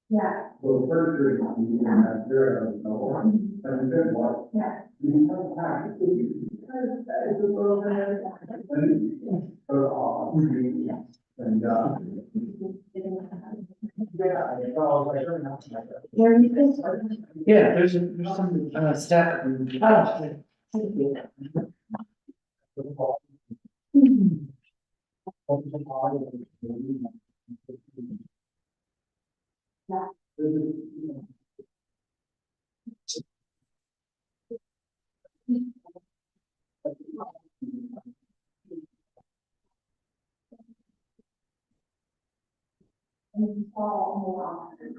Yeah. Well, first year, you have zero, no one, and then what? Yeah. You have time. And, Yeah, there's some, staff. And you fall more often.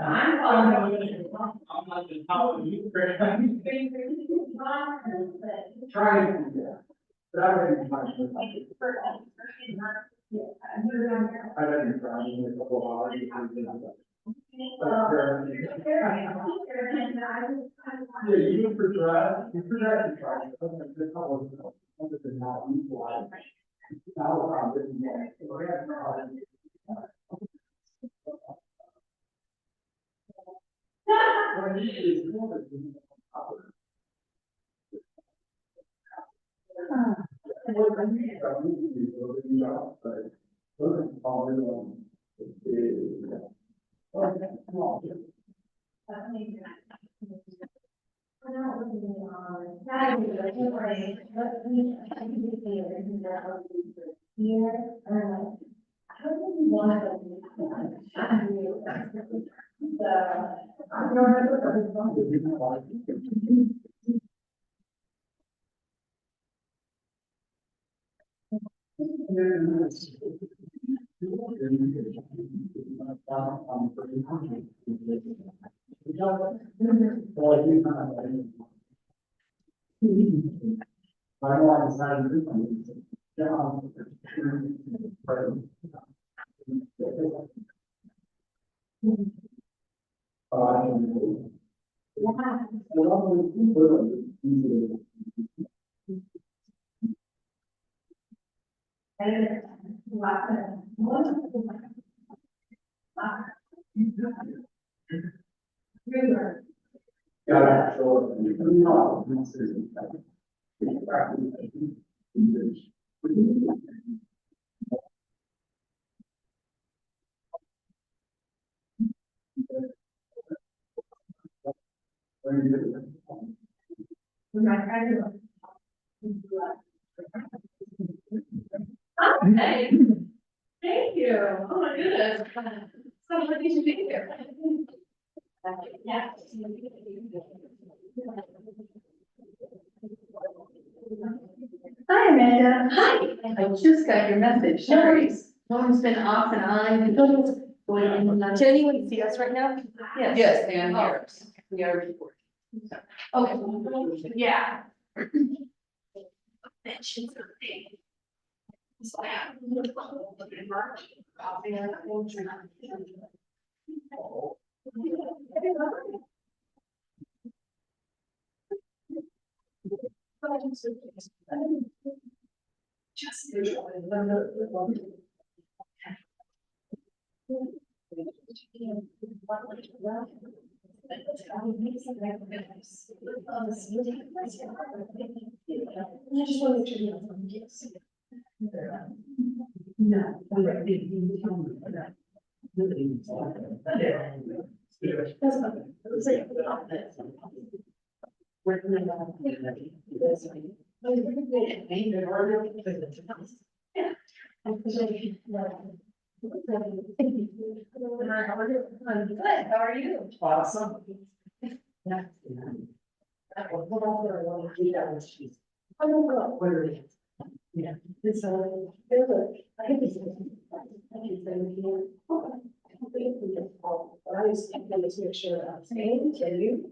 I'm following. I'm not the top of you, trying to do that. But I already tried to. I already tried to make a couple of hours. Yeah, you forgot to try. This couple of not equal. Now, I'm getting more. I want to sign this. Yeah, so, Hey, thank you. Oh my goodness. So lucky to be here. Yeah. Hi, Amanda. Hi. I just got your message. Sorry. Phone's been off and on. Can anyone see us right now? Yes, and here, we are recording. Okay. Yeah. Mention something. Just. No. Good, how are you? Awesome. Yeah. It's I think it's. But I just think to make sure that I'm saying, can you?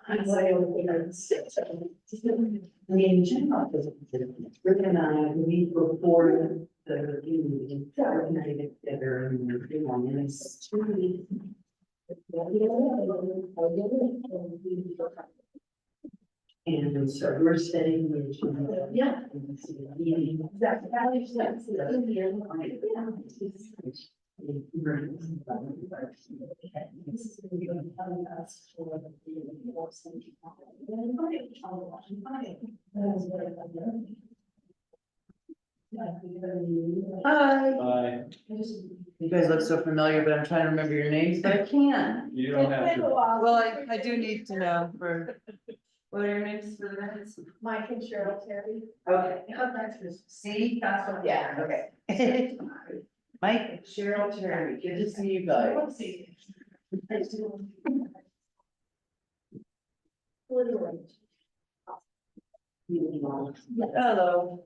I'm like, I mean, in general, Rick and I, we report And so we're staying with. Yeah. Meeting. Exactly. Hi. You guys look so familiar, but I'm trying to remember your names, but I can't. You don't have to. Well, I do need to know for, what are your names for the minutes? Mike and Cheryl Terry. Okay. See, that's what. Yeah, okay. Mike and Cheryl Terry, good to see you guys. Hello.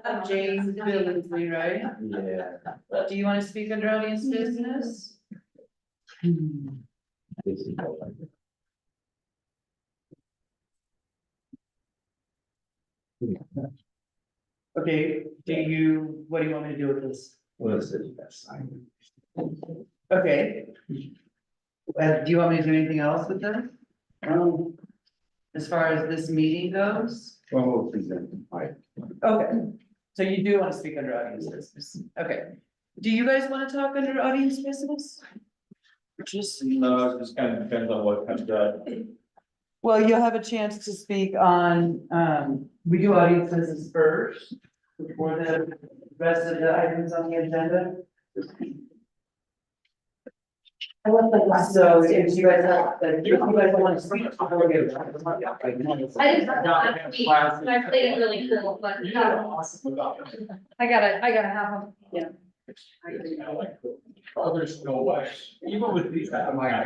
I'm James Billingsley, right? Yeah. Do you want to speak under audience business? Okay, what do you want me to do with this? What is it? Okay. Do you want me to do anything else with them? As far as this meeting goes? Well, we'll present. Okay, so you do want to speak under audience business, okay. Do you guys want to talk under audience business? Just, No, it just kind of depends on what comes up. well, you'll have a chance to speak on, we do audience business first, before the rest of the items on the agenda. So if you guys have, if you guys want to speak. I just I played it really cool, but I gotta have them. Yeah. Oh, there's no way, even with these, I'm like,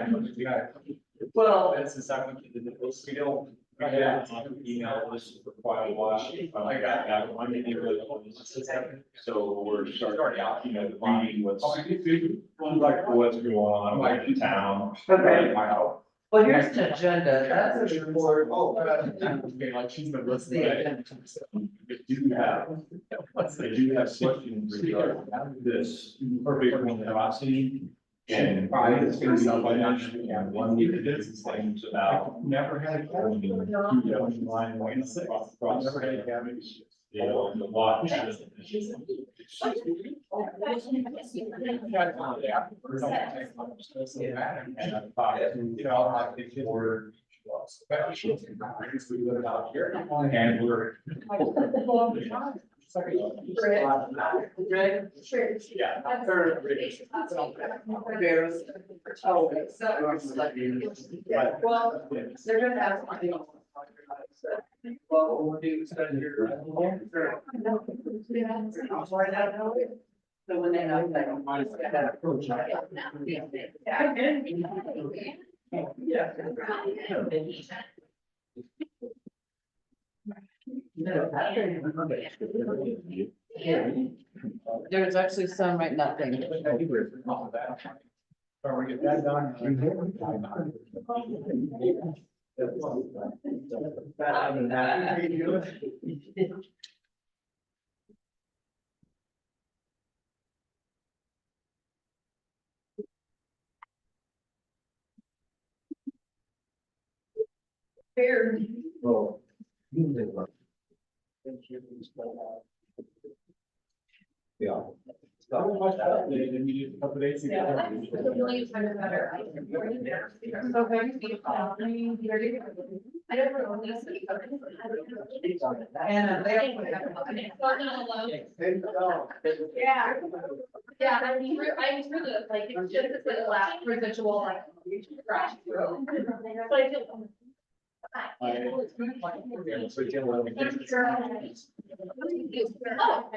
Well, that's the second, we don't. I had email this for quite a while, I got that one, so we're starting out, reading what's. Like what's going on, like in town. Okay. My house. well, here's the agenda, that's a report. Okay, like she's been listening. They do have questions regarding this perfect one that I've seen. And it's gonna be up by now, and one week it is things about. Never had. Line going across. Never had a cabbage. The watch. And I thought, I think we're. We live out here and we're. Yeah. Oh, well, they're gonna have. Well, we'll do, spend your. So when they know that. There's actually some right nothing. Or we get that done. Fair. Well. Yeah. Couple days ago. I don't know this. And Yeah. Yeah, I mean, I was really like, it's just this like last residual like. Crash through. But I feel. So again, well, Oh,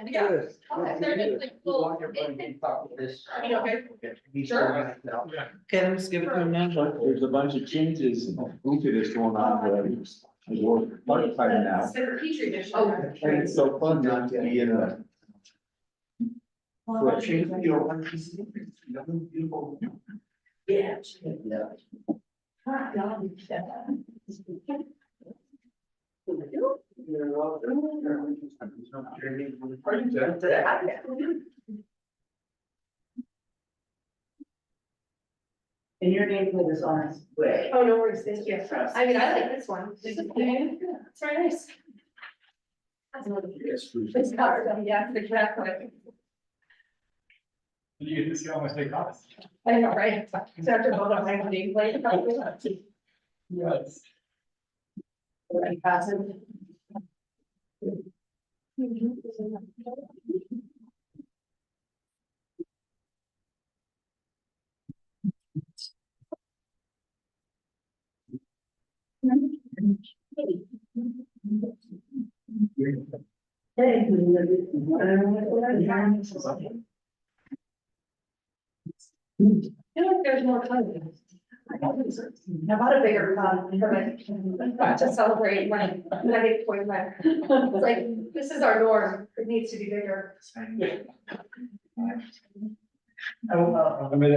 yeah. Okay, they're just like full. You know, okay. Sure. Okay, let's give it to him now. There's a bunch of changes and goofy that's going on where we're part time now. Petri dish. And it's so fun not to be in a. For a change, Yeah. And your name for this honest way. Oh, no worries, thank you. I mean, I like this one. It's very nice. It's hard, yeah, exactly. You get to see how much they cost. I know, right? So after both of my name, like. Yes. Like, passive. I feel like there's more time. I bought a bigger pot to celebrate when I get 25. It's like, this is our norm, it needs to be bigger. I mean,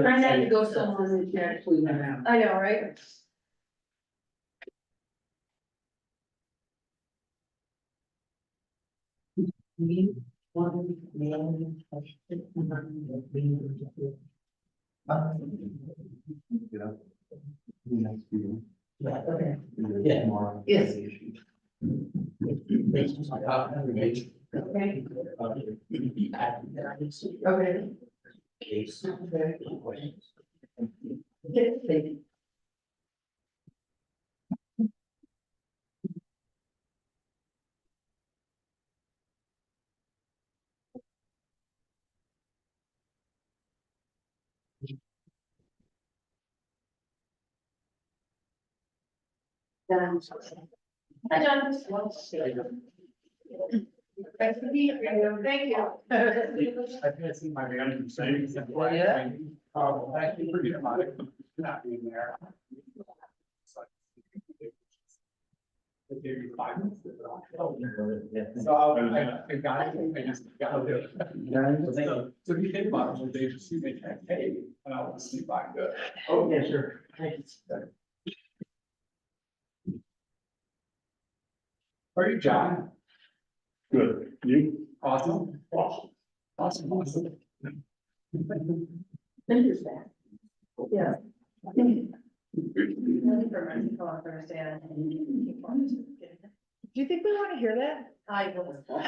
I had to go somewhere and actually went out. I know, right? Yes. Okay. Okay. Hi, John. Nice to meet you. Thank you. I can't see my manager saying. Yeah. Thank you for not being there. They gave you 5 minutes. So I got it, I just got it. So if you think about it, they just see they can't pay, and I want to see by the. Oh, yeah, sure. Are you John? Good, you? Awesome. Awesome. Interesting. Yeah. Do you think we want to hear that? I will. I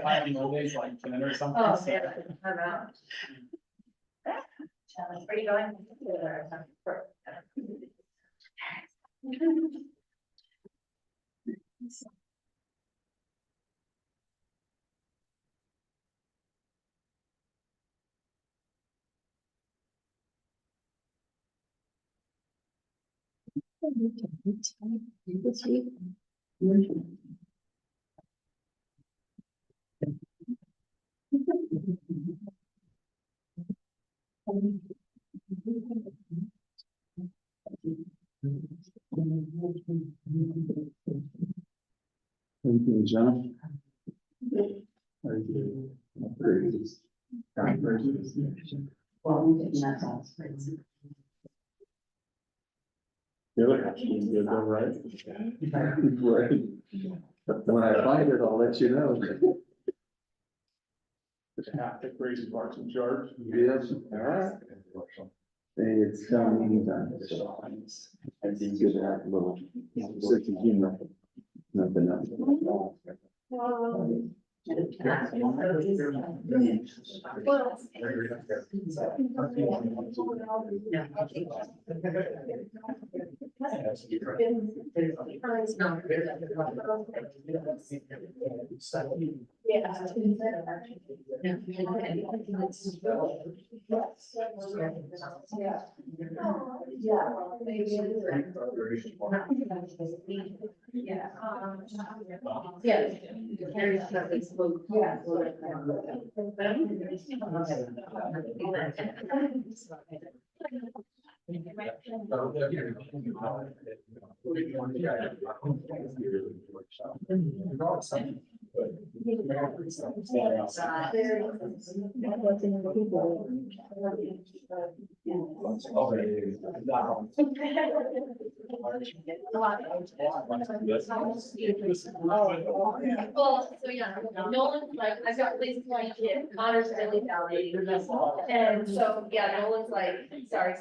have no days like 10 or something. Oh, yeah, I'm out. Where are you going? Anything, John? Are you? Great. Good, you're all right. Right. When I find it, I'll let you know. Half the crazy parts in charge. Yes, all right. Hey, it's coming done. I think good to have a little sense of humor. Nothing else. Well, so yeah, Nolan's like, I've got places like Connor's Lily Valley. And so, yeah, Nolan's like, sorry.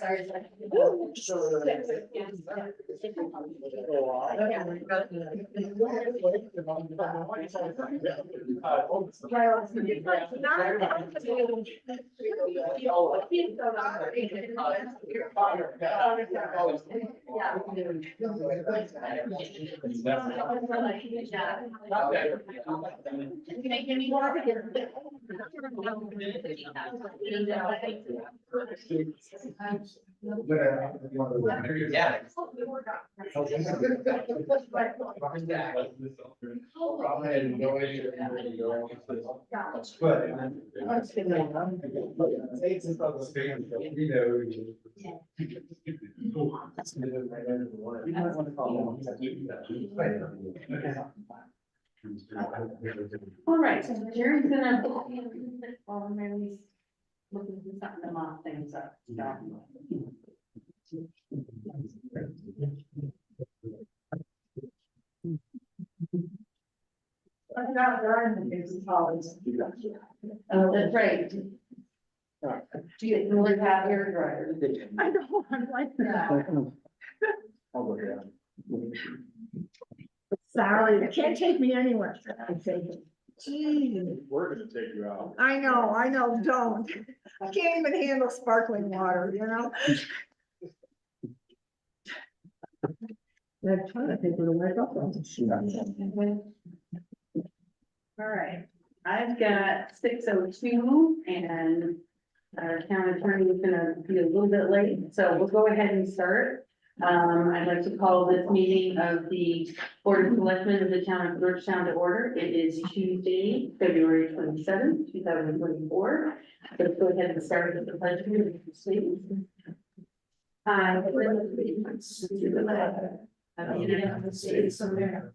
All right, so Jerry's gonna. Well, maybe he's looking for something to mop things up. I'm not learning in college. Oh, that's right. Do you really have hair dryer? I know, I'm like that. Sorry, you can't take me anywhere. I take it. Gee, We're gonna take you out. I know, don't. I can't even handle sparkling water, you know? I'm trying to think of the right up. All right, I've got 6:02 and our town attorney is gonna be a little bit late, so we'll go ahead and start. I'd like to call this meeting of the Board of Selectmen of the town of Georgetown to order. It is Tuesday, February 27th, 2024. Let's go ahead and start with the pledge of allegiance, please. I pledge allegiance to the flag of the United States of America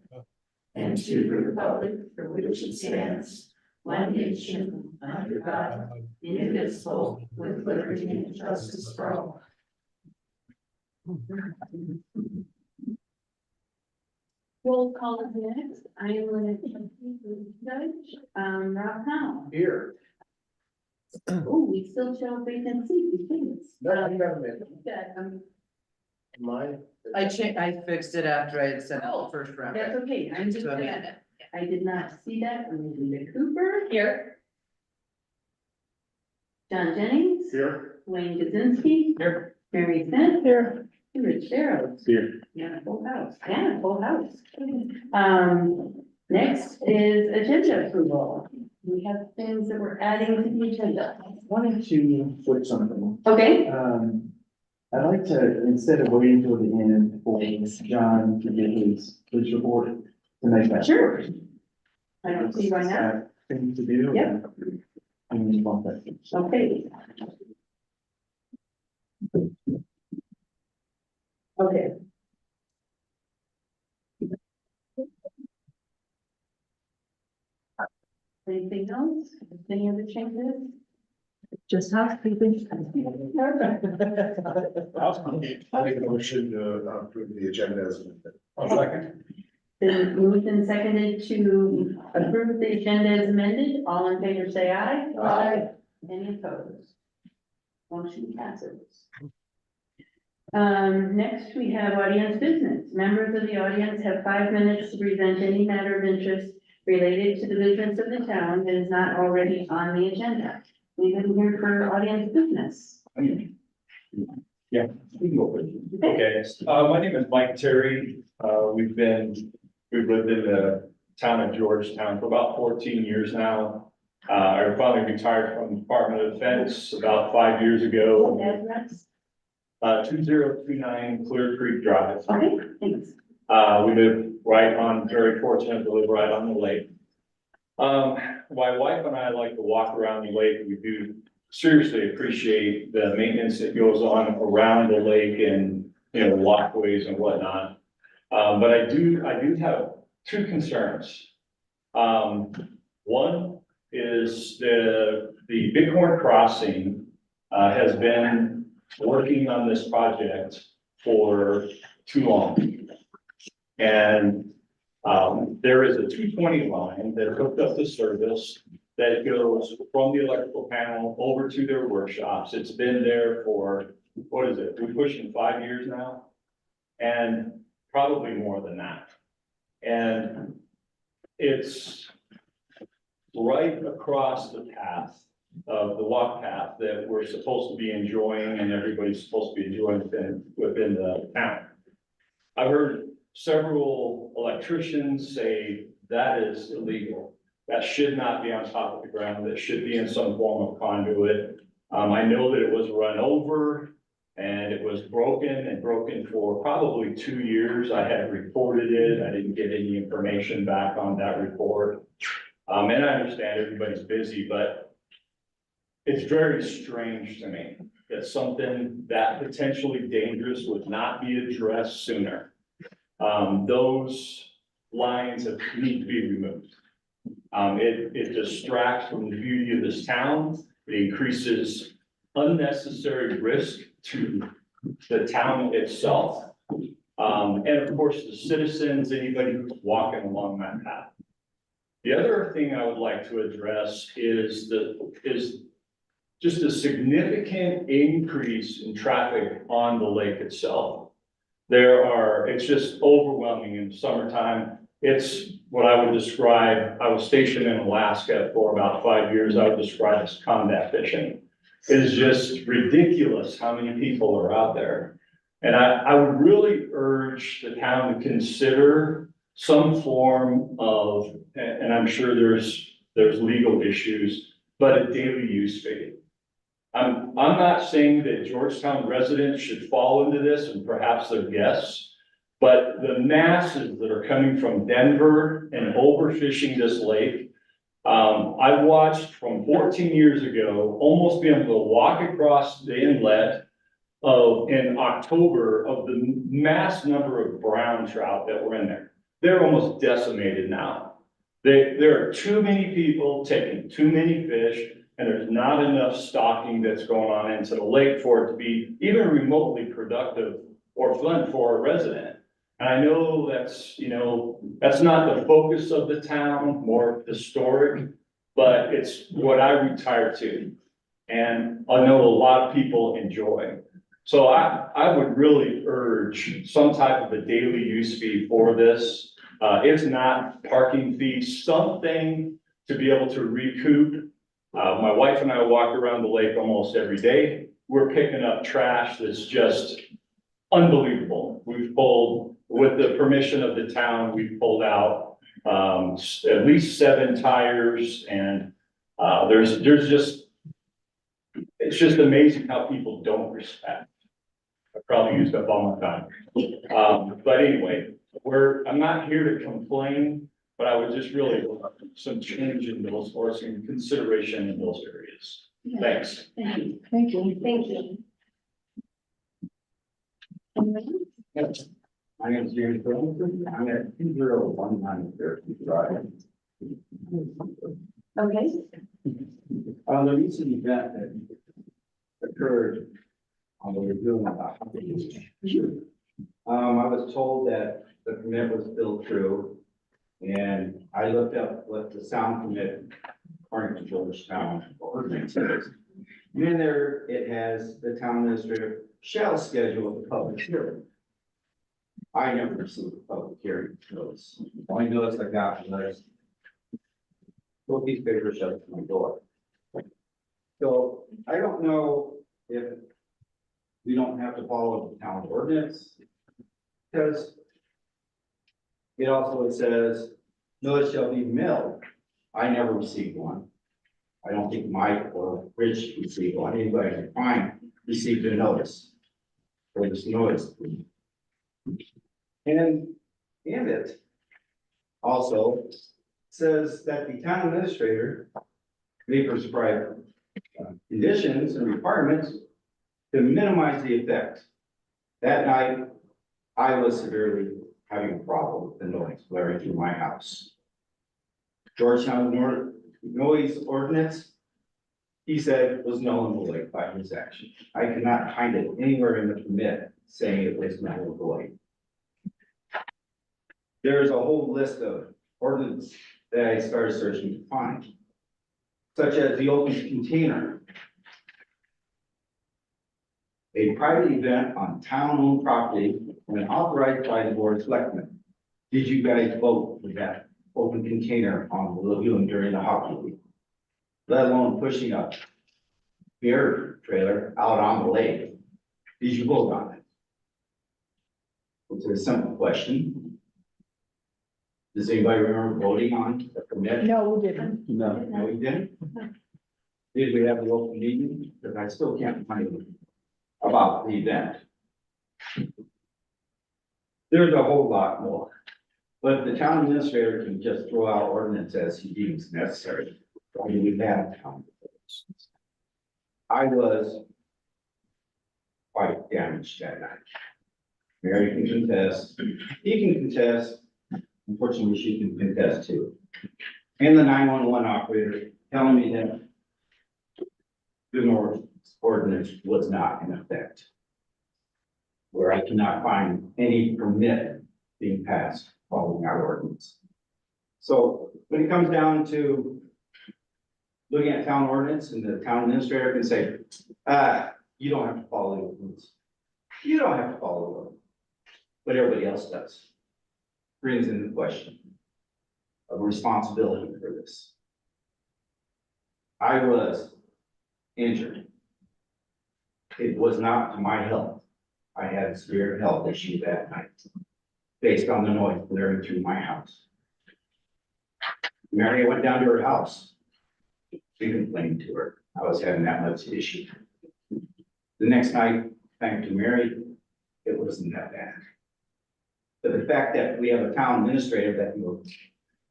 and to the republic for which it stands, one nation, under God, indivisible, with liberty and justice for all. Roll call is next. I am going to judge, Rob Powell. Here. Oh, we still show vacancy, please. No, you haven't been. Good, Mine. I fixed it after I had sent out the first round. That's okay, I'm just, So- I did not see that from Linda Cooper. Here. John Jennings. Here. Wayne Kaczynski. Here. Mary Smith. Here. Rich Barrows. Here. Yeah, full house. Yeah, full house. Next is agenda approval. We have things that we're adding to the agenda. Wanted to put something. Okay, I'd like to, instead of waiting till the end for John to get his report, to make that. sure. I don't see why not. Things to do. Yep. And we want that. Okay. Okay. Anything else? Any other changes? Just housekeeping. I make a motion to approve the agenda as amended. I'll second. Been moved and seconded to approve the agenda as amended. All in favor, say aye. Aye. Any opposed? Motion passes. Next, we have audience business. Members of the audience have 5 minutes to present any matter of interest related to the business of the town that is not already on the agenda. Anyone here for audience business? Yeah, we can go with it. Okay, my name is Mike Terry. We've lived in the town of Georgetown for about 14 years now. I finally retired from the Department of Defense about 5 years ago. Address? 2029 Clear Creek Drive. Okay, thanks. We live very fortunate to live right on the lake. My wife and I like to walk around the lake. We do seriously appreciate the maintenance that goes on around the lake and, walkways and whatnot. But I do have two concerns. One is the Bighorn Crossing, has been working on this project for too long. And, there is a 220 line that hooked up the service that goes from the electrical panel over to their workshops. It's been there for, what is it? We're pushing 5 years now, and probably more than that. And it's right across the path of the walk path that we're supposed to be enjoying and everybody's supposed to be enjoying within the town. I've heard several electricians say that is illegal. That should not be on top of the ground. That should be in some form of conduit. I know that it was run over and it was broken for probably 2 years. I had reported it. I didn't get any information back on that report. And I understand everybody's busy, but it's very strange to me that something that potentially dangerous would not be addressed sooner. Those lines need to be removed. It distracts from the beauty of this town. It increases unnecessary risk to the town itself. And of course, the citizens, anybody who's walking along that path. The other thing I would like to address is just a significant increase in traffic on the lake itself. It's just overwhelming in the summertime. It's what I would describe, I was stationed in Alaska for about 5 years. I would describe as combat fishing. It is just ridiculous how many people are out there. And I would really urge the town to consider some form of, and I'm sure there's legal issues, but a daily use fee. I'm not saying that Georgetown residents should fall into this and perhaps their guests, but the masses that are coming from Denver and overfishing this lake, I watched from 14 years ago, almost be able to walk across the inlet in October of the mass number of brown trout that were in there. They're almost decimated now. There are too many people taking too many fish, and there's not enough stocking that's going on into the lake for it to be even remotely productive or fun for a resident. And I know that's not the focus of the town, more historic, but it's what I retired to. And I know a lot of people enjoy. So I would really urge some type of a daily use fee for this. If not parking fees, something to be able to recoup. My wife and I walk around the lake almost every day. We're picking up trash that's just unbelievable. We've pulled, with the permission of the town, we've pulled out at least 7 tires, and it's just amazing how people don't respect. I probably used up all my time. But anyway, I'm not here to complain, but I would just really want some change in those, or some consideration in those areas. Thanks. Thank you. Thank you. Thank you. My name is James Burlington. I'm at 2019 Drive. Okay. The recent event that occurred on the review about. I was told that the permit was still true, and I looked up what the sound permit according to Georgetown ordinance is. And in there, it has the town administrator shall schedule the public hearing. I never received a public hearing notice. The only notice I got was little piece of paper shoved to my door. So I don't know if we don't have to follow the town ordinance, because it also says notice shall be mailed. I never received one. I don't think Mike or Rich received one. Anybody can find received a notice for this notice. And it also says that the town administrator may prescribe conditions and requirements to minimize the effect. That night, I was severely having a problem with the noise blaring through my house. Georgetown noise ordinance, he said was null and void by his action. I could not find it anywhere in the permit saying it was null and void. There's a whole list of ordinance that I started searching to find, such as the open container. A private event on town-owned property when authorized by the board of selectmen. Did you guys vote for that open container on the lagoon during the hockey league? Let alone pushing a beer trailer out on the lake. Did you vote on it? It's a simple question. Does anybody remember voting on the permit? No, we didn't. No, we didn't. Did we have the open meeting? Because I still can't find it about the event. There's a whole lot more, but the town administrator can just throw out ordinance as he deems necessary. Why do we have town? I was quite damaged that night. Mary can contest, he can contest, unfortunately, she can contest too. And the 911 operator telling me that the North ordinance was not in effect. Where I cannot find any permit being passed following our ordinance. So when it comes down to looking at town ordinance, and the town administrator can say, you don't have to follow the ordinance. You don't have to follow the ordinance, but everybody else does. Brings into question of responsibility for this. I was injured. It was not to my health. I had a severe health issue that night based on the noise blaring through my house. Mary went down to her house. She complained to her. I was having that much issue. The next night, thanks to Mary, it wasn't that bad. But the fact that we have a town administrator that moves,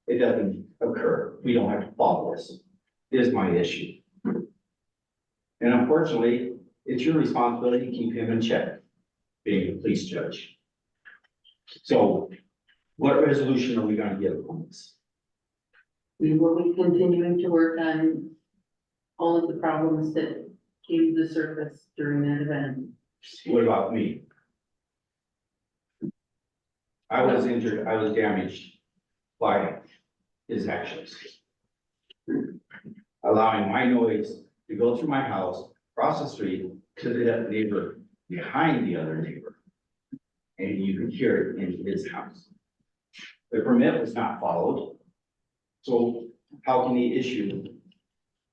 it doesn't occur. We don't have to follow this, is my issue. And unfortunately, it's your responsibility to keep him in check, being the police judge. So what resolution are we gonna get on this? We will be continuing to work on all of the problems that came to the surface during that event. What about me? I was injured, I was damaged by his actions. Allowing my noise to go through my house, across the street, to the neighbor behind the other neighbor. And you could hear it in his house. The permit was not followed. So how can he issue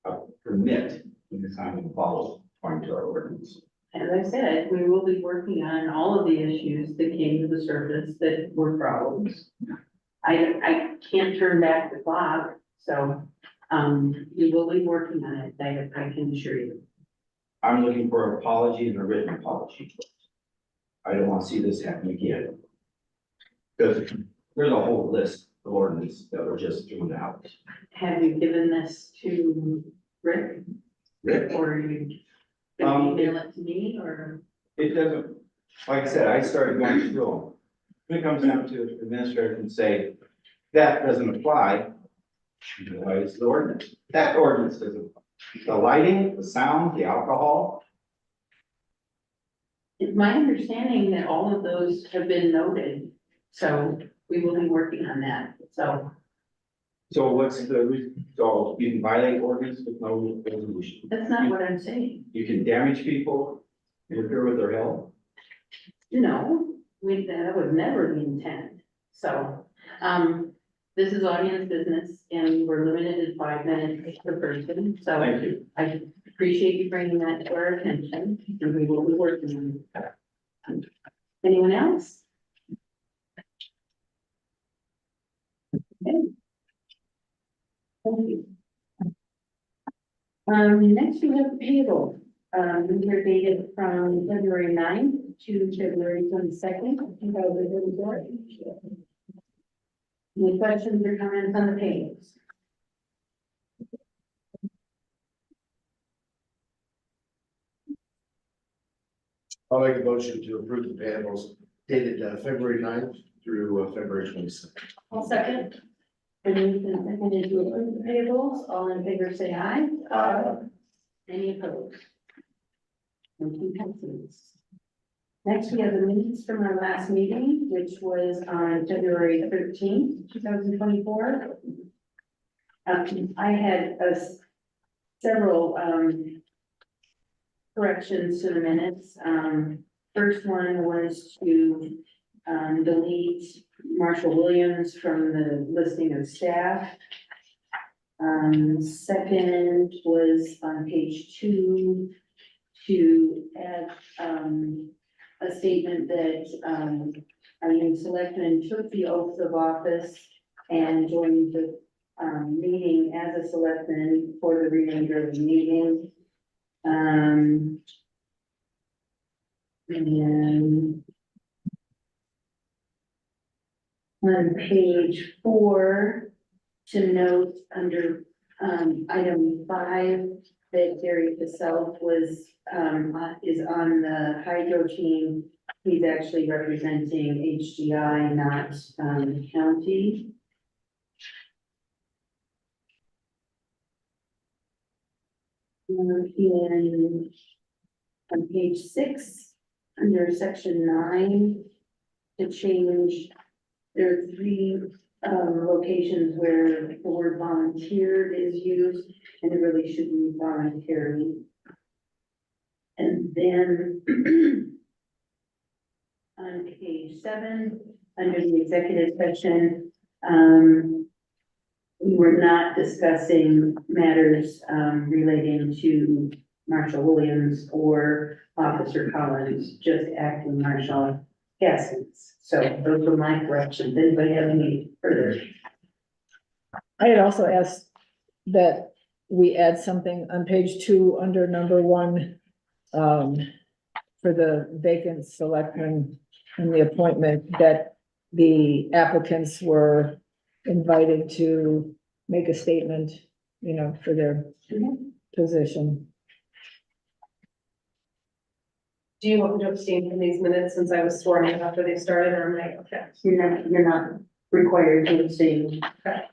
a permit when it's not being followed according to our ordinance? As I said, we will be working on all of the issues that came to the surface that were problems. I can't turn back the clock, so, we will be working on it, I can assure you. I'm looking for an apology and a written apology. I don't want to see this happen again. Because there's a whole list of ordinances that were just thrown out. Have you given this to Rick? Rick? Or are you gonna email it to me, or? It doesn't, like I said, I started going through them. When it comes down to the administrator can say, that doesn't apply. Why is the ordinance? That ordinance doesn't. Apply. The lighting, the sound, the alcohol. It's my understanding that all of those have been noted, so we will be working on that, so. So what's so you can violate ordinance with no resolution. That's not what I'm saying. You can damage people, interfere with their health. No, that would never be intent, so, this is audience business and we're limited to 5 minutes per person, so. Thank you. I appreciate you bringing that to our attention and we will be working on it. Anyone else? Okay. Thank you. Next we have payroll. These are dated from February 9th to February 22nd, 2024. Any questions or comments on the payments? I'll make a motion to approve the payables dated February 9th through February 22nd. I'll second. Been moved and seconded to approve the payables, all in favor say aye. Any opposed? Motion passes. Next, we have the minutes from our last meeting, which was on February 13th, 2024. I had several corrections to the minutes. First one was to delete Marshall Williams from the listing of staff. Second was on page 2 to add a statement that our new selectman took the oath of office and joined the meeting as a selectman for the remainder of the meeting. And on page 4, to note under item 5, that Gary Cassell was is on the hydro team. He's actually representing HDI, not the county. And on page 6, under section 9, to change, there are 3 locations where the word volunteered is used, and it really should be voluntarily. And then on page 7, under the executive session, we were not discussing matters relating to Marshall Williams or Officer Collins, just acting Marshal Gaskins. So those were my corrections. Anybody have any further? I had also asked that we add something on page 2 under number 1. For the vacant selectmen and the appointment, that the applicants were invited to make a statement, you know, for their position. Do you want me to abstain from these minutes since I was sworn in after they started, or am I okay? You're not required to abstain.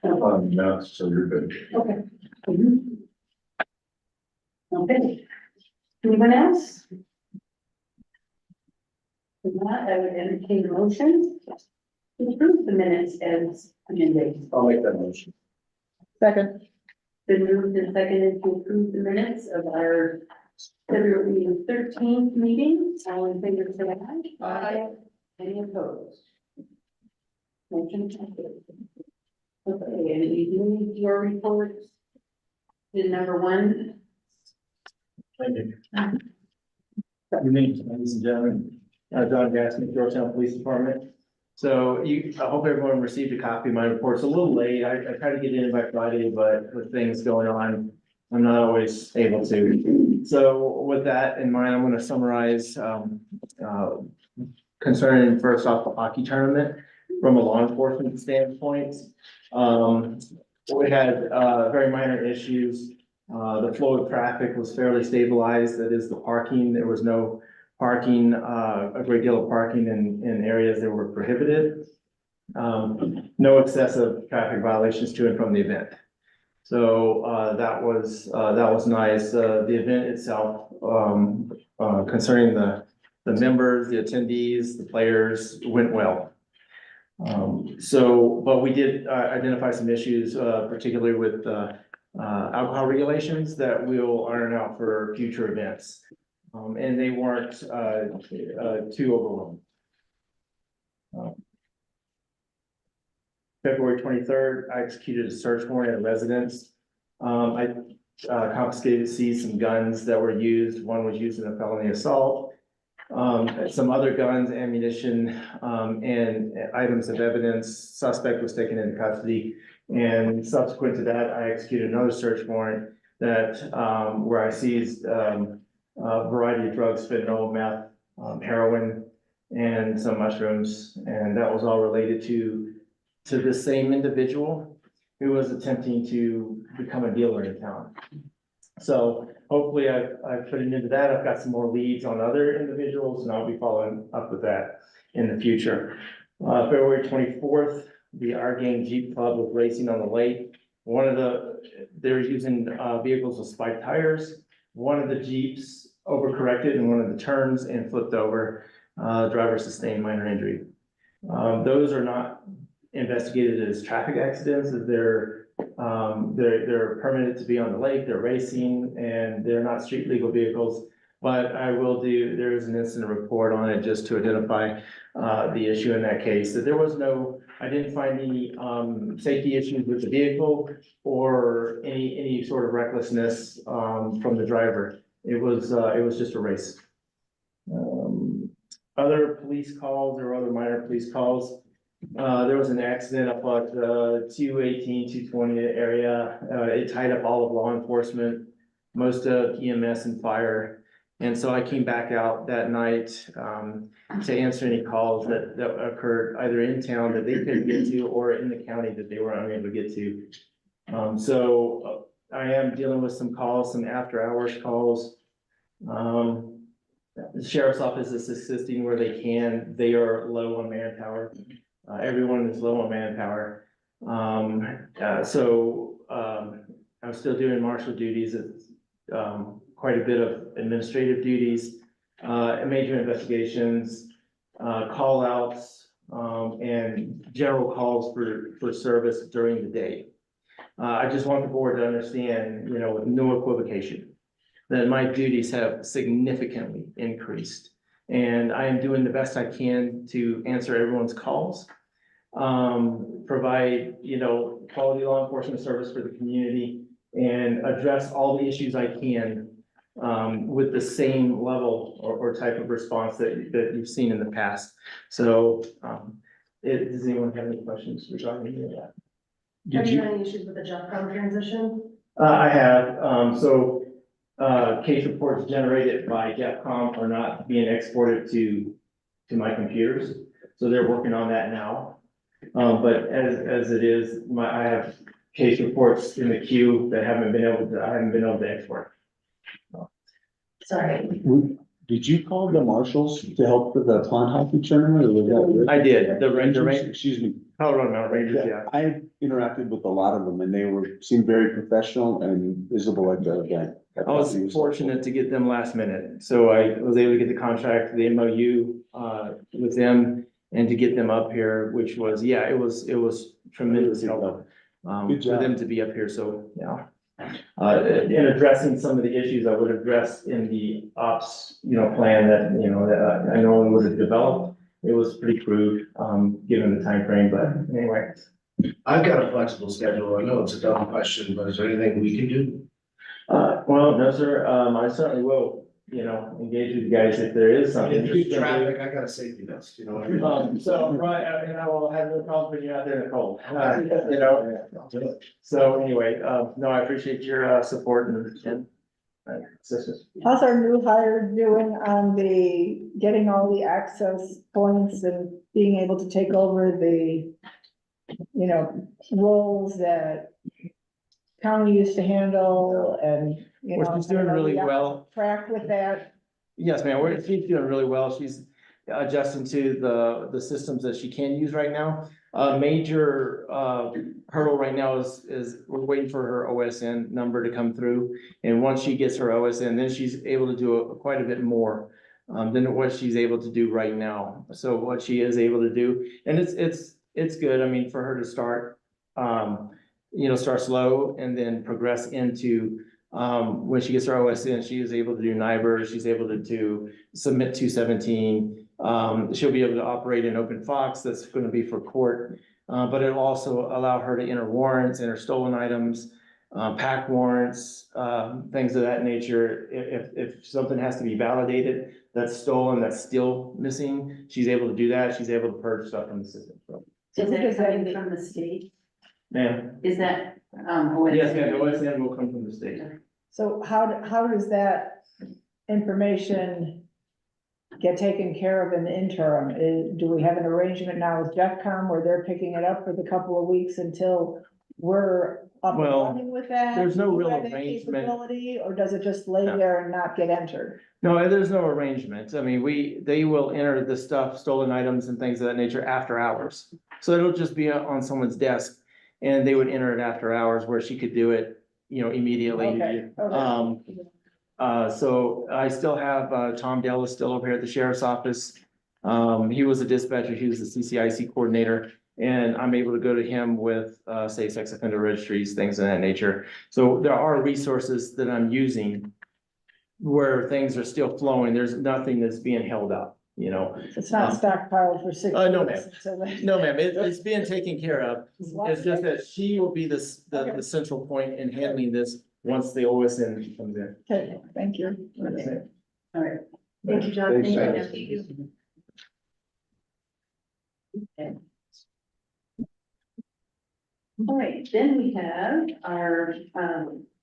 No, so you're good. Okay. Okay. Anyone else? If not, I would entertain a motion to approve the minutes as amended. I'll make that motion. Second, Been moved and seconded to approve the minutes of our February 13th meeting. All in favor, say aye. Aye. Any opposed? Motion carries. Okay, and you do your reports. The number 1. Thank you. Good evening, ladies and gentlemen. John Gaskins, Georgetown Police Department. So I hope everyone received a copy of my report. It's a little late. I tried to get in by Friday, but with things going on, I'm not always able to. So with that in mind, I'm going to summarize concerning first off the hockey tournament from a law enforcement standpoint. We had very minor issues. The flow of traffic was fairly stabilized. That is the parking. There was no parking, a great deal of parking in areas that were prohibited. No excessive traffic violations to and from the event. So that was nice. The event itself, concerning the members, the attendees, the players, went well. But we did identify some issues, particularly with alcohol regulations that we'll iron out for future events. And they weren't too overwhelming. February 23rd, I executed a search warrant at a residence. I confiscated, seized some guns that were used. One was used in a felony assault. Some other guns, ammunition, and items of evidence. Suspect was taken into custody. And subsequent to that, I executed another search warrant that where I seized a variety of drugs, fentanyl, meth, heroin, and some mushrooms. And that was all related to the same individual who was attempting to become a dealer in town. So hopefully I've put it into that. I've got some more leads on other individuals, and I'll be following up with that in the future. February 24th, the Our Gang Jeep Club was racing on the lake. They're using, vehicles with spiked tires. One of the Jeeps overcorrected in one of the turns and flipped over. Driver sustained minor injury. Those are not investigated as traffic accidents, as they're permitted to be on the lake, they're racing, and they're not street legal vehicles. But there is an incident report on it just to identify, the issue in that case, that I didn't find any, safety issues with the vehicle or any sort of recklessness, from the driver. It was just a race. Other police calls or other minor police calls. There was an accident up at 218, 220 area. It tied up all of law enforcement, most of EMS and fire. And so I came back out that night to answer any calls that occurred either in town that they couldn't get to or in the county that they were unable to get to. So I am dealing with some calls, some after hours calls. The sheriff's office is assisting where they can. They are low on manpower. Everyone is low on manpower. I'm still doing marshal duties. It's quite a bit of administrative duties, major investigations, call outs, and general calls for service during the day. I just want the board to understand, with no equivocation, that my duties have significantly increased. And I am doing the best I can to answer everyone's calls, provide, quality law enforcement service for the community, and address all the issues I can with the same level or type of response that you've seen in the past. So, does anyone have any questions regarding any of that? Have you had any issues with the job transition? I have, case reports generated by Jeffcom are not being exported to my computers, so they're working on that now. But as it is, I have case reports in the queue that I haven't been able to export. Sorry. Did you call the marshals to help with the pond hockey tournament, or was that? I did, the Rangers, Excuse me. Colorado Mountain Rangers, yeah. I interacted with a lot of them and they seemed very professional and visible at the event. I was fortunate to get them last minute, so I was able to get the contract, the MOU, with them and to get them up here, which was, it was tremendous help. Good job. For them to be up here, so, yeah. In addressing some of the issues I would address in the ops, plan that, that I know would have developed. It was pretty crude, given the time frame, but anyway. I've got a flexible schedule. I know it's a dumb question, but is there anything we can do? Well, no, sir, I certainly will, engage with you guys if there is something. If you traffic, I got a safety vest, you know what I mean? So, right, and I will have no problem putting you out there in the cold, So anyway, no, I appreciate your, support and assistance. How's our new hire doing on getting all the access points and being able to take over the, roles that county used to handle and, Well, she's doing really well. Track with that. Yes, ma'am, she's doing really well. She's adjusting to the systems that she can use right now. Major hurdle right now is we're waiting for her OSN number to come through. And once she gets her OSN, then she's able to do quite a bit more than what she's able to do right now. So what she is able to do, and it's good. I mean, for her to start, start slow and then progress into when she gets her OSN, she is able to do NIBR, she's able to submit 217. She'll be able to operate in open Fox, that's going to be for court, but it'll also allow her to enter warrants, enter stolen items, pack warrants, things of that nature. If something has to be validated, that's stolen, that's still missing, she's able to do that. She's able to purge stuff from the system. So, Is that coming from the state? ma'am, Is that, OSN? yes, ma'am, the OSN will come from the state. So how does that information get taken care of in the interim? Do we have an arrangement now with Jeffcom where they're picking it up for the couple of weeks until we're up and Well, running with that? there's no Do you real have that arrangement. capability, or does it just lay No. there and not get entered? No, there's no arrangement. I mean, they will enter the stuff, stolen items and things of that nature after hours. So it'll just be on someone's desk and they would enter it after hours where she could do it, immediately. Okay, okay. So I still have, Tom Dell is still over here at the sheriff's office. He was a dispatcher, he was the CCIC coordinator, and I'm able to go to him with, say, sex offender registries, things of that nature. So there are resources that I'm using where things are still flowing. There's nothing that's being held up, It's not stockpiled for 6 no, weeks. ma'am. until they- No, ma'am, it's being taken care of. It's just that she will be the central point in handling this once the OSN comes in. Okay, thank you. Okay. All right. Thank you, John. Thanks, Thank guys. you. Okay. All right, then we have our,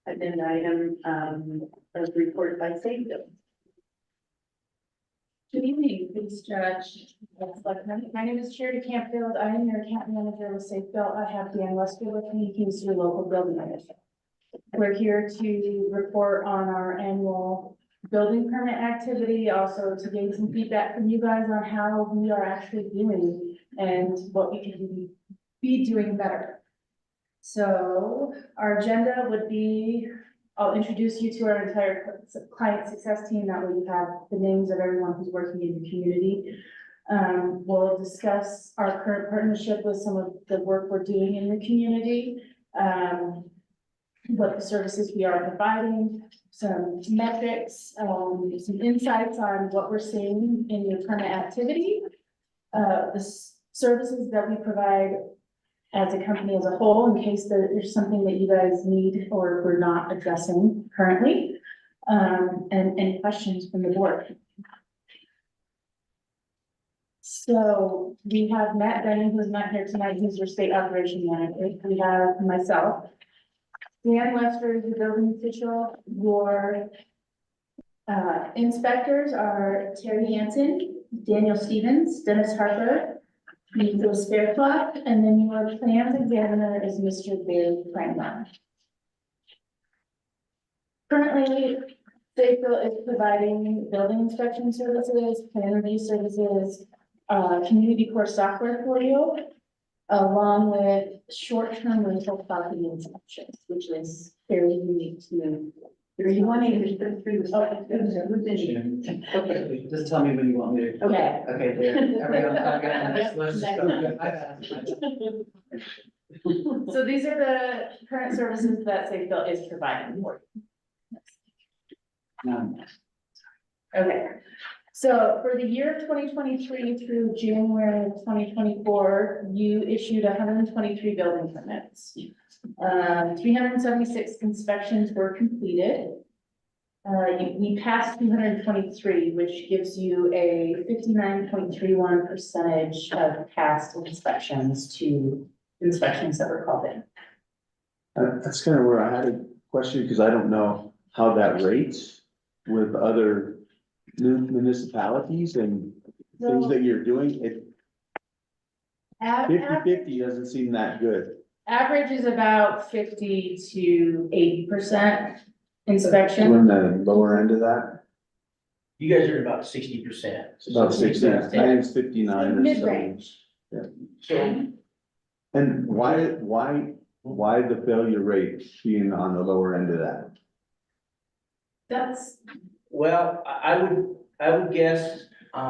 agenda item, of report by Safe Bill. Good evening, please judge. My name is Charity Campfield. I am your account manager with Safe Built. I have Dan Westfield with me. He's your local building manager. We're here to report on our annual building permit activity, also to gain some feedback from you guys on how we are actually doing and what we can be doing better. So our agenda would be, I'll introduce you to our entire client success team. That way you have the names of everyone who's working in the community. We'll discuss our current partnership with some of the work we're doing in the community. What the services we are providing, some metrics, some insights on what we're seeing in your permit activity. The services that we provide as a company as a whole, in case there's something that you guys need or we're not addressing currently. And any questions from the board. So we have Matt Benning, who's not here tonight, who's your state operation manager. We have myself. Dan Lester is the building official. Your inspectors are Terry Hansen, Daniel Stevens, Dennis Harper, Nico Sparecloth, and then your plans examiner is Mr. Barry Franklin. Currently, Safeville is providing building inspection services, plan review services, community core software for you, along with short-term rental property inspections, which is fairly unique to. You want me to go through this? Okay, just tell me when you want me to. Okay. Okay, there. Everyone, okay, let's just go. So these are the current services that Safeville is providing for you. Okay, so for the year 2023 through January 2024, you issued 123 building permits. 376 inspections were completed. We passed 223, which gives you a 59.31% of past inspections to inspections that were called in. That's kind of where I had a question, because I don't know how that rates with other municipalities and things that you're doing. It Average 50/50 doesn't seem that good. is about 50 to 80% inspection. We're in the lower end of that, You guys are about 60%. it's about 60, I think it's 59 or so. Mid-range. So, And why the failure rate being on the lower end of that? That's, well, I would guess, we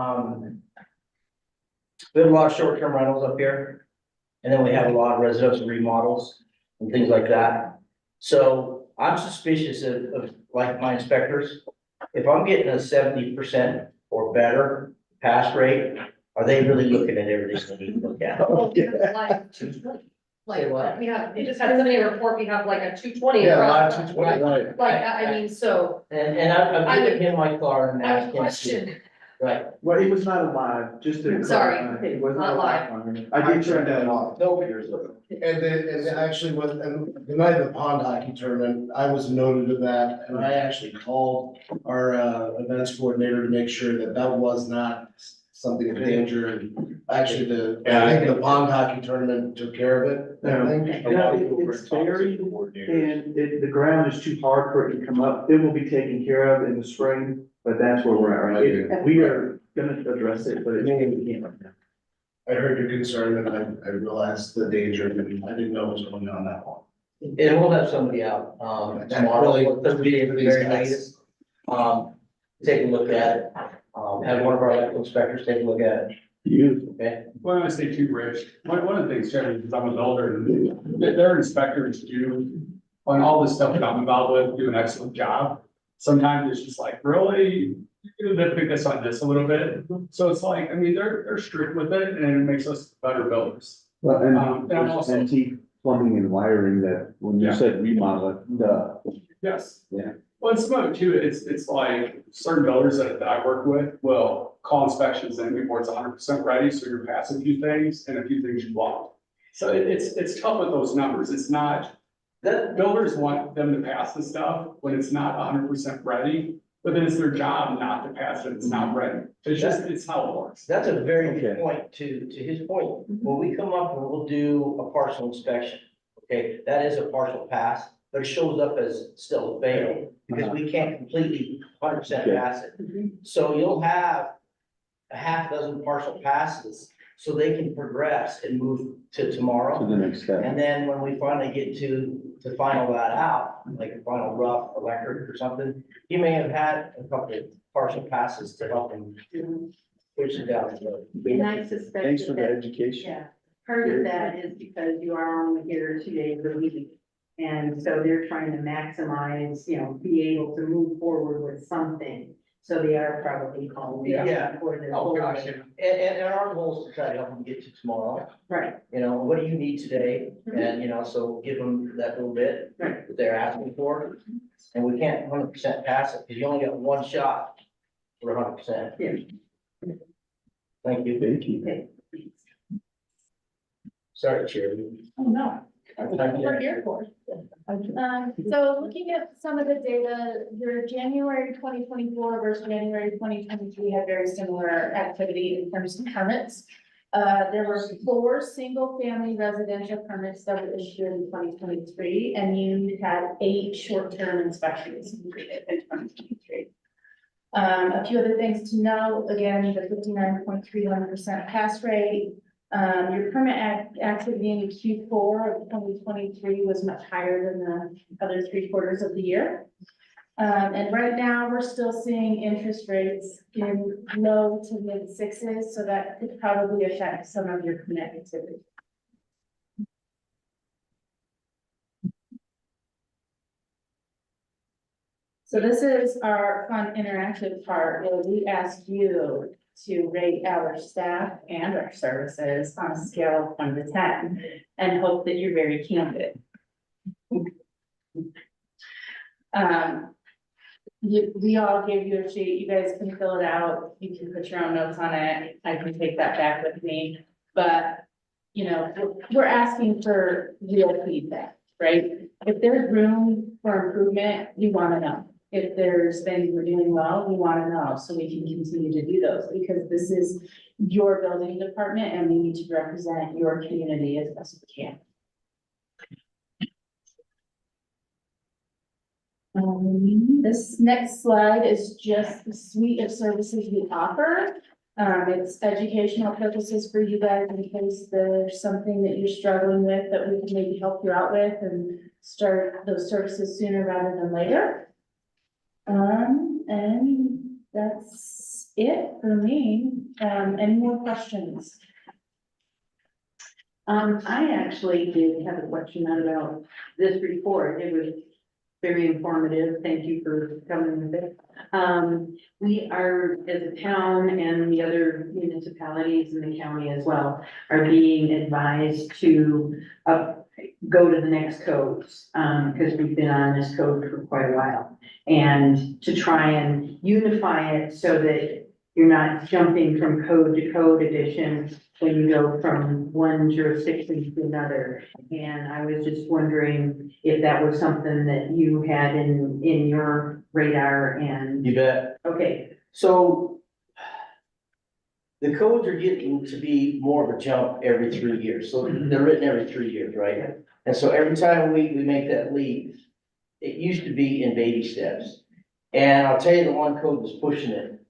have a lot of short-term rentals up here. And then we have a lot of residential remodels and things like that. So I'm suspicious of like my inspectors. If I'm getting a 70% or better pass rate, are they really looking at everything they need to look at? Like, we have, we just had somebody report, we have like a 220. Yeah, a lot across of the- 220, right. Like, I mean, so, And I've given him my car and I asked would him. question, Right. Well, it was not a live, just to. Sorry, It was not not live. live. I did turn that off. No, and actually was, and the night of the pond hockey tournament, I was noted of that, and I actually called our events coordinator to make sure that that was not something of danger, and actually I think the pond hockey tournament took care of it, I think. A lot of people It's bring buried coordinators. and the ground is too hard for it to come up. It will be taken care of in the spring, but that's where we're at right now. We are gonna address it, but it may be can't right now. I heard your concern and I realized the danger, and I didn't know what was going on that one. And we'll have somebody out, tomorrow, the video very latest. Take a look at it, have one of our electrical inspectors take a look at it, You, okay? Well, I want to say too, Rich, one of the things, Chairman, because I'm a builder, and their inspectors do, on all the stuff that I'm involved with, do an excellent job. Sometimes it's just like, really, you know, they pick this on this a little bit. So it's like, I mean, they're strict with it and it makes us better builders. well, And and I'm there's also, antique plumbing and wiring that, when you Yeah. said remodel it, yes. Yeah. Well, it's about too, it's like certain builders that I work with will call inspections in before it's 100% ready, so you're passing a few things and a few things you want. So it's tough with those numbers. It's not, that builders want them to pass the stuff when it's not 100% ready, but then it's their job not to pass it, it's not ready. It's just, it's how it works. That's a very good Okay. point to his point. When we come up and we'll do a partial inspection, okay, that is a partial pass, but it shows up as still a fail because we can't completely 100% Okay. pass it. So you'll have a half dozen partial passes so they can progress and move to tomorrow. to the next step. And then when we finally get to final that out, like a final rough electric or something, you may have had a couple of partial passes to help them push it down the road. And I suspect Thanks for the that, education. yeah, part of that is because you are only here 2 days a week. And so they're trying to maximize, you know, be able to move forward with something. So they are probably calling. Yeah. For their. Oh, gosh, yeah. And our goal is to try to help them get to tomorrow. Right, You know, what do you need today? And, you know, so give them that little bit right. that they're asking for. And we can't 100% pass it because you only got one shot for 100%. Yeah. Thank you. Thank you. Okay. Sorry, Chairman. Oh, no, that's what we're here for. So looking at some of the data, your January 2024 versus January 2023 had very similar activity in terms of permits. There were 4 single-family residential permits that were issued in 2023, and you had 8 short-term inspections completed in 2023. A few other things to know, again, the 59.31% pass rate. Your permit activity in Q4 of 2023 was much higher than the other 3 quarters of the year. And right now, we're still seeing interest rates in low to mid 6s, so that could probably affect some of your permit activity. So this is our fun interactive part, where we ask you to rate our staff and our services on a scale of 1 to 10, and hope that you're very candid. We all gave you a sheet, you guys can fill it out, you can put your own notes on it, I can take that back with me, but, you know, we're asking for real feedback, right? If there's room for improvement, we wanna know. If there's things we're doing well, we wanna know, so we can continue to do those, because this is your building department, and we need to represent your community as best we can. This next slide is just the suite of services we offer. It's educational purposes for you guys in case there's something that you're struggling with that we can maybe help you out with and start those services sooner rather than later. And that's it for me. Any more questions? I actually did have a question about this report. It was very informative. Thank you for coming with it. We are, as a town and the other municipalities in the county as well, are being advised to go to the next codes, because we've been on this code for quite a while. And to try and unify it so that you're not jumping from code to code edition when you go from one jurisdiction to another. And I was just wondering if that was something that you had in your radar and, You bet. okay, So the codes are getting to be more of a jump every 3 years, so they're written every 3 years, right? And so every time we make that leap, it used to be in baby steps. And I'll tell you, the one code that's pushing it,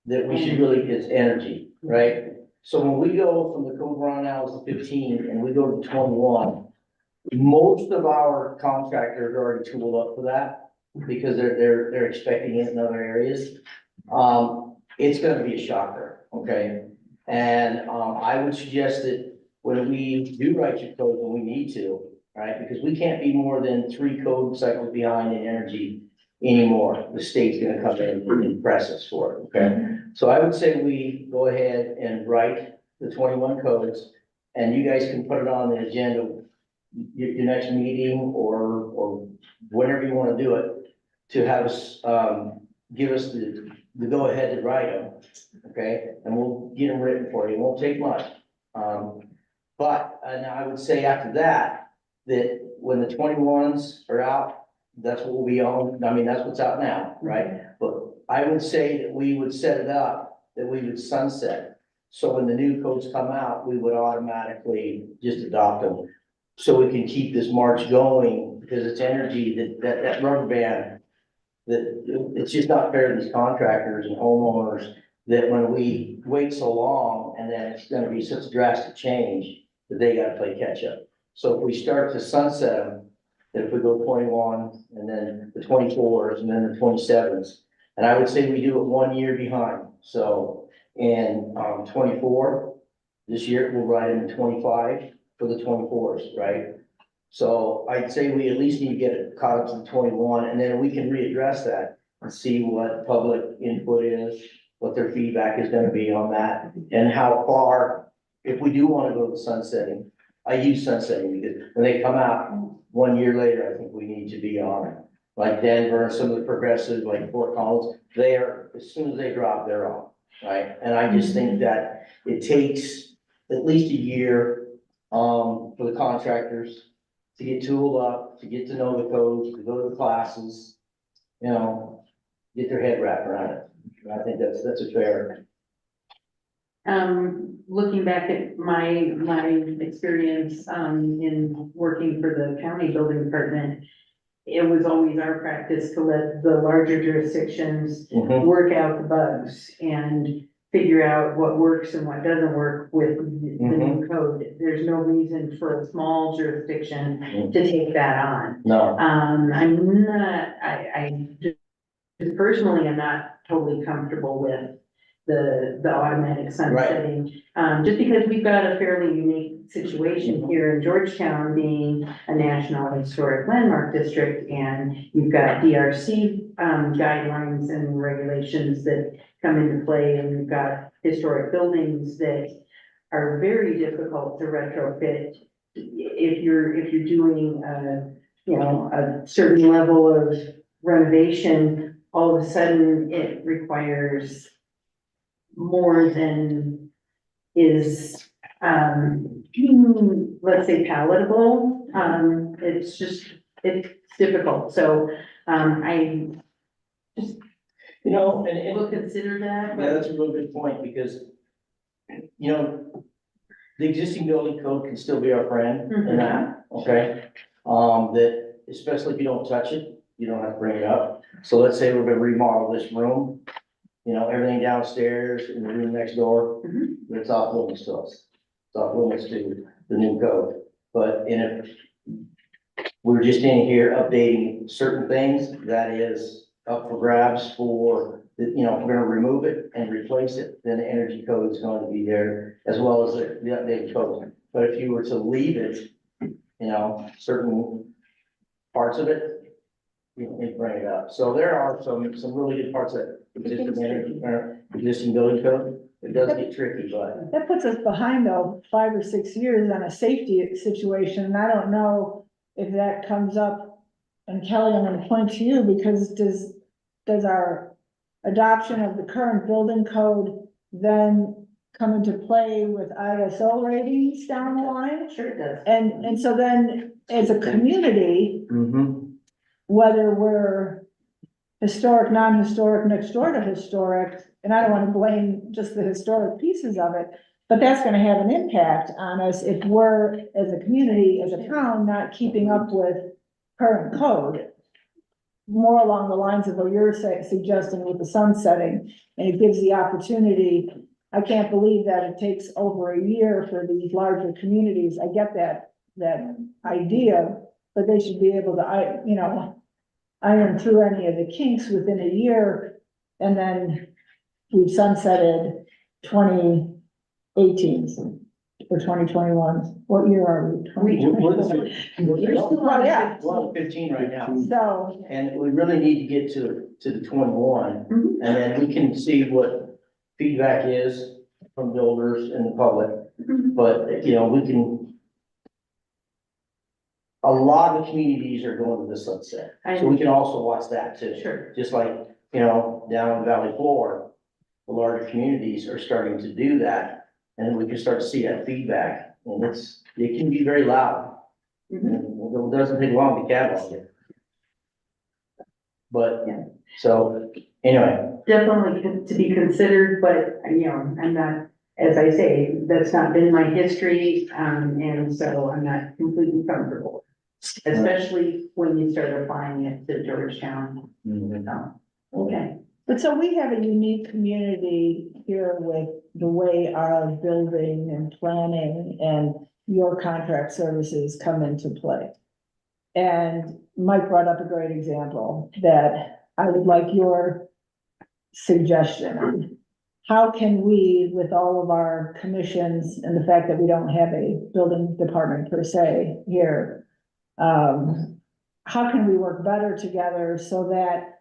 that we should really get is energy, right? So when we go from the code we're on now is the 15, and we go to 21, most of our contractors are already tooled up for that, because they're expecting it in other areas. It's gonna be a shocker, okay? And, I would suggest that when we do write your code, and we need to, right? Because we can't be more than 3 code cycles behind in energy anymore. The state's gonna come in and press us for it, okay? So I would say we go ahead and write the 21 codes, and you guys can put it on the agenda, your next meeting, or whenever you wanna do it, to have us, give us the go ahead to write them, okay? And we'll get them written for you. It won't take much. And I would say after that, that when the 21s are out, that's what we'll be on. I mean, that's what's out now, right? But I would say that we would set it up, that we would sunset. So when the new codes come out, we would automatically just adopt them. So we can keep this march going, because it's energy, that rubber band, that it's just not fair to these contractors and homeowners, that when we wait so long, and then it's gonna be such a drastic change, that they gotta play catch up. So if we start to sunset them, that if we go 21, and then the 24s, and then the 27s, and I would say we do it 1 year behind. So in 24, this year, we'll write in 25 for the 24s, right? So I'd say we at least need to get it caught up to the 21, and then we can readdress that and see what public input is, what their feedback is gonna be on that, and how far, if we do wanna go to sunsetting. I use sunsetting because when they come out 1 year later, I think we need to be on it. Like Denver and some of the progressives, like Fort Collins, they are, as soon as they drop, they're on, right? And I just think that it takes at least a year, for the contractors to get tooled up, to get to know the codes, to go to the classes, you know, get their head wrapped around it. And I think that's a fair. Looking back at my experience, in working for the county building department, it was always our practice to let the larger jurisdictions work out the bugs and figure out what works and what doesn't work with the new code. There's no reason for a small jurisdiction to take that on. No. I'm not, I just personally am not totally comfortable with the automatic sunsetting. Just because we've got a fairly unique situation here in Georgetown, being a national historic landmark district, and you've got DRC guidelines and regulations that come into play, and you've got historic buildings that are very difficult to retrofit if you're doing a certain level of renovation. All of a sudden, it requires more than is, let's say, palatable. It's difficult. So, I just, and will consider that. yeah, that's a real good point, because, the existing building code can still be our friend in that, okay? That, especially if you don't touch it, you don't have to bring it up. So let's say we're gonna remodel this room, everything downstairs in the room next door, it's off limits to us. It's off limits to the new code. But if we're just in here updating certain things, that is up for grabs for, if we're gonna remove it and replace it, then the energy code is going to be there, as well as the updated code. But if you were to leave it, certain parts of it, you can bring it up. So there are some really good parts of existing energy, existing building code. It does get tricky, but. That puts us behind though 5 or 6 years on a safety situation, and I don't know if that comes up. And Kelly, I'm gonna point to you, because does our adoption of the current building code then come into play with ISO ratings down the line? Sure it does. And so then, as a community, whether we're historic, non-historic, next door to historic, and I don't wanna blame just the historic pieces of it, but that's gonna have an impact on us if we're, as a community, as a town, not keeping up with current code. More along the lines of what you're suggesting with the sunsetting, and it gives the opportunity. I can't believe that it takes over a year for these larger communities. I get that idea, but they should be able to, iron through any of the kinks within a year. And then we've sunsetted 2018 or 2021. What year are we? We're 2024. Yeah. on 15 right now, So, and we really need to get to the 21. Mhm. And then we can see what feedback is from builders and the public. Mhm. But, we can. A lot of communities are going to the sunset, so we can also watch that too. Sure. Just like, down in Valley Floor, the larger communities are starting to do that. And we can start to see that feedback, and it can be very loud. Mhm. And it doesn't take long to catalog it. But, Yeah. so, anyway, Definitely to be considered, but, I'm not, as I say, that's not been my history, and so I'm not completely comfortable. Especially when you start applying it to Georgetown. So, okay. but so we have a unique community here with the way our building and planning and your contract services come into play. And Mike brought up a great example that I would like your suggestion on. How can we, with all of our commissions and the fact that we don't have a building department per se here, how can we work better together so that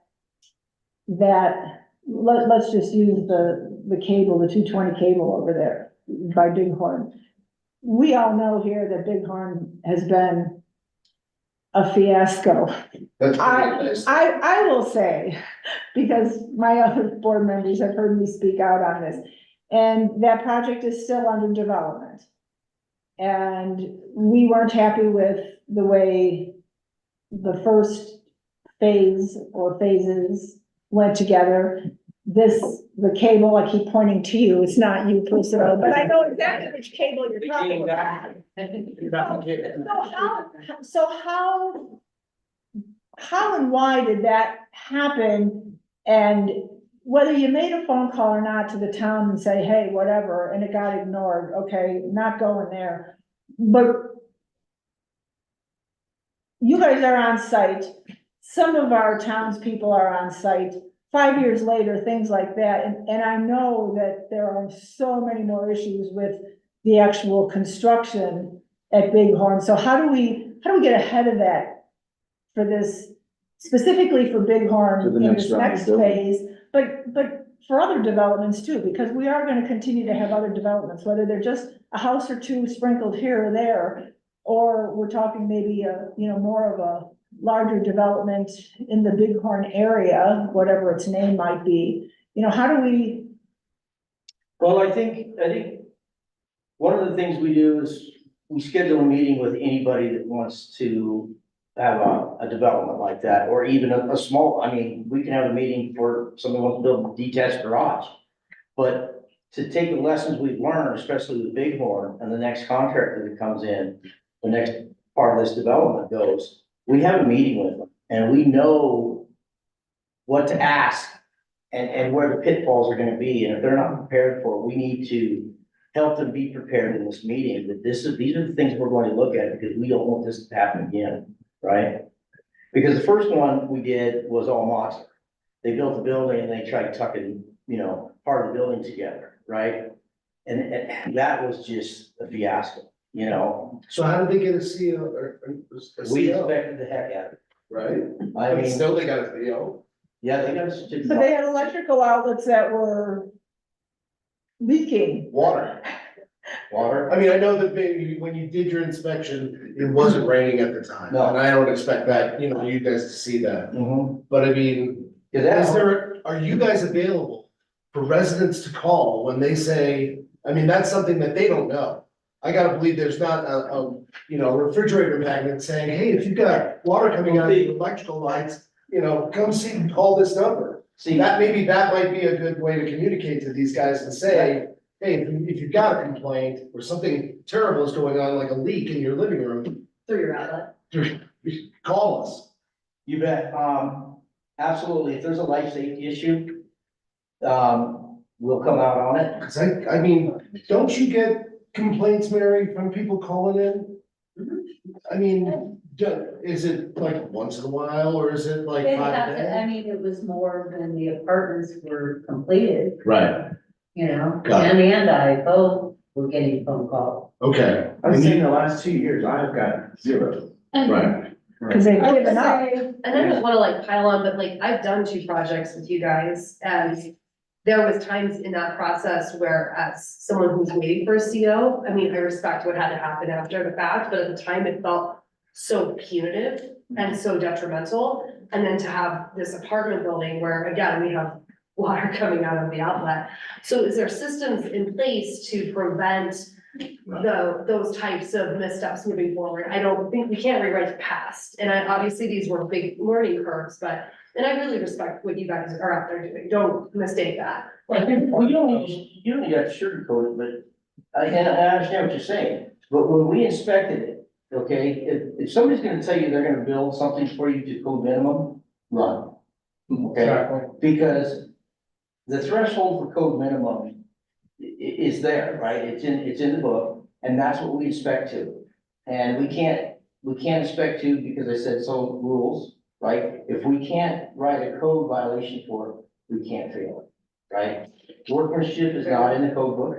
let's just use the cable, the 220 cable over there by Bighorn. We all know here that Bighorn has been a fiasco. That's I will say, because my other board members have heard me speak out on this, and that project is still under development. And we weren't happy with the way the first phase or phases went together. The cable, I keep pointing to you, it's not you personally, but I know exactly which cable you're talking about. So how and why did that happen? And whether you made a phone call or not to the town and say, hey, whatever, and it got ignored, okay, not going there. But you guys are on site. Some of our townspeople are on site. 5 years later, things like that. And I know that there are so many more issues with the actual construction at Bighorn. So how do we get ahead of that for this, specifically for Bighorn For the in next this round of next building. phase, but for other developments too, because we are gonna continue to have other developments, whether they're just a house or two sprinkled here or there, or we're talking maybe more of a larger development in the Bighorn area, whatever its name might be. How do we? well, I think one of the things we do is we schedule a meeting with anybody that wants to have a development like that, or even a small, we can have a meeting for someone who wants to build a detached garage. But to take the lessons we've learned, especially with Bighorn and the next contractor that comes in, the next part of this development goes, we have a meeting with them and we know what to ask and where the pitfalls are gonna be. And if they're not prepared for it, we need to help them be prepared in this meeting, that these are the things we're going to look at because we don't want this to happen again, right? Because the first one we did was all modular. They built a building and they tried tucking, part of the building together, right? And that was just a fiasco, So how did they get a CO or a We CO, expected the heck out of it. right? I mean, Still they got a CO. yeah, they got a certificate. But they had electrical outlets that were leaking. Water. Water. I mean, I know that maybe when you did your inspection, it wasn't raining at the time. No. And I don't expect that, you guys to see that. Mm-hmm. But I mean, are you guys available for residents to call when they say, that's something that they don't know. I gotta believe there's not a refrigerator magnet saying, hey, if you've got water coming out of your electrical lights, come see, call this number. See, That, maybe that might be a good way to communicate to these guys and say, hey, if you've got a complaint or something terrible is going on, like a leak in your living room, Through your outlet. call us. you bet, absolutely, if there's a life safety issue, we'll come out on it. Cause I mean, don't you get complaints, Mary, from people calling in? I mean, is it like once in a while, or is it like They 5 have a to, day? I mean, it was more when the apartments were completed, Right, you know, Got it. Tammy and I both were getting phone calls. okay. I would say in the last 2 years, I've got 0. Right. Cause they've I would given up. say, and I don't wanna like pile on, but like, I've done 2 projects with you guys, and there was times in that process where as someone who's waiting for a CO, I mean, I respect what had to happen after the fact, but at the time it felt so punitive and so detrimental. And then to have this apartment building where, again, we have water coming out of the outlet. So is there systems in place to prevent those types of missteps moving forward? I don't think, we can't rewrite the past. And obviously, these were big learning curves, but, and I really respect what you guys are out there doing. Don't mistake that. Well, you don't have to sugarcoat it, but and I understand what you're saying, but when we inspected it, okay, if somebody's gonna tell you they're gonna build something for you to code minimum, run. Okay, because the threshold for code minimum is there, right? It's in the book, and that's what we inspect to. And we can't inspect to, because I said so rules, right? If we can't write a code violation for it, we can't fail it, right? Workmanship is not in the code book.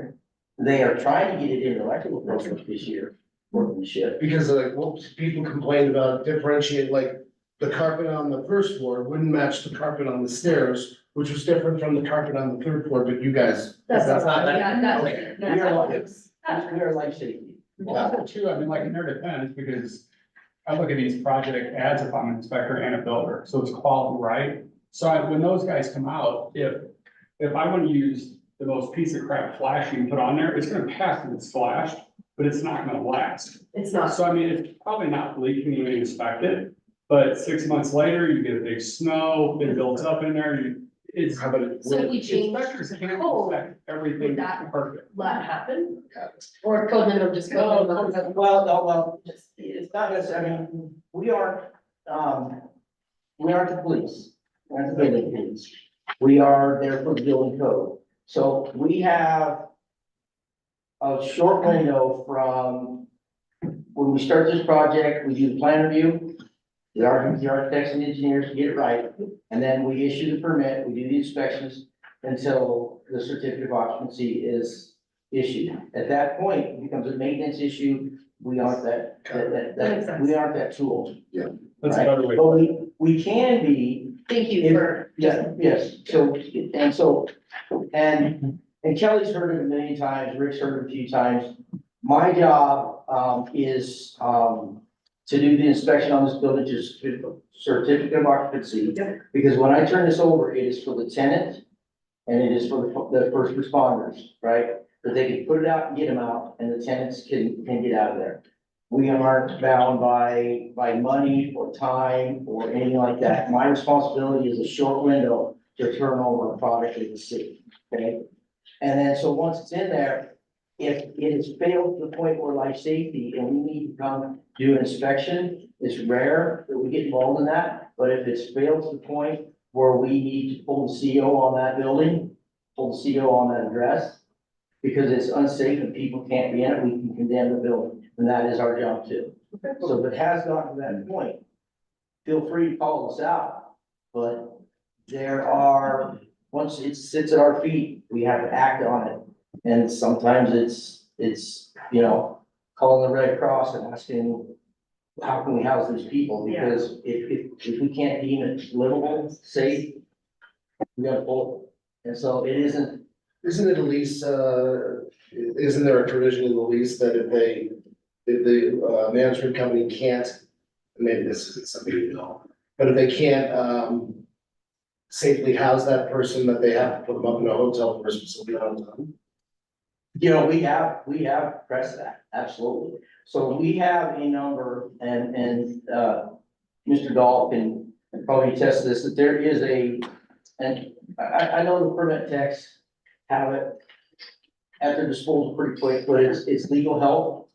They are trying to get it in the electrical code book this year, workmanship. Because like, well, people complained about differentiate, like, the carpet on the first floor wouldn't match the carpet on the stairs, which was different from the carpet on the third floor, but you guys. That's not not, that- yeah, that's. Okay. We are like, we are life safety. Well, also too, I mean, like in their defense, because I look at these project ads if I'm an inspector and a builder, so it's quality, right? So when those guys come out, if I want to use the most piece of crap flash you can put on there, it's gonna pass when it's flashed, but it's not gonna last. It's not. So I mean, it's probably not leaking when you inspect it, but 6 months later, you get a big snow, it builds up in there, it's. How about it? So if we change Inspectors can't code, inspect everything would that- perfect. let happen? Or if code minimum just Well, code minimum? well, it's not necessarily, I mean, we aren't the police, we're not the building police. We are there for the building code. So we have a short window from when we start this project, we do the plan review. The architects and engineers get it right, and then we issue the permit, we do the inspections until the certificate of occupancy is issued. At that point, it becomes a maintenance issue, we aren't That makes sense. we aren't that tool. That's a Right. better way. But we can be, Thank you for. yes, and Kelly's heard it a million times, Rick's heard it a few times. My job, is, to do the inspection on this building, just certificate of occupancy. Yep. Because when I turn this over, it is for the tenant and it is for the first responders, right? That they can put it out and get them out, and the tenants can get out of there. We aren't bound by money or time or anything like that. My responsibility is a short window to turn over a product to the city, okay? And then, so once it's in there, if it has failed to the point where life safety and we need to come do an inspection, it's rare that we get involved in that. But if it's failed to the point where we need to pull the CO on that building, pull the CO on that address, because it's unsafe and people can't be in it, we can condemn the building, and that is our job too. So if it has gotten to that point, feel free to call us out, but there are, once it sits at our feet, we have to act on it. And sometimes it's, you know, calling the Red Cross and asking, how can we house these people? Because if we can't deem it livable, safe, we gotta pull it. And so it isn't. Isn't it a lease, isn't there a provision in the lease that if the management company can't, maybe this isn't something you know, but if they can't, safely house that person, that they have to put them up in a hotel for a specific amount of time? You know, we have pressed that, absolutely. So we have a number, and Mr. Dahl can probably attest to this, that there is And I know the permit techs have it at their disposal pretty quick, but it's legal help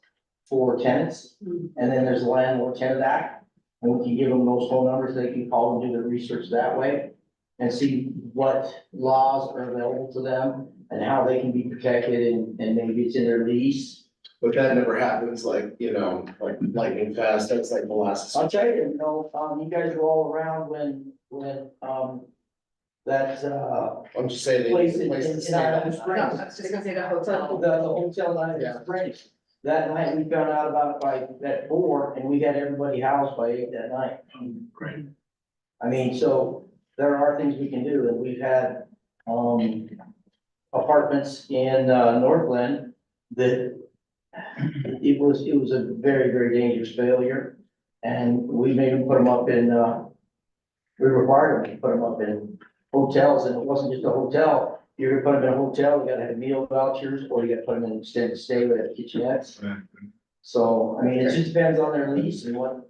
for tenants. And then there's the landlord tenant act, and we can give them those phone numbers, they can call and do their research that way. And see what laws are available to them and how they can be protected and maybe it's in their lease. But that never happens like, you know, like lightning fast, that's like molasses. I'll tell you, you guys were all around when, that, I'm just saying. place in to Idaho stand. No, Springs. I was just gonna say the hotel. The hotel down Yeah. in Springs. That night, we found out about it by at 4, and we had everybody housed by 8 that night. Great. I mean, so there are things we can do, and we've had, apartments in, Northland that it was a very, very dangerous failure. And we made them put them up in, we required them to put them up in hotels, and it wasn't just a hotel. You're gonna put them in a hotel, you gotta have meal vouchers, or you gotta put them in extended stay with kitchenettes. So, I mean, it just depends on their lease and what,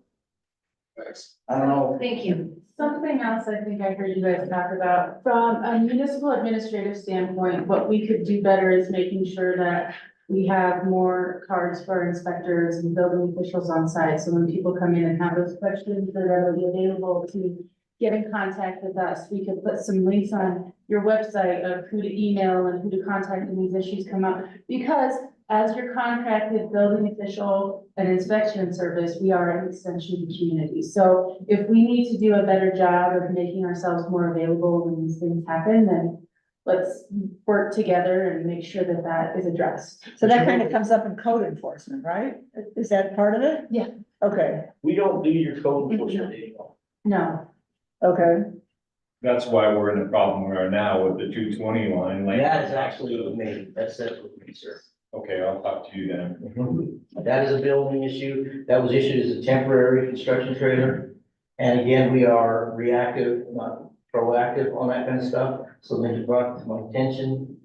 Thanks. I don't know. Thank you. Something else I think I heard you guys talk about, from a municipal administrative standpoint, what we could do better is making sure that we have more cards for our inspectors and building officials on site, so when people come in and have those questions, they're readily available to get in contact with us. We could put some links on your website of who to email and who to contact when these issues come up, because as your contracted building official and inspection service, we are an extension of the community. So if we need to do a better job of making ourselves more available when these things happen, then let's work together and make sure that that is addressed. So that kind of comes up in code enforcement, right? Is that part of it? Yeah. Okay, We don't do your code enforcement anymore. No, okay. That's why we're in the problem we are now with the 220 line. like- That is actually me, that's with me, sir. Okay, I'll talk to you then. That is a building issue, that was issued as a temporary construction trailer. And again, we are reactive, not proactive on that kind of stuff, so they brought it to my attention.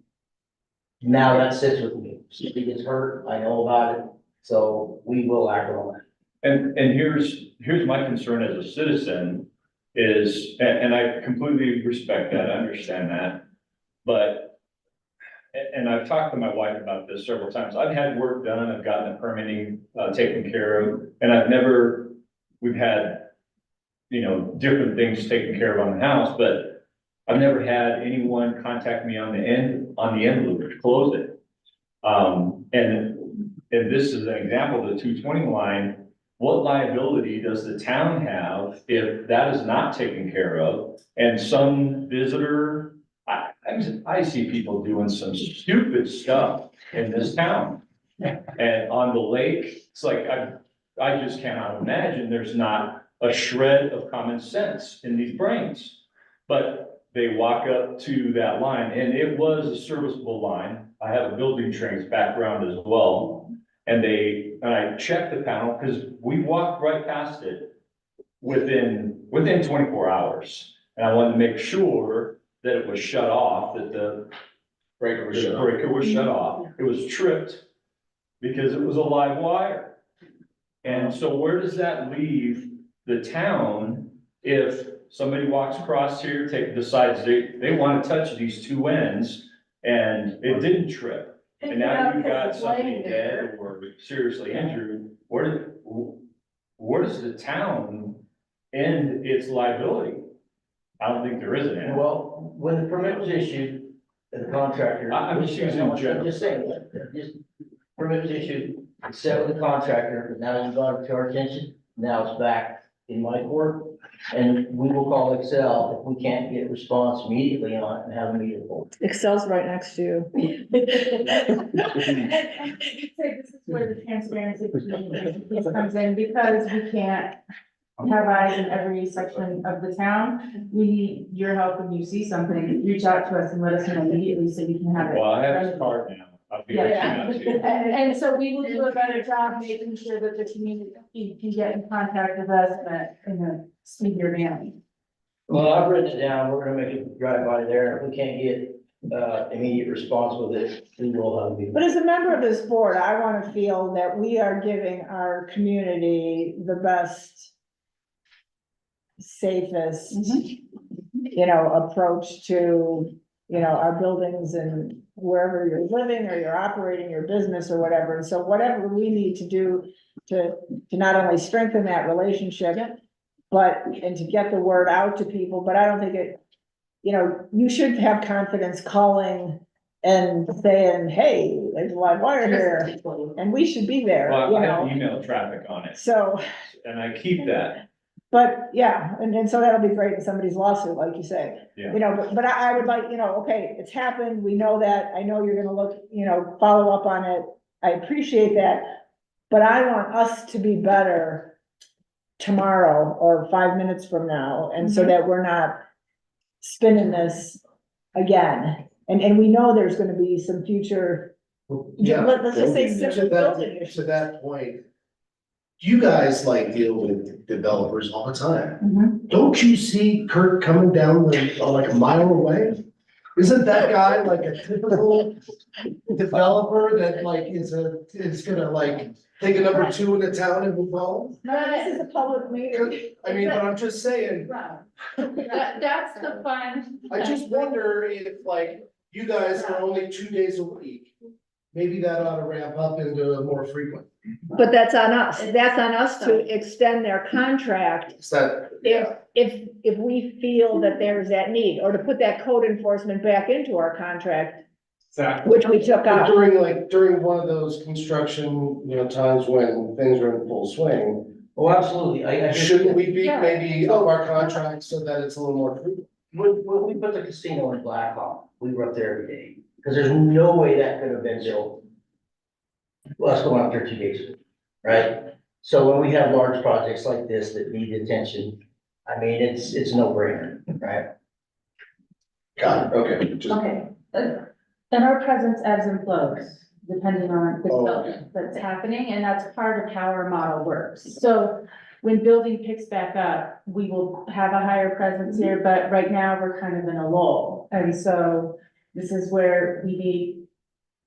Now that sits with me, if he gets hurt, I know about it, so we will act on that. And here's my concern as a citizen is, and I completely respect that, I understand that. But, and I've talked to my wife about this several times. I've had work done, I've gotten the permitting taken care of, and we've had, different things taken care of on the house, but I've never had anyone contact me on the end loop to close it. And this is an example of the 220 line. What liability does the town have if that is not taken care of? And some visitor, I see people doing some stupid stuff in this town. And on the lake, it's like, I just cannot imagine there's not a shred of common sense in these brains. But they walk up to that line, and it was a serviceable line. I have a building trades background as well. And I checked the panel, because we walked right past it within 24 hours. And I wanted to make sure that it was shut off, that the breaker was shut off. It was tripped because it was a live wire. And so where does that leave the town if somebody walks across here, decides they want to touch these two ends and it didn't trip? And now you've got somebody dead or seriously injured. Where does the town end its liability? I don't think there is an end. Well, when the permit was issued, the contractor. I'm just using I'm general. just saying, permit was issued, it's set with the contractor, now you've got it to our attention, now it's back in my court. And we will call Excel if we can't get a response immediately on it and have a meeting. Excel's right next to you. and I would say this is where the transparency piece comes in, because we can't have eyes in every section of the town. We need your help when you see something, reach out to us and let us know immediately so we can have it. Well, I have his card now. I'll be reaching out to you. And so we will do a better job making sure that the community can get in contact with us in a speedier manner. Well, I've written it down, we're gonna make a drive by there, if we can't get, immediate response with it, we will have a meeting. But as a member of this board, I want to feel that we are giving our community the best, safest, approach to, our buildings and wherever you're living or you're operating your business or whatever. And so whatever we need to do to not only strengthen that relationship, and to get the word out to people, but I don't think it, you should have confidence calling and saying, hey, there's a live wire here, and we should be there, Well, I have email traffic on it, So, and I keep that. but yeah, and so that'll be great in somebody's lawsuit, like you say. Yeah. But I would like, okay, it's happened, we know that, I know you're gonna look, follow up on it, I appreciate that. But I want us to be better tomorrow or 5 minutes from now, and so that we're not spinning this again. And we know there's gonna be some future, Yeah. let's just say To simple building that, issues. to that point, you guys like deal with developers all the time. Mhm. Don't you see Kurt coming down like a mile away? Isn't that guy like a typical developer that like is gonna like take a number two in the town and move on? No, this is a public meeting. I mean, but I'm just saying, That's the fun. I just wonder if like you guys are only 2 days a week. Maybe that ought to ramp up into a more frequent. But that's on us, that's on us to extend their contract Is that? if we feel that there's that need, or to put that code enforcement back into our contract, Exactly. which we took But out. during one of those construction, times when things are in full swing, Oh, absolutely, I shouldn't we be Yeah. maybe up our contract so that it's a little more frequent? When we put the casino in Blackhawk, we were up there every day, because there's no way that could have been built. Well, let's go out there 2 days ago, right? So when we have large projects like this that need attention, I mean, it's no brainer, right? Got it, okay. just- Okay, and our presence ebbs and flows depending on the Oh, development that's happening, and that's part of how our model works. So when building picks back up, we will have a higher presence here, but right now we're kind of in a lull. And so this is where we need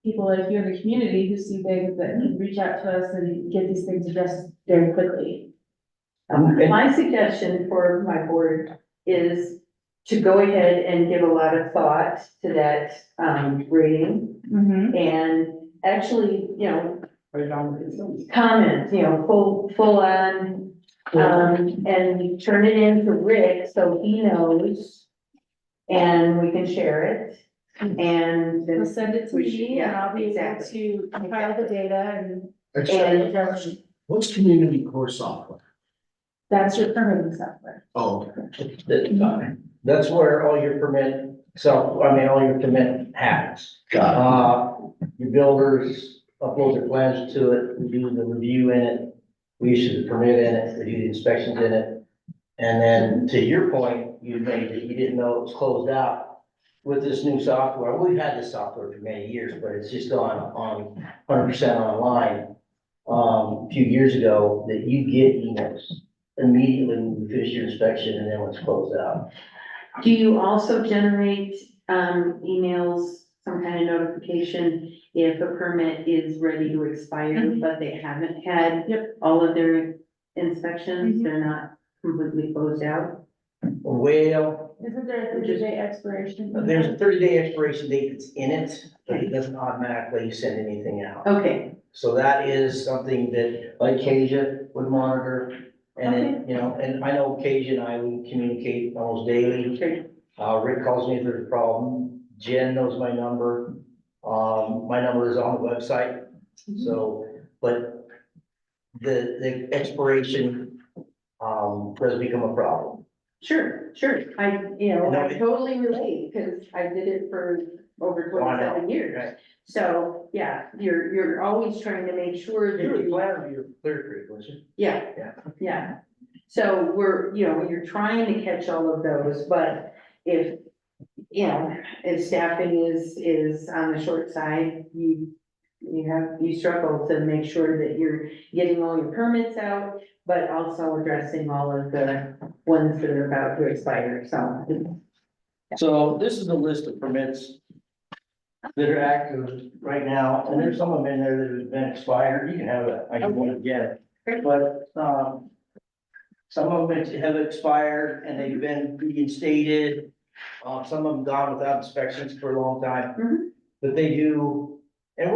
people like you in the community who see things that can reach out to us and get these things addressed very quickly. My suggestion for my board is to go ahead and give a lot of thought to that, rating. And actually, comment, full on, and turn it in to Rick so he knows. And we can share it, and They'll then, send it to We should- me and I'll be able exactly. to compile the data, and I just have a question. What's community core software? that's your permitting software. Oh, That's where all your all your commit happens. got Your builders upload their plans to it, we do the review in it, we issue the permit in it, we do the inspections in it. And then to your point, you made that you didn't know it was closed out. With this new software, we've had this software for many years, but it's just gone on 100% online. A few years ago, that you get emails immediately when you finish your inspection and then when it's closed out. do you also generate, emails, some kind of notification if a permit is ready to expire, but they haven't had all of their inspections, they're not completely closed out? Well, Isn't there a 30-day expiration? there's a 30-day expiration date that's in it, but it doesn't automatically send anything out. Okay, So that is something that, like Kasia would monitor, and then, and I know Kasia and I, we communicate almost daily. Rick calls me if there's a problem, Jen knows my number, my number is on the website, so, but the expiration, does become a problem. sure, I totally relate, because I did it for over 27 years. Right. So, yeah, you're always trying to make sure that You were you. glad of your Clear Creek, weren't you? Yeah. So we're, you're trying to catch all of those, but if, if staffing is on the short side, you struggle to make sure that you're getting all your permits out, but also addressing all of the ones that are about to expire, so. So this is a list of permits that are active right now, and there's some of them in there that have been expired, you can have it, I can go again. But, Some of them have expired and they've been reinstated. Some of them gone without inspections for a long time. Mhm. But they do, and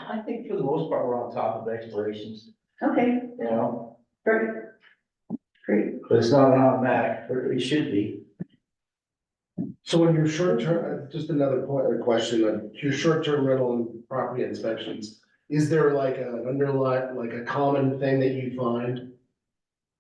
I think for the most part, we're on top of expirations, Okay, you know? great. Great. But it's not an automatic, or it should be. So in your short term, just another point or question, your short term rental and property inspections, is there like an underlying, like a common thing that you find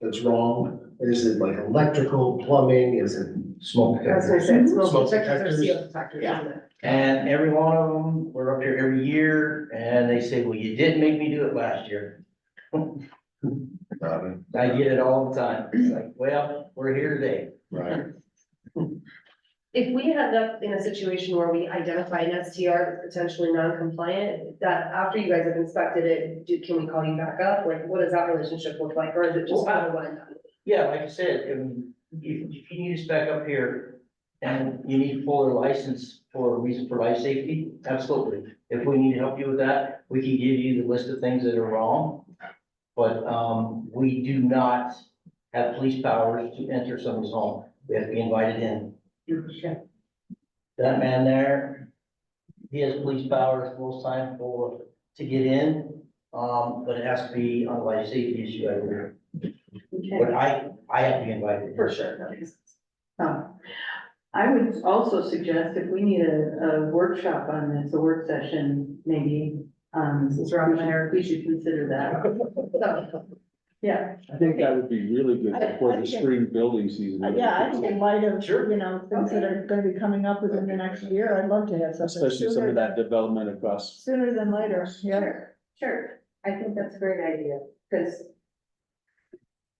that's wrong? Is it like electrical, plumbing, is it? Smoke I was detectors. gonna say, it's smoke Smoke detectors or detectors? CO detectors, Yeah. isn't it? And every one of them, we're up here every year, and they say, well, you didn't make me do it last year. I get it all the time. It's like, well, we're here today. Right. If we end up in a situation where we identify an STR that's potentially non-compliant, that after you guys have inspected it, can we call you back up? Like, what does that relationship look like, or is it just kind of one and done? Yeah, like I said, if you need us back up here and you need to pull their license for a reason for life safety, absolutely. If we need to help you with that, we can give you the list of things that are wrong. But, we do not have police powers to enter someone's home. We have to be invited in. That man there, he has police powers most time to get in, but it has to be on a life safety issue, I believe. Okay, But I have to be invited. For sure, that makes sense. I would also suggest if we need a workshop on this, a work session, maybe, Since we're on there. we should consider that. So, Yeah, I think that would be really good before the spring building season. Yeah, I think in light of, Sure. you know, things that are gonna be coming up within the next year, I'd love to have something Especially some of that development across. sooner than later, yeah. sure. I think that's a great idea, because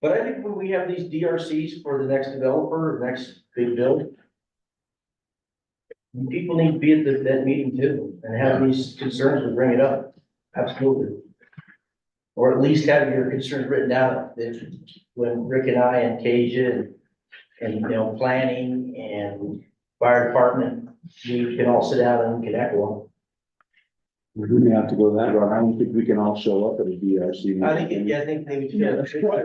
But I think when we have these DRCs for the next developer, the next big build, people need to be at that meeting too, and have these concerns and bring it up. Absolutely. Or at least have your concerns written down, that when Rick and I and Kasia and, you know, planning and fire department, we can all sit down and we can echo We may have to go that route. I don't think we can all show up at a DRC. them. I think they would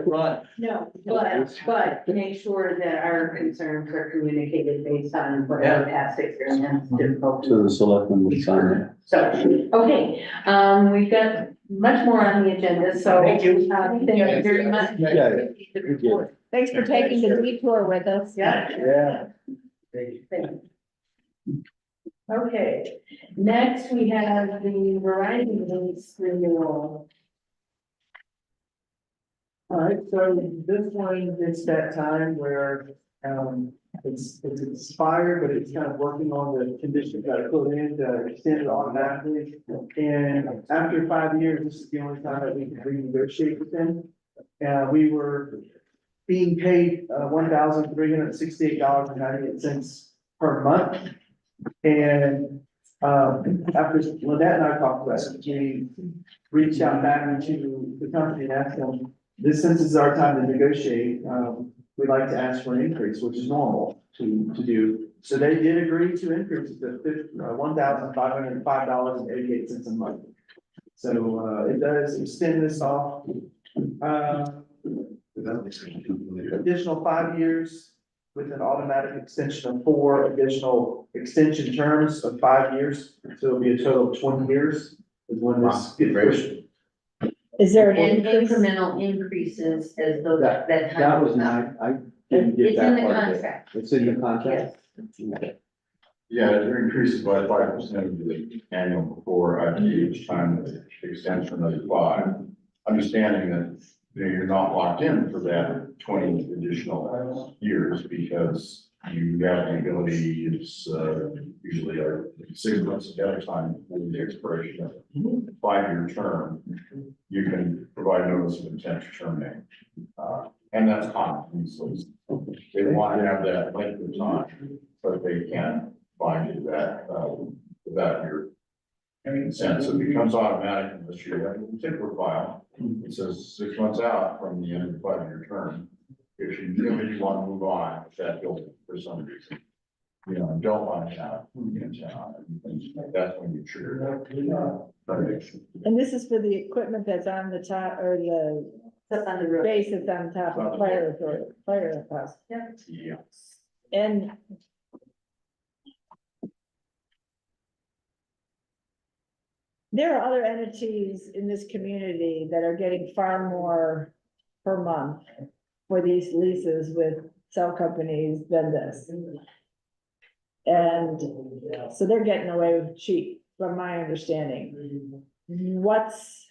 run. no, but make sure that our concerns are communicated based on whatever past experience. To the selectmen will sign it. So, okay, we've got much more on the agenda, so. Thank you. Thank you very much. Yeah. Thanks for taking the detour with us. Yeah. Yeah. Okay, next we have the variety lease renewal. All right, so this one, it's that time where, it's expired, but it's kind of working on the conditions that are put in to extend it automatically. And after 5 years, this is the only time that we can renegotiate with them. We were being paid, $1,368.98 per month. And, after Lynette and I talked about it, we reached out back to the company and asked them, since this is our time to negotiate, we'd like to ask for an increase, which is normal to do. So they did agree to increase it to $1,505.88 a month. So, it does extend this off, additional 5 years with an automatic extension of 4 additional extension terms of 5 years. So it'll be a total of 20 years is when this gets pushed. Is there an And increase? incremental increases as those that. That was my, I didn't get It's in that the part of it. contract. It's in the contract? Yes. Okay. Yeah, it increases by 5% of the annual before after each time the extension of the 5. Understanding that, you know, you're not locked in for that 20 additional years because you have the ability, it's usually 6 months ahead of time for the expiration of a 5-year term. You can provide notice of intent to terminate. And that's common, these leases. They want to have that length of time, but they can't bind you to that, without your consent. So it becomes automatic unless you have a particular file. It says 6 months out from the end of the 5-year term. If you want to move on with that building for some reason, you know, and don't want to have intent on it, and things like that's when you trigger that. And this is for the equipment that's on the top or the That's on the roof. base it's on top of fire or fire house. Yeah. And there are other entities in this community that are getting far more per month for these leases with cell companies than this. And so they're getting away with cheap, from my understanding. What's,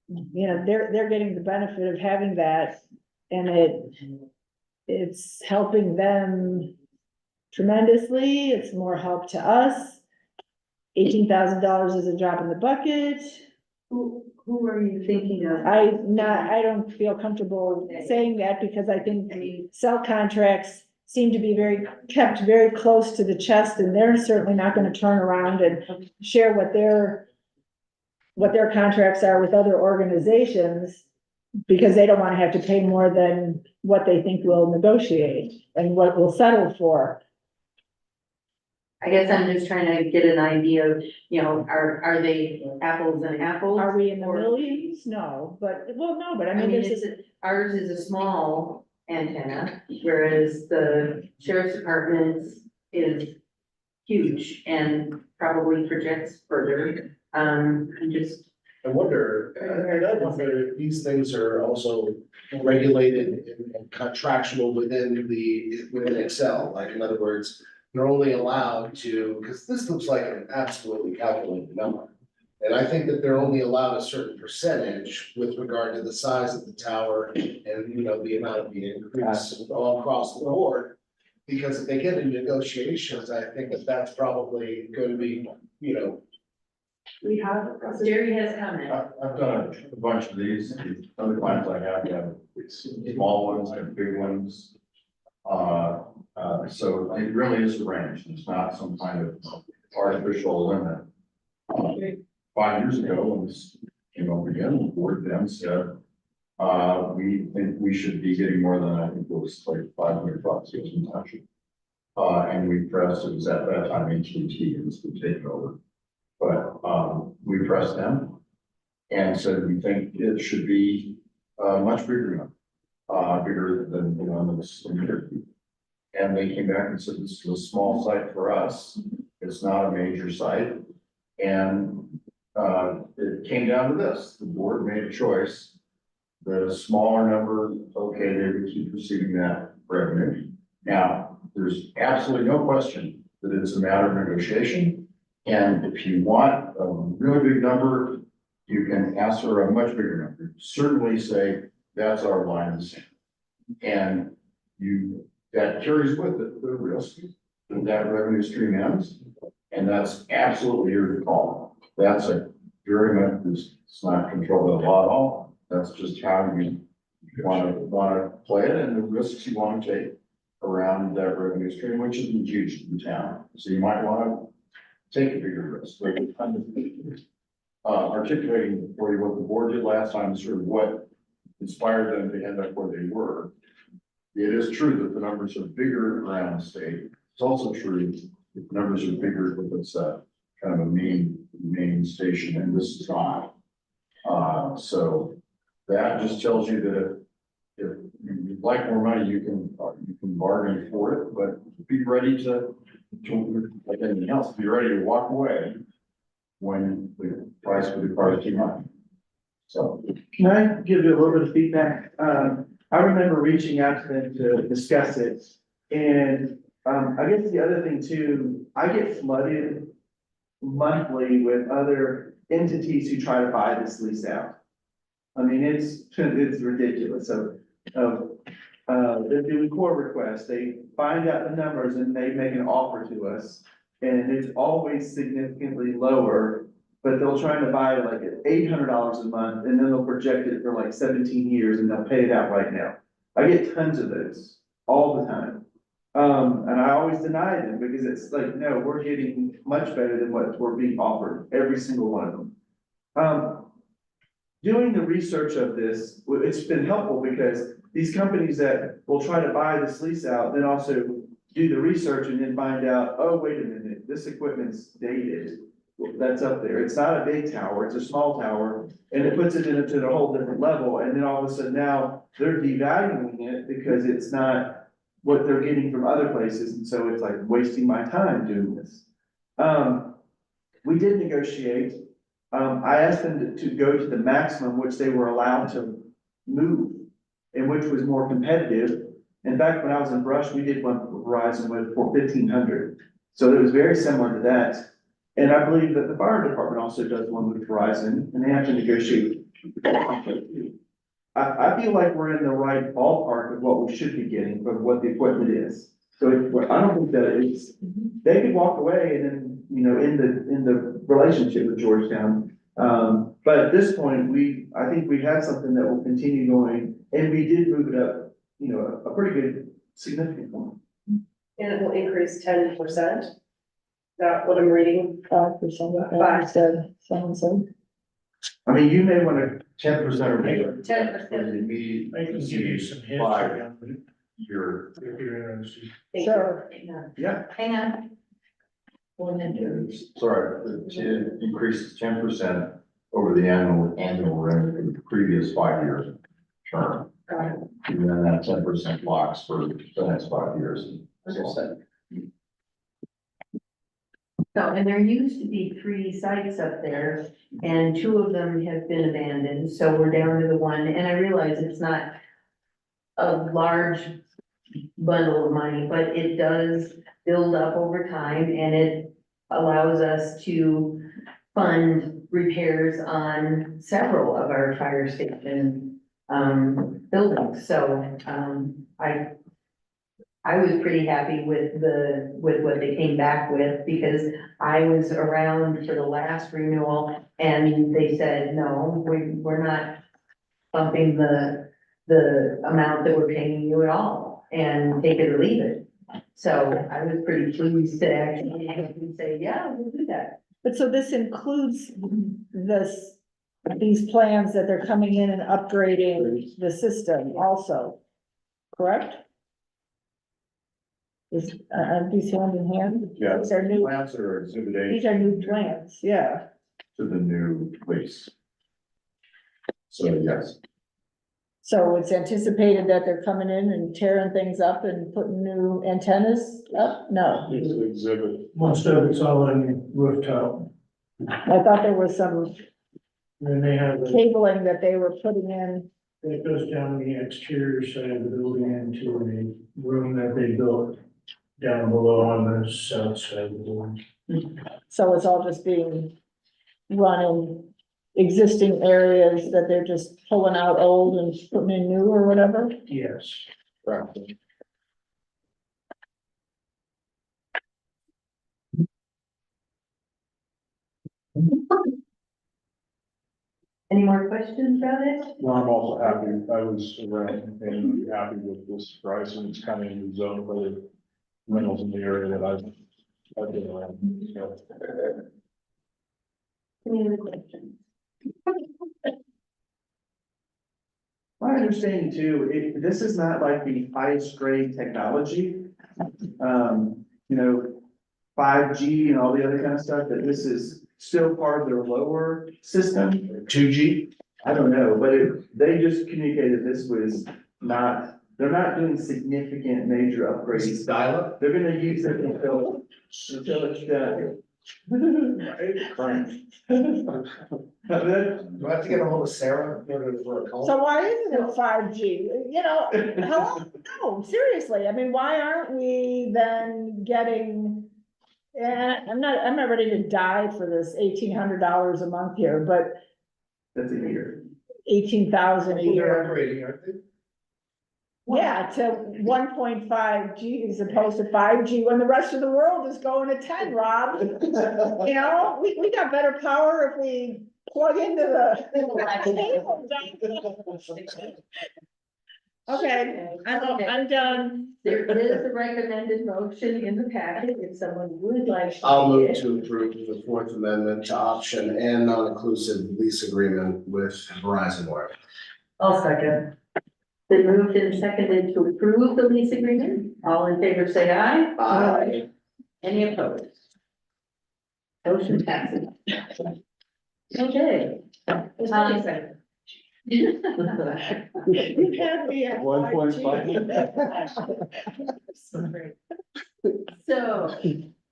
they're getting the benefit of having that, and it's helping them tremendously. It's more help to us. $18,000 is a drop in the bucket. Who are you thinking of? I don't feel comfortable saying that because I think cell contracts seem to be kept very close to the chest, and they're certainly not gonna turn around and share what their contracts are with other organizations, because they don't wanna have to pay more than what they think we'll negotiate and what we'll settle for. I guess I'm just trying to get an idea of, are they apples and apples? Are we in the Or- millions? No, but I I mean, mean, this is. ours is a small antenna, whereas the sheriff's department is huge and probably projects further. I'm just, I wonder if these things are also regulated and contractual within Excel, like in other words, they're only allowed to, because this looks like an absolutely calculated number. And I think that they're only allowed a certain percentage with regard to the size of the tower and, the amount of the increase all across the board. Because if they get into negotiations, I think that that's probably going to be, we have, Jerry has comment. I've done a bunch of these, other clients I have small ones and big ones. So it really is a range, it's not some kind of artificial limit. 5 years ago, when this came up again, the board then said, we think we should be getting more than, I think it was like $500 yes, in township. And we pressed, it was at that time, AT&T was to take it over. But, we pressed them and said, we think it should be, much bigger now, bigger than the one that's in here. And they came back and said, this is a small site for us. It's not a major site. And it came down to this, the board made a choice. The smaller number, okay, they would keep receiving that revenue. Now, there's absolutely no question that it's a matter of negotiation. And if you want a really big number, you can ask for a much bigger number. Certainly say, that's our line in the sand. And that carries with it the risk that revenue stream ends. And that's absolutely your call. That's a very much, it's not controlled by the law at all. That's just how you want to play it and the risks you want to take around that revenue stream, which is huge in the town. So you might want to take a bigger risk. But articulating for you what the board did last time, sort of what inspired them to end up where they were. It is true that the numbers are bigger around the state. It's also true that the numbers are bigger with it's kind of a main station, and this is not. So that just tells you that if you'd like more money, you can bargain for it, but be ready to like anything else, be ready to walk away when the price for the car is too much. So. Can I give you a little bit of feedback? I remember reaching out to them to discuss it. And, I guess the other thing too, I get flooded monthly with other entities who try to buy this lease out. I mean, it's ridiculous. So, they're doing core requests, they find out the numbers and they make an offer to us. And it's always significantly lower, but they'll try to buy like at $800 a month and then they'll project it for like 17 years and they'll pay it out right now. I get tons of those all the time. And I always deny them because it's like, no, we're getting much better than what we're being offered, every single one of them. Doing the research of this, it's been helpful because these companies that will try to buy this lease out, then also do the research and then find out, oh, wait a minute, this equipment's dated. that's up there. It's not a big tower, it's a small tower, and it puts it into a whole different level, and then all of a sudden now they're devaluing it because it's not what they're getting from other places, and so it's like wasting my time doing this. We did negotiate. I asked them to go to the maximum which they were allowed to move, and which was more competitive. In fact, when I was in Brush, we did one for Verizon with for 1,500. So it was very similar to that. And I believe that the fire department also does one with Verizon, and they have to negotiate. I feel like we're in the right ballpark of what we should be getting for what the equipment is. So I don't think that it's, they could walk away and then, you know, in the relationship with Georgetown. But at this point, I think we have something that will continue going, and we did move it up, you know, a pretty good, significant one. And it will increase 10%. Is that what I'm reading? 5%, Five. said, someone said. I mean, you may wanna, 10% or bigger. 10%. For the immediate. I can give you some history on it, Your. if you're interested. Thank you. Sure. yeah, Hang on. Sorry, it increases 10% over the annual rent for the previous 5 years term. Got it. And then that 10% locks for the next 5 years. Understood. So, and there used to be 3 sites up there, and 2 of them have been abandoned, so we're down to the one, and I realize it's not a large bundle of money, but it does build up over time, and it allows us to fund repairs on several of our fire station, buildings, so, I was pretty happy with what they came back with, because I was around for the last renewal, and they said, no, we're not bumping the amount that we're paying you at all, and take it or leave it. So I was pretty pleased to actually say, yeah, we'll do that. But so this includes these plans that they're coming in and upgrading the system also, correct? Is, these hand in hand? Yeah. These are new, Plans are exhibit A these are new plans, yeah. to the new lease. So yes, So it's anticipated that they're coming in and tearing things up and putting new antennas up? No. it's an exhibit. Most of it's all on rooftop, I thought there was some and they have, cabling that they were putting in. it goes down the exterior side of the building into a room that they built down below on the south side of the building. So it's all just being run in existing areas that they're just pulling out old and putting in new or whatever? Yes. Any more questions about it? Well, I'm also happy, I was around and happy with this price, and it's kind of in the zone for the rentals in the area that I've been around. So. Any other questions? my understanding too, this is not like the highest grade technology. You know, 5G and all the other kind of stuff, that this is still part of their lower system. 2G? I don't know, but they just communicated this was not, they're not doing significant major upgrades. Dial-up? They're gonna use it until it's done. Do I have to get a hold of Sarah in order for a call? So why isn't it 5G? You know, hello, no, seriously, I mean, why aren't we then getting? And I'm not ready to die for this $1,800 a month here, but That's a year. 18,000 a They're year. upgrading, aren't they? Yeah, to 1.5G as opposed to 5G when the rest of the world is going to 10, Rob. You know, we got better power if we plug into the. Okay, I'm done. There is a recommended motion in the packet if someone would like. to I'll read move it. to approve the Fourth Amendment to option and non-inclusive lease agreement with Verizon Wireless. I'll second. Been moved and seconded to approve the lease agreement. All in favor, say aye. Aye. Any opposed? Motion passes. Okay. It's really exciting. You had me at 1.5. So,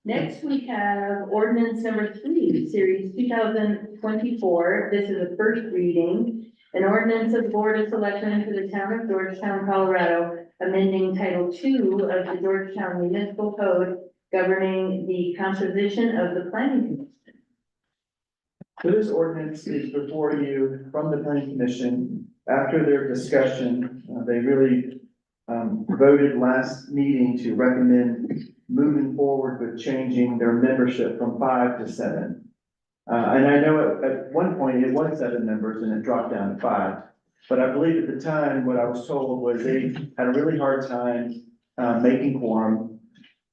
next we have ordinance number 3, series 2024. This is a first reading. An ordinance of the Board of Selectmen for the town of Georgetown, Colorado, amending Title II of the Georgetown Municipal Code governing the composition of the planning commission. So this ordinance is before you from the planning commission. After their discussion, they really voted last meeting to recommend moving forward with changing their membership from 5 to 7. And I know at one point it was 7 members and it dropped down to 5. But I believe at the time, what I was told was they had a really hard time making quorum.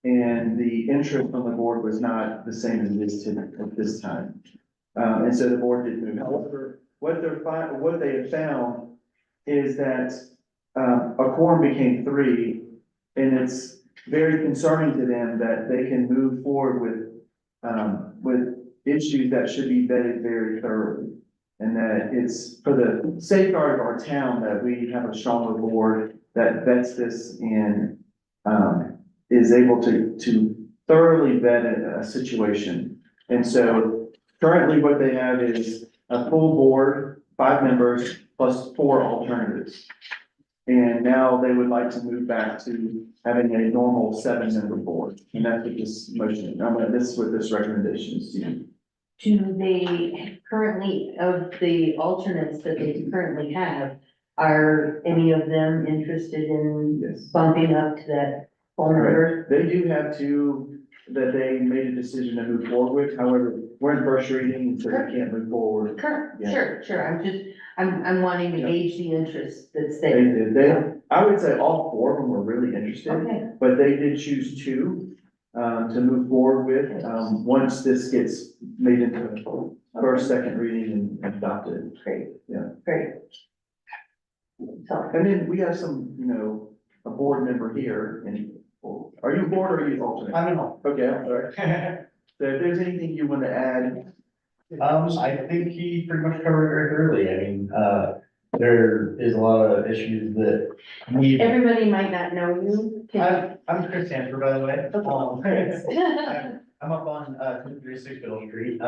And the interest on the board was not the same as it is at this time. And so the board did move. However, what they have found is that a quorum became 3, and it's very concerning to them that they can move forward with issues that should be vetted very thoroughly. And that it's for the safeguard of our town that we have a stronger board that vets this and is able to thoroughly vet a situation. And so currently what they have is a full board, 5 members plus 4 alternatives. And now they would like to move back to having a normal 7-member board. And that's what this motion, this is what this recommendation is. Do they currently, of the alternates that they currently have, are any of them interested in Yes. bumping up to that full number? They do have 2 that they made a decision to move forward with. However, we're in first reading, so they can't move forward. Sure, I'm wanting to gauge the interest that's They there. did, I would say all 4 of them were really interested, Okay, but they did choose 2 to move forward with, once this gets made into first, second reading and adopted. great. Yeah. Great. So, And then we have some, a board member here, and are you board or are you alternate? I don't know. Okay, I'm sorry. So if there's anything you want to add, I think he pretty much covered it very thoroughly. I mean, there is a lot of issues that need. everybody might not know you. I'm Chris Sanford, by the way. I'm up on 236 Middle Street.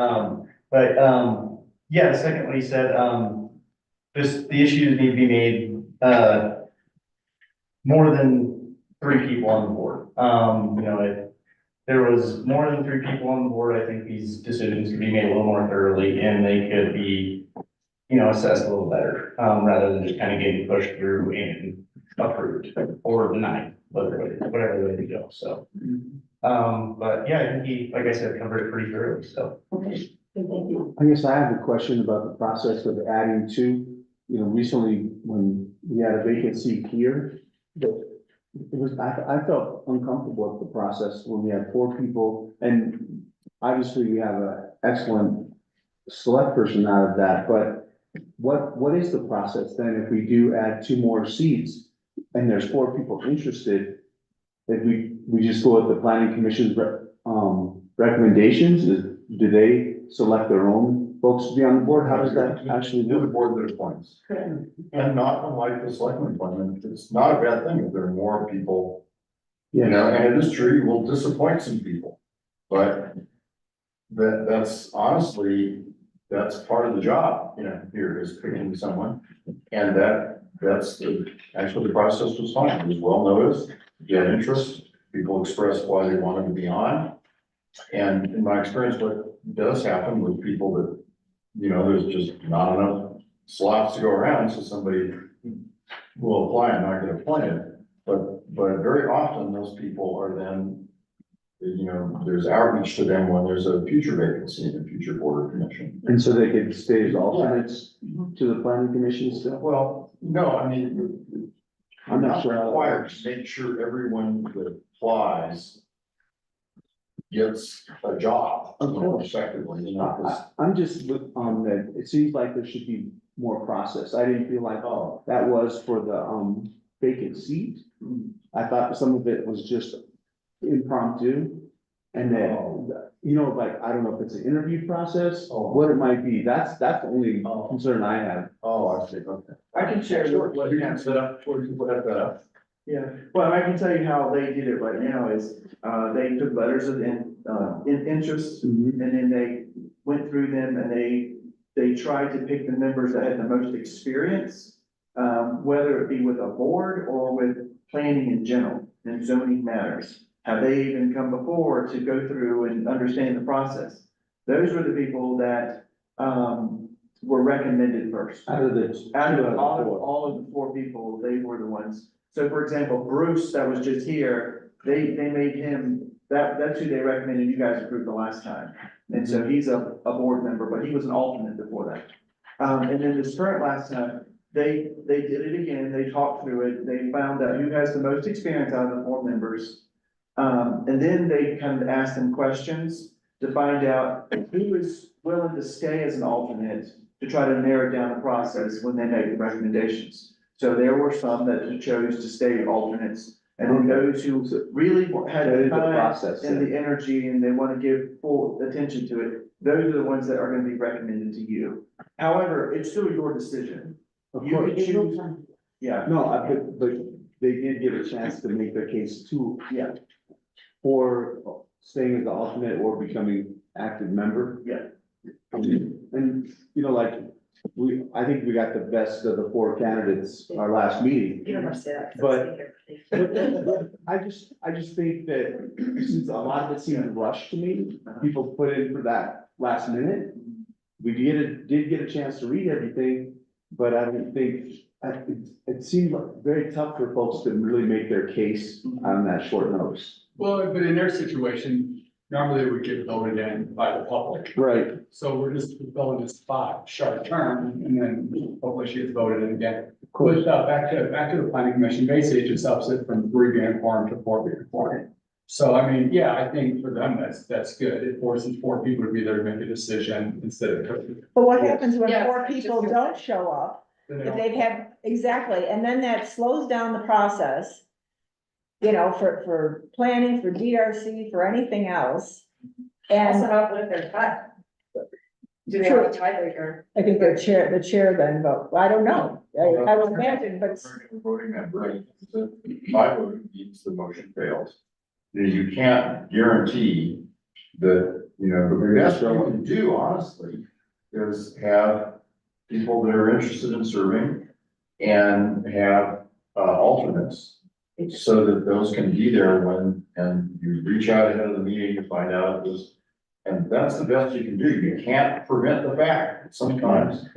Yeah, the second one he said, the issues need to be made, more than 3 people on the board. If there was more than 3 people on the board, I think these decisions could be made a little more thoroughly and they could be, assessed a little better, rather than just kind of getting pushed through and approved or denied, whatever way to go, so. But yeah, I think he, like I said, covered it pretty thoroughly, so. Okay, thank you. I guess I have a question about the process of adding 2. Recently, when we had a vacant seat here, I felt uncomfortable with the process when we had 4 people, and obviously we have an excellent select person out of that, but what is the process then if we do add 2 more seats and there's 4 people interested? If we just go with the planning commission's recommendations, do they select their own folks to be on the board? How does that actually Do the work? board that appoints. And not unlike the selectmen appointment, it's not a bad thing if there are more people, and it is true, you will disappoint some people. But that's honestly, that's part of the job, here is picking someone. And actually the process was fine, it was well noticed, you had interest, people expressed why they wanted to be on. And in my experience, what does happen with people that, there's just not enough slots to go around, so somebody will apply and not get appointed. But very often those people are then, there's outreach to them when there's a future vacancy in a future board or commission. And so they could stay as alternates to the planning commission still? Well, no, I mean, I'm not sure how that required works. to make sure everyone that applies gets a job, Of course. effectively, I'm just on that, it seems like there should be more process. I didn't feel like, that was for the vacant seat. I thought some of it was just impromptu. And then, you know, like, I don't know if it's an interview process, what it might be, that's the only concern I have. Oh, I see, okay. I can share what You can set up, or you can put that up. Yeah, well, I can tell you how they did it right now is, they took letters of interest, and then they went through them and they tried to pick the members that had the most experience, whether it be with a board or with planning in general, and zoning matters. Have they even come before to go through and understand the process? Those were the people that, were recommended first. Out of the. All of the 4 people, they were the ones. So for example, Bruce, that was just here, they made him, that's who they recommended you guys approved the last time. And so he's a board member, but he was an alternate before that. And then this current last time, they did it again, they talked through it, they found out who has the most experience out of the 4 members. And then they kind of asked them questions to find out who is willing to stay as an alternate to try to narrow down the process when they make the recommendations. So there were some that chose to stay alternates, and then those who really had the time and the energy and they want to give full attention to it, those are the ones that are going to be recommended to you. However, it's still your decision. Of You course. can choose, yeah. No, but they did get a chance to make their case too. Yeah. For staying as the alternate or becoming active member. Yeah. And, you know, like, I think we got the best of the 4 candidates our last meeting. You don't have to say that. But- But I just think that since a lot of it seemed rushed to me, people put in for that last minute. We did get a chance to read everything, but I don't think, it seemed very tough for folks to really make their case on that short notice. Well, but in their situation, normally it would get voted in by the public. Right. So we're just going to spot short term, and then hopefully she gets voted in again. But, back to the planning commission, basically it just ups it from 3 being quorum to 4 being quorum. So I mean, yeah, I think for them, that's good. It forces 4 people to be there to make a decision instead of. But what happens when Yeah, 4 it's people just- don't show up? Then they If don't- they've had, exactly, and then that slows down the process. You know, for planning, for DRC, for anything else. Also And not what if they're tied. Do they have a tiebreaker? I think the chair then vote, I don't know, I would imagine, but Voting that right, my vote means the motion fails. You can't guarantee that, you know, the best thing we can do, honestly, is have people that are interested in serving and have alternates. So that those can be there when, and you reach out ahead of the meeting to find out if this, and that's the best you can do. You can't prevent the fact. Sometimes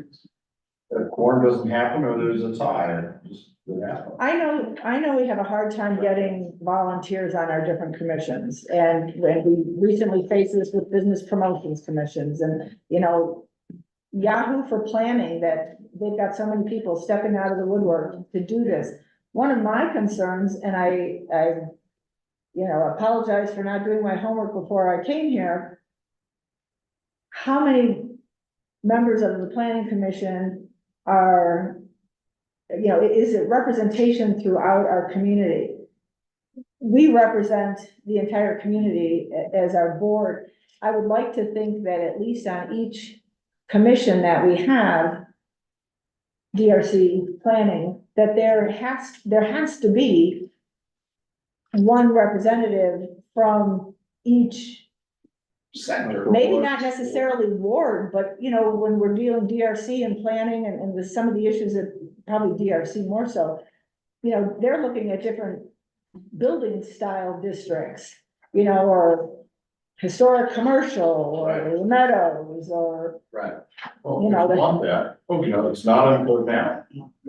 a quorum doesn't happen or there's a tie, it just doesn't happen. I know we have a hard time getting volunteers on our different commissions. And when we recently faced this with business promotions commissions and, you know, Yahoo for planning, that they've got so many people stepping out of the woodwork to do this. One of my concerns, and I, you know, apologize for not doing my homework before I came here. How many members of the planning commission are, you know, is it representation throughout our community? We represent the entire community as our board. I would like to think that at least on each commission that we have, DRC planning, that there has to be one representative from each, Center. maybe not necessarily ward, but you know, when we're dealing DRC and planning and with some of the issues that probably DRC more so, you know, they're looking at different building style districts, you know, or historic commercial or meadows or, Right. You Well, know, if you want that, you know, it's not uncode now.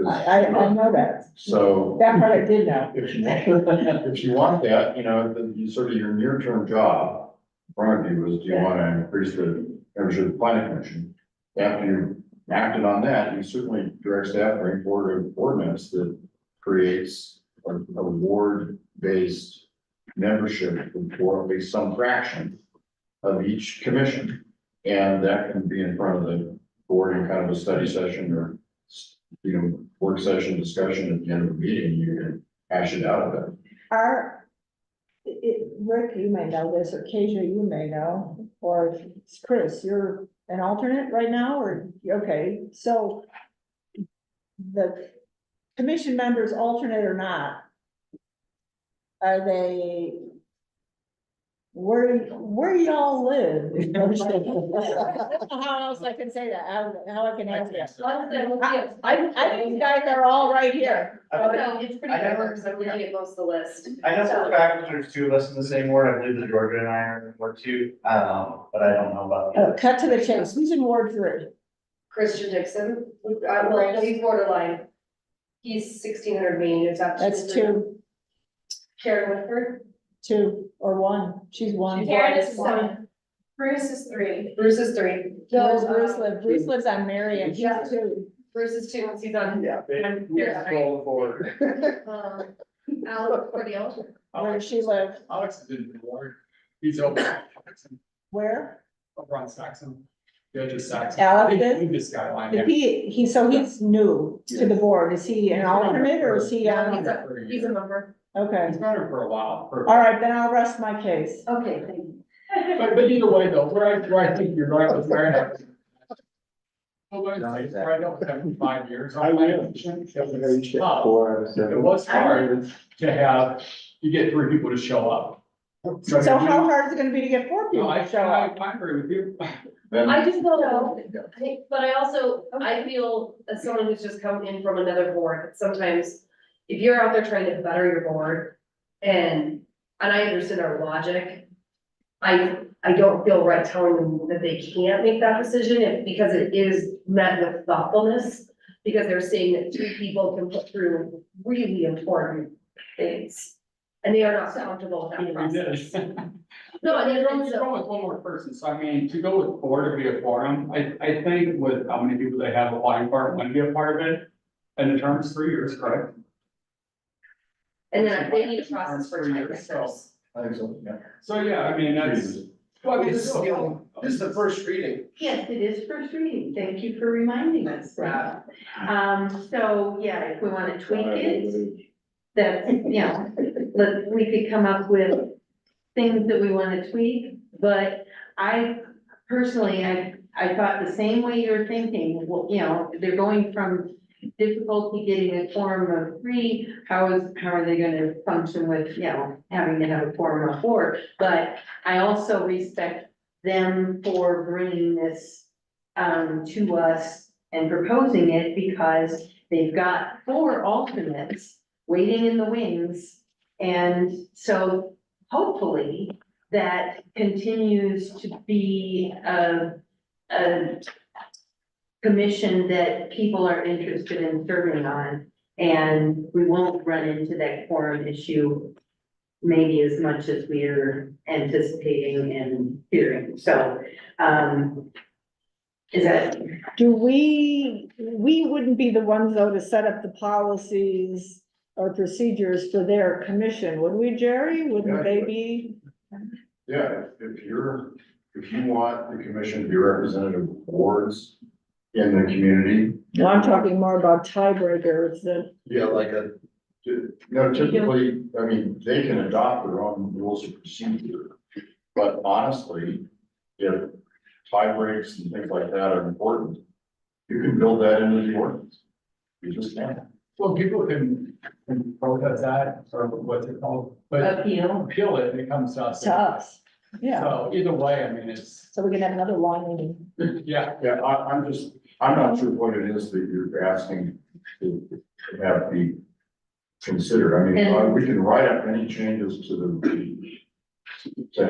I know that. So. That part I did know. If you want that, you know, then you sort of your near-term job in front of you is, do you want to increase the membership of the planning commission? After you acted on that, you certainly direct staff bring forward an ordinance that creates a ward-based membership for at least some fraction of each commission. And that can be in front of the board in kind of a study session or, you know, work session discussion at the end of the meeting, you can hash it out of it. Rick, you may know this, or Kasia, you may know, or Chris, you're an alternate right now, or, okay, so the commission members, alternate or not, are they, where y'all live? I don't know how else I can say that, how I can answer that. I think you guys are all right here. It's pretty diverse, I'm looking at most of the list. I know for a fact that there's two of us in the same ward, I believe that Georgia and I are in Ward 2, but I don't know about the others. Cut to the chase, who's in Ward 3? Christian Dixon, well, he's borderline. He's 1,600 meters up. That's two, Karen Whitford, or one, she's one. Karen is one. Bruce is 3. Bruce is 3. Where's Bruce live? Bruce lives on Marion, he's Yeah. 2. Bruce is 2, he's on. Yeah, scroll forward. Alex Cordial. Where does she live? Alex is in the ward. He's over Where? on Saxon. Yeah, just Saxon. Alex I think is? he just got line. If so he's new to the board, is he an alternate or is he He's on? he's a member. Okay, He's been here for a while. all right, then I'll rest my case. Okay, thank you. But either way though, where I think you're right with Mary. Where I don't have 5 years. I will. It 4 out of 7. was hard to have, you get 3 people to show up. So how hard is it gonna be to get 4 No, people I, to show up? I agree with you. Then I just don't know, but I also, I feel as someone who's just come in from another board, that sometimes if you're out there trying to better your board and I understand our logic, I don't feel right telling them that they can't make that decision because it is met with thoughtfulness. Because they're saying that 2 people can put through really important things. And they are not comfortable with that process. No, I mean, You're going with one more person, so I mean, to go with 4 to be a quorum, I think with how many people they have applying for it, want to be a part of it. And the term's 3 years, correct? And then they need a process for 3 years, so. tiebreakers. I think so, yeah. So, yeah, I mean, that's. Well, I mean, This is, this is the first reading. Yes, it is first reading. Thank you for reminding us, Rob. So, yeah, if we want to tweak it, that, we could come up with things that we want to tweak, but I personally, I thought the same way you're thinking, well, they're going from difficulty getting a quorum of 3, how are they gonna function with, having to have a quorum of 4? But I also respect them for bringing this, to us and proposing it because they've got 4 alternates waiting in the wings. And so hopefully that continues to be a commission that people are interested in serving on. And we won't run into that quorum issue maybe as much as we're anticipating and fearing. So, is that, We wouldn't be the ones though to set up the policies or procedures for their commission, would we, Jerry? Wouldn't they be? Yeah, if you want the commission to be representative of boards in the community. No, I'm talking more about tiebreakers that, Yeah, like no, typically, I mean, they can adopt their own rules of procedure. But honestly, if tie breaks and things like that are important, you can build that into the ordinance. You just can. Well, people can protest that, or what's it called, but appeal it, and it comes to us. to us, yeah, So either way, I mean, it's, so we can have another long meeting. yeah, Yeah, I'm not sure what it is that you're asking to have be considered. I mean, we can write up any changes to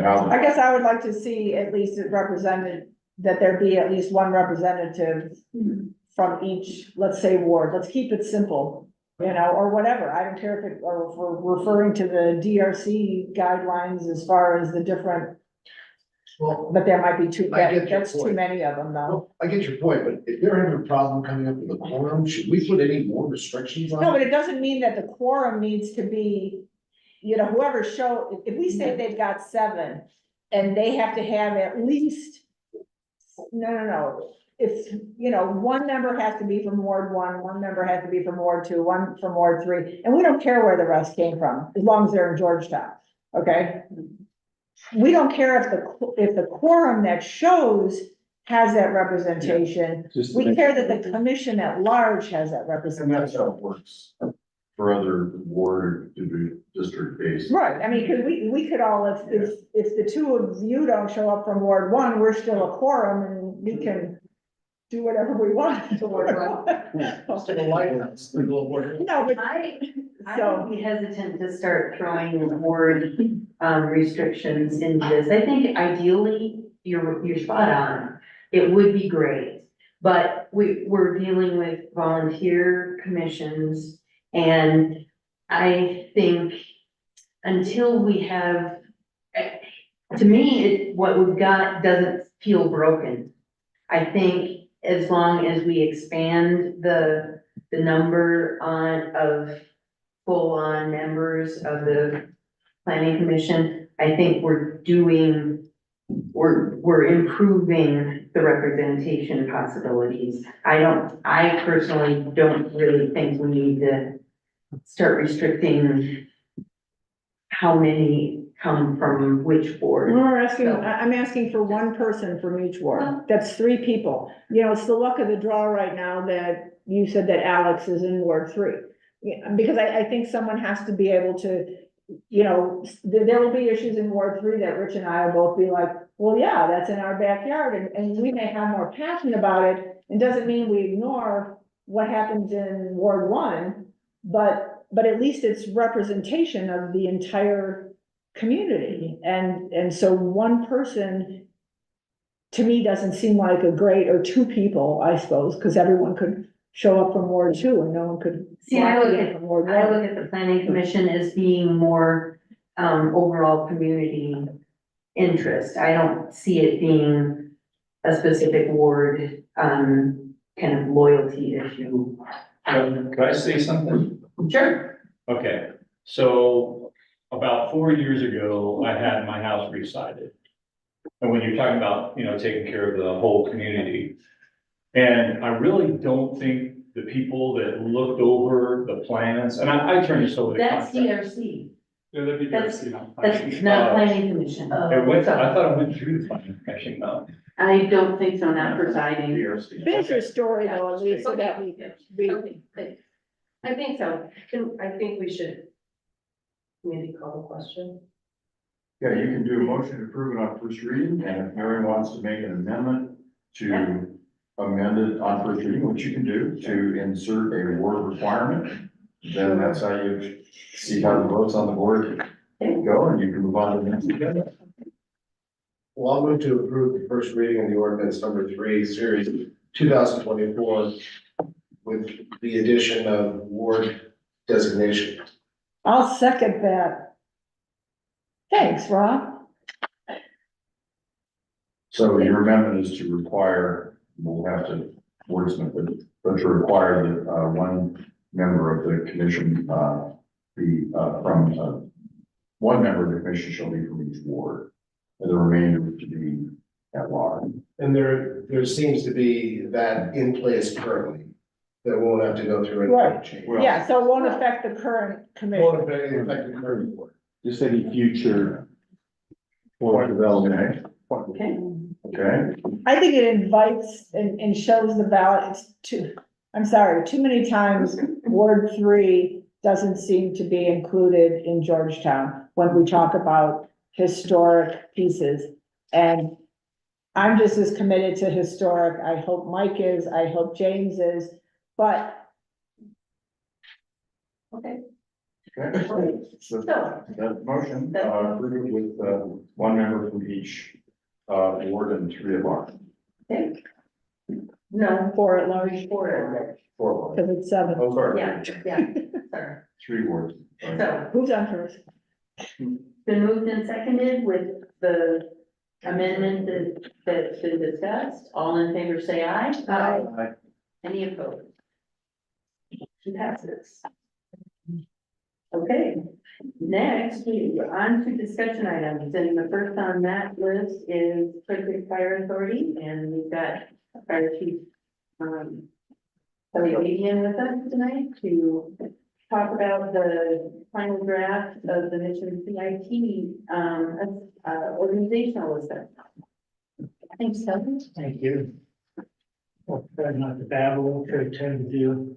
how. I guess I would like to see at least it represented, that there be at least one representative from each, let's say, ward. Let's keep it simple, or whatever. I don't care if we're referring to the DRC guidelines as far as the different, Well, but there might be I get your that's too point. many of them though. I get your point, but if they're having a problem coming up with a quorum, should we put any more restrictions on No, it? but it doesn't mean that the quorum needs to be, whoever if we say they've got 7 and they have to have at least, no. If, one member has to be from Ward 1, one member has to be from Ward 2, one from Ward 3, and we don't care where the rest came from, as long as they're in Georgetown, okay? we don't care if the quorum that shows has that representation. Just to We make care sure. that the commission at large has that And that's representation. how it works for other ward district based. Right, I mean, cause we could all, if the two of you don't show up from Ward 1, we're still a quorum and we can do whatever we want. To Ward 1. Just in the lighthouse, the little word. No, but, I would be hesitant to start throwing word, restrictions into this. I think ideally, you're spot on. It would be great, but we're dealing with volunteer commissions. And I think until we have, to me, what we've got doesn't feel broken. I think as long as we expand the number of full-on members of the planning commission, I think we're improving the representation possibilities. I personally don't really think we need to start restricting how many come from which board. I'm asking for one person from each ward. That's 3 people. You know, it's the luck of the draw right now that you said that Alex is in Ward 3. Yeah, because I think someone has to be able to, you know, there will be issues in Ward 3 that Rich and I will both be like, well, yeah, that's in our backyard, and we may have more passion about it. It doesn't mean we ignore what happens in Ward 1, but at least it's representation of the entire community. And so one person, to me, doesn't seem like a great, or 2 people, I suppose, because everyone could show up from Ward 2 and no one could. See, I walk look in at, from Ward I 1. look at the planning commission as being more, overall community interest. I don't see it being a specific ward, kind of loyalty issue. Could I say something? Sure. Okay, so about 4 years ago, I had my house re-sided. And when you're talking about, you know, taking care of the whole community. And I really don't think the people that looked over the plans, and I turned this over to That's contractor. DRC. Yeah, that'd be That's- DRC, not That's planning. not planning commission. It went, I thought it went through the planning commission, though. I don't think so, not presiding. Finish your story though, at least, so that we. Okay, I think so. I think we should maybe call the question. Yeah, you can do a motion to approve it on first reading, and if Mary wants to make an amendment to amend it on first reading, which you can do, to insert a word requirement, then that's how you see how the votes on the board go, and you can move on to the next agenda. Well, I'll move to approve the first reading of the ordinance number 3, series 2024, with the addition of ward designation. I'll second that. Thanks, Rob. So your amendment is to require, we'll have to wordsmith it, but to require that, one member of the commission, be, from, one member of the commission shall be from each ward, and the remainder to be at large. And there seems to be that in place currently, that won't have to go through any Right. change. Yeah, so it won't affect the current commission. Won't affect the current board. Just any future board development. Okay. Okay, I think it invites and shows the ballot. It's too many times Ward 3 doesn't seem to be included in Georgetown when we talk about historic pieces. And I'm just as committed to historic. I hope Mike is, I hope James is, but Okay. okay. So that motion, approve it with, one member from each, ward and 3 at large. Okay. No, 4 at large, four. 4 wards. because it's 7. Oh, sorry. Yeah, yeah, sorry. 3 wards. Sorry. So, Who's on first? been moved and seconded with the amendment that's been discussed. All in favor, say aye. Aye. Any opposed? It passes. Okay, next, we are on to discussion items, and the first on that list is Quick Fire Authority, and we've got Fire Chief, Kelly Adian with us tonight to talk about the final draft of the mission CIT, organizational list. Thanks, so. Thank you. I'll try not to babble, try to tend to do.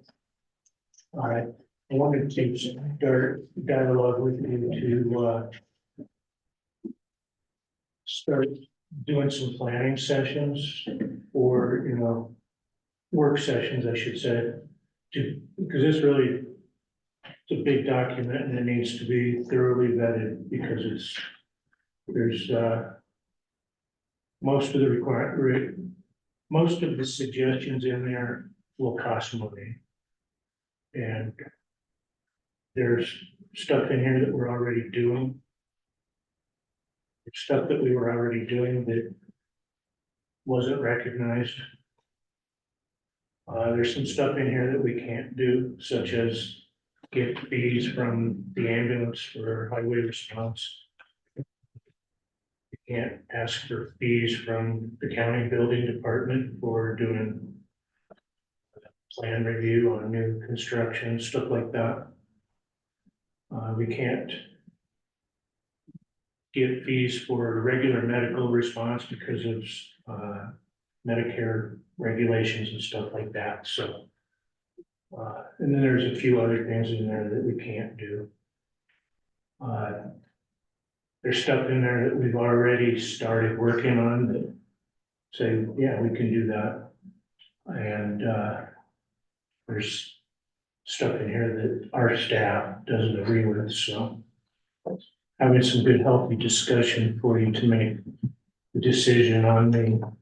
All right, I wanted to start dialogue with you to, start doing some planning sessions or, work sessions, I should say. Because this really, it's a big document and it needs to be thoroughly vetted because there's, most of the suggestions in there will cost money. And there's stuff in here that we're already doing. Stuff that we were already doing that wasn't recognized. There's some stuff in here that we can't do, such as get fees from the ambulance for highway response. You can't ask for fees from the county building department for doing plan review on new construction, stuff like that. We can't get fees for regular medical response because of Medicare regulations and stuff like that, so. And then there's a few other things in there that we can't do. There's stuff in there that we've already started working on that say, yeah, we can do that. And there's stuff in here that our staff doesn't agree with, so. Having some good healthy discussion for you to make the decision on the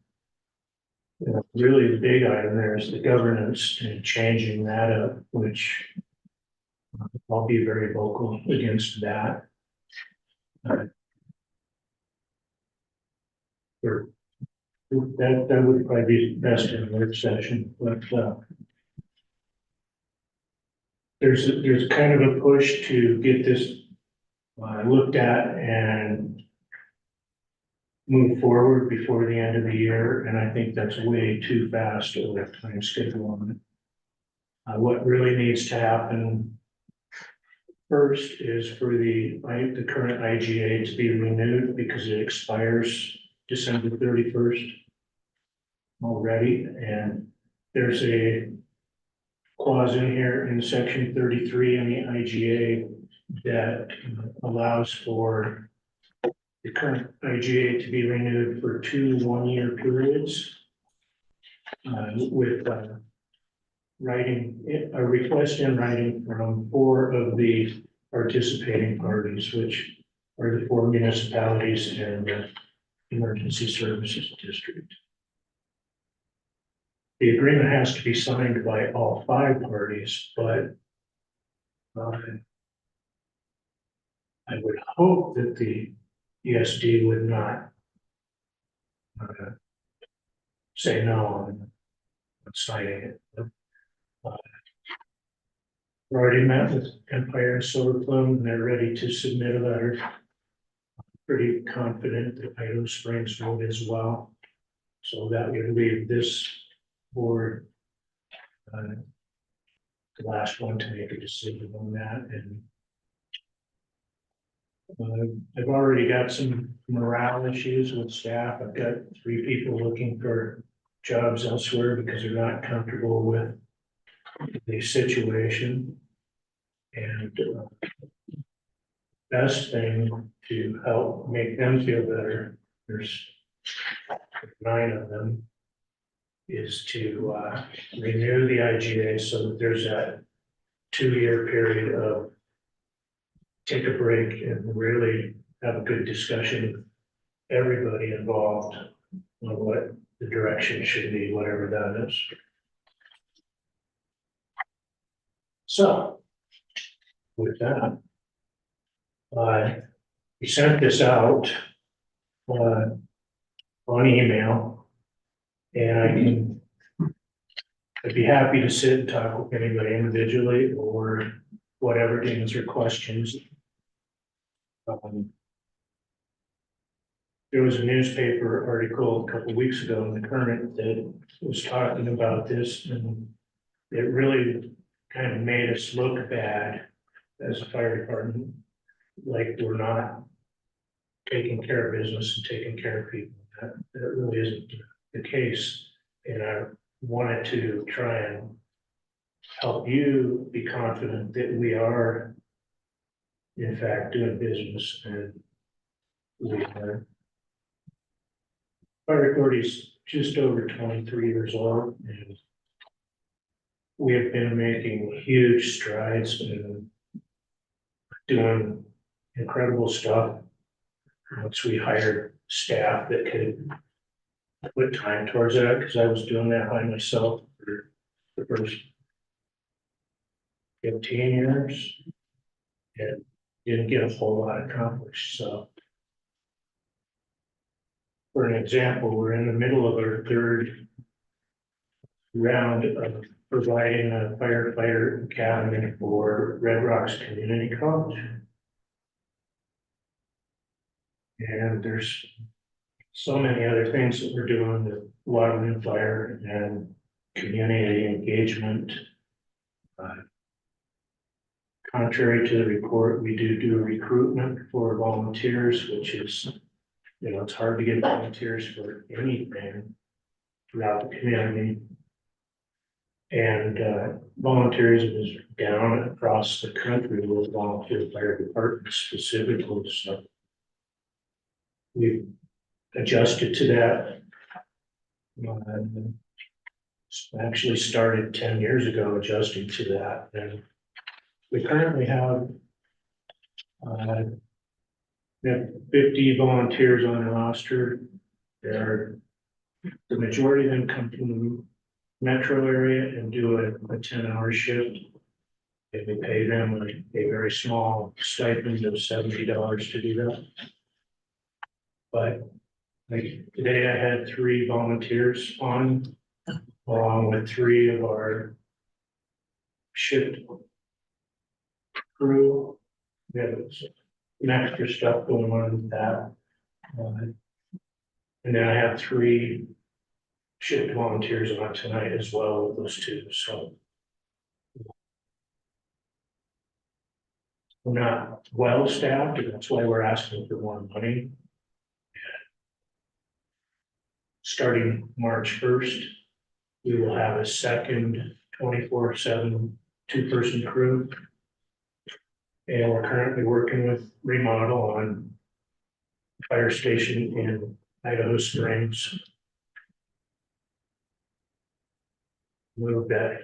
really the big item there is the governance and changing that up, which I'll be very vocal against that. That would probably be best in a work session, but there's kind of a push to get this looked at and move forward before the end of the year, and I think that's way too fast of a time schedule on it. What really needs to happen first is for the current IGA to be renewed because it expires December 31st already, and there's a clause in here in section 33 in the IGA that allows for the current IGA to be renewed for 2 one-year periods with a request in writing from 4 of the participating parties, which are the 4 municipalities and the Emergency Services District. The agreement has to be signed by all 5 parties, but I would hope that the ESD would not say no on signing it. We already met with Empire and Silver Plume, and they're ready to submit a letter. Pretty confident that Idaho Springs would as well. So that would leave this board the last one to make a decision on that. And I've already got some morale issues with staff. I've got 3 people looking for jobs elsewhere because they're not comfortable with the situation. And best thing to help make them feel better, there's 9 of them, is to renew the IGA so that there's that 2-year period of take a break and really have a good discussion with everybody involved on what the direction should be, whatever that is. So with that, we sent this out on email, and I'd be happy to sit and talk with anybody individually or whatever to answer questions. There was a newspaper article a couple of weeks ago in the Current that was talking about this, and it really kind of made us look bad as a fire department, like we're not taking care of business and taking care of people. That really isn't the case. And I wanted to try and help you be confident that we are in fact doing business and we are. Fire authority's just over 23 years old and we have been making huge strides in doing incredible stuff. Once we hired staff that could put time towards that, because I was doing that by myself for the first 15 years. And didn't get a whole lot accomplished, so. For an example, we're in the middle of our third round of providing a firefighter academy for Red Rocks Community College. And there's so many other things that we're doing with Waterland Fire and community engagement. Contrary to the report, we do recruitment for volunteers, which is, you know, it's hard to get volunteers for anything throughout the community. And volunteerism is down across the country with volunteer fire departments specifically, so we've adjusted to that. Actually started 10 years ago adjusting to that, and we currently have 50 volunteers on the roster. The majority of them come from the metro area and do a 10-hour shift. And we pay them a very small stipend of $70 to do that. But like today I had 3 volunteers on, along with 3 of our shift crew. We have some extra stuff going on with that. And then I have 3 shift volunteers on tonight as well with those 2, so. We're not well staffed, and that's why we're asking for more money. Starting March 1st, we will have a second 24/7 2-person crew. And we're currently working with remodel on fire station in Idaho Springs. Move that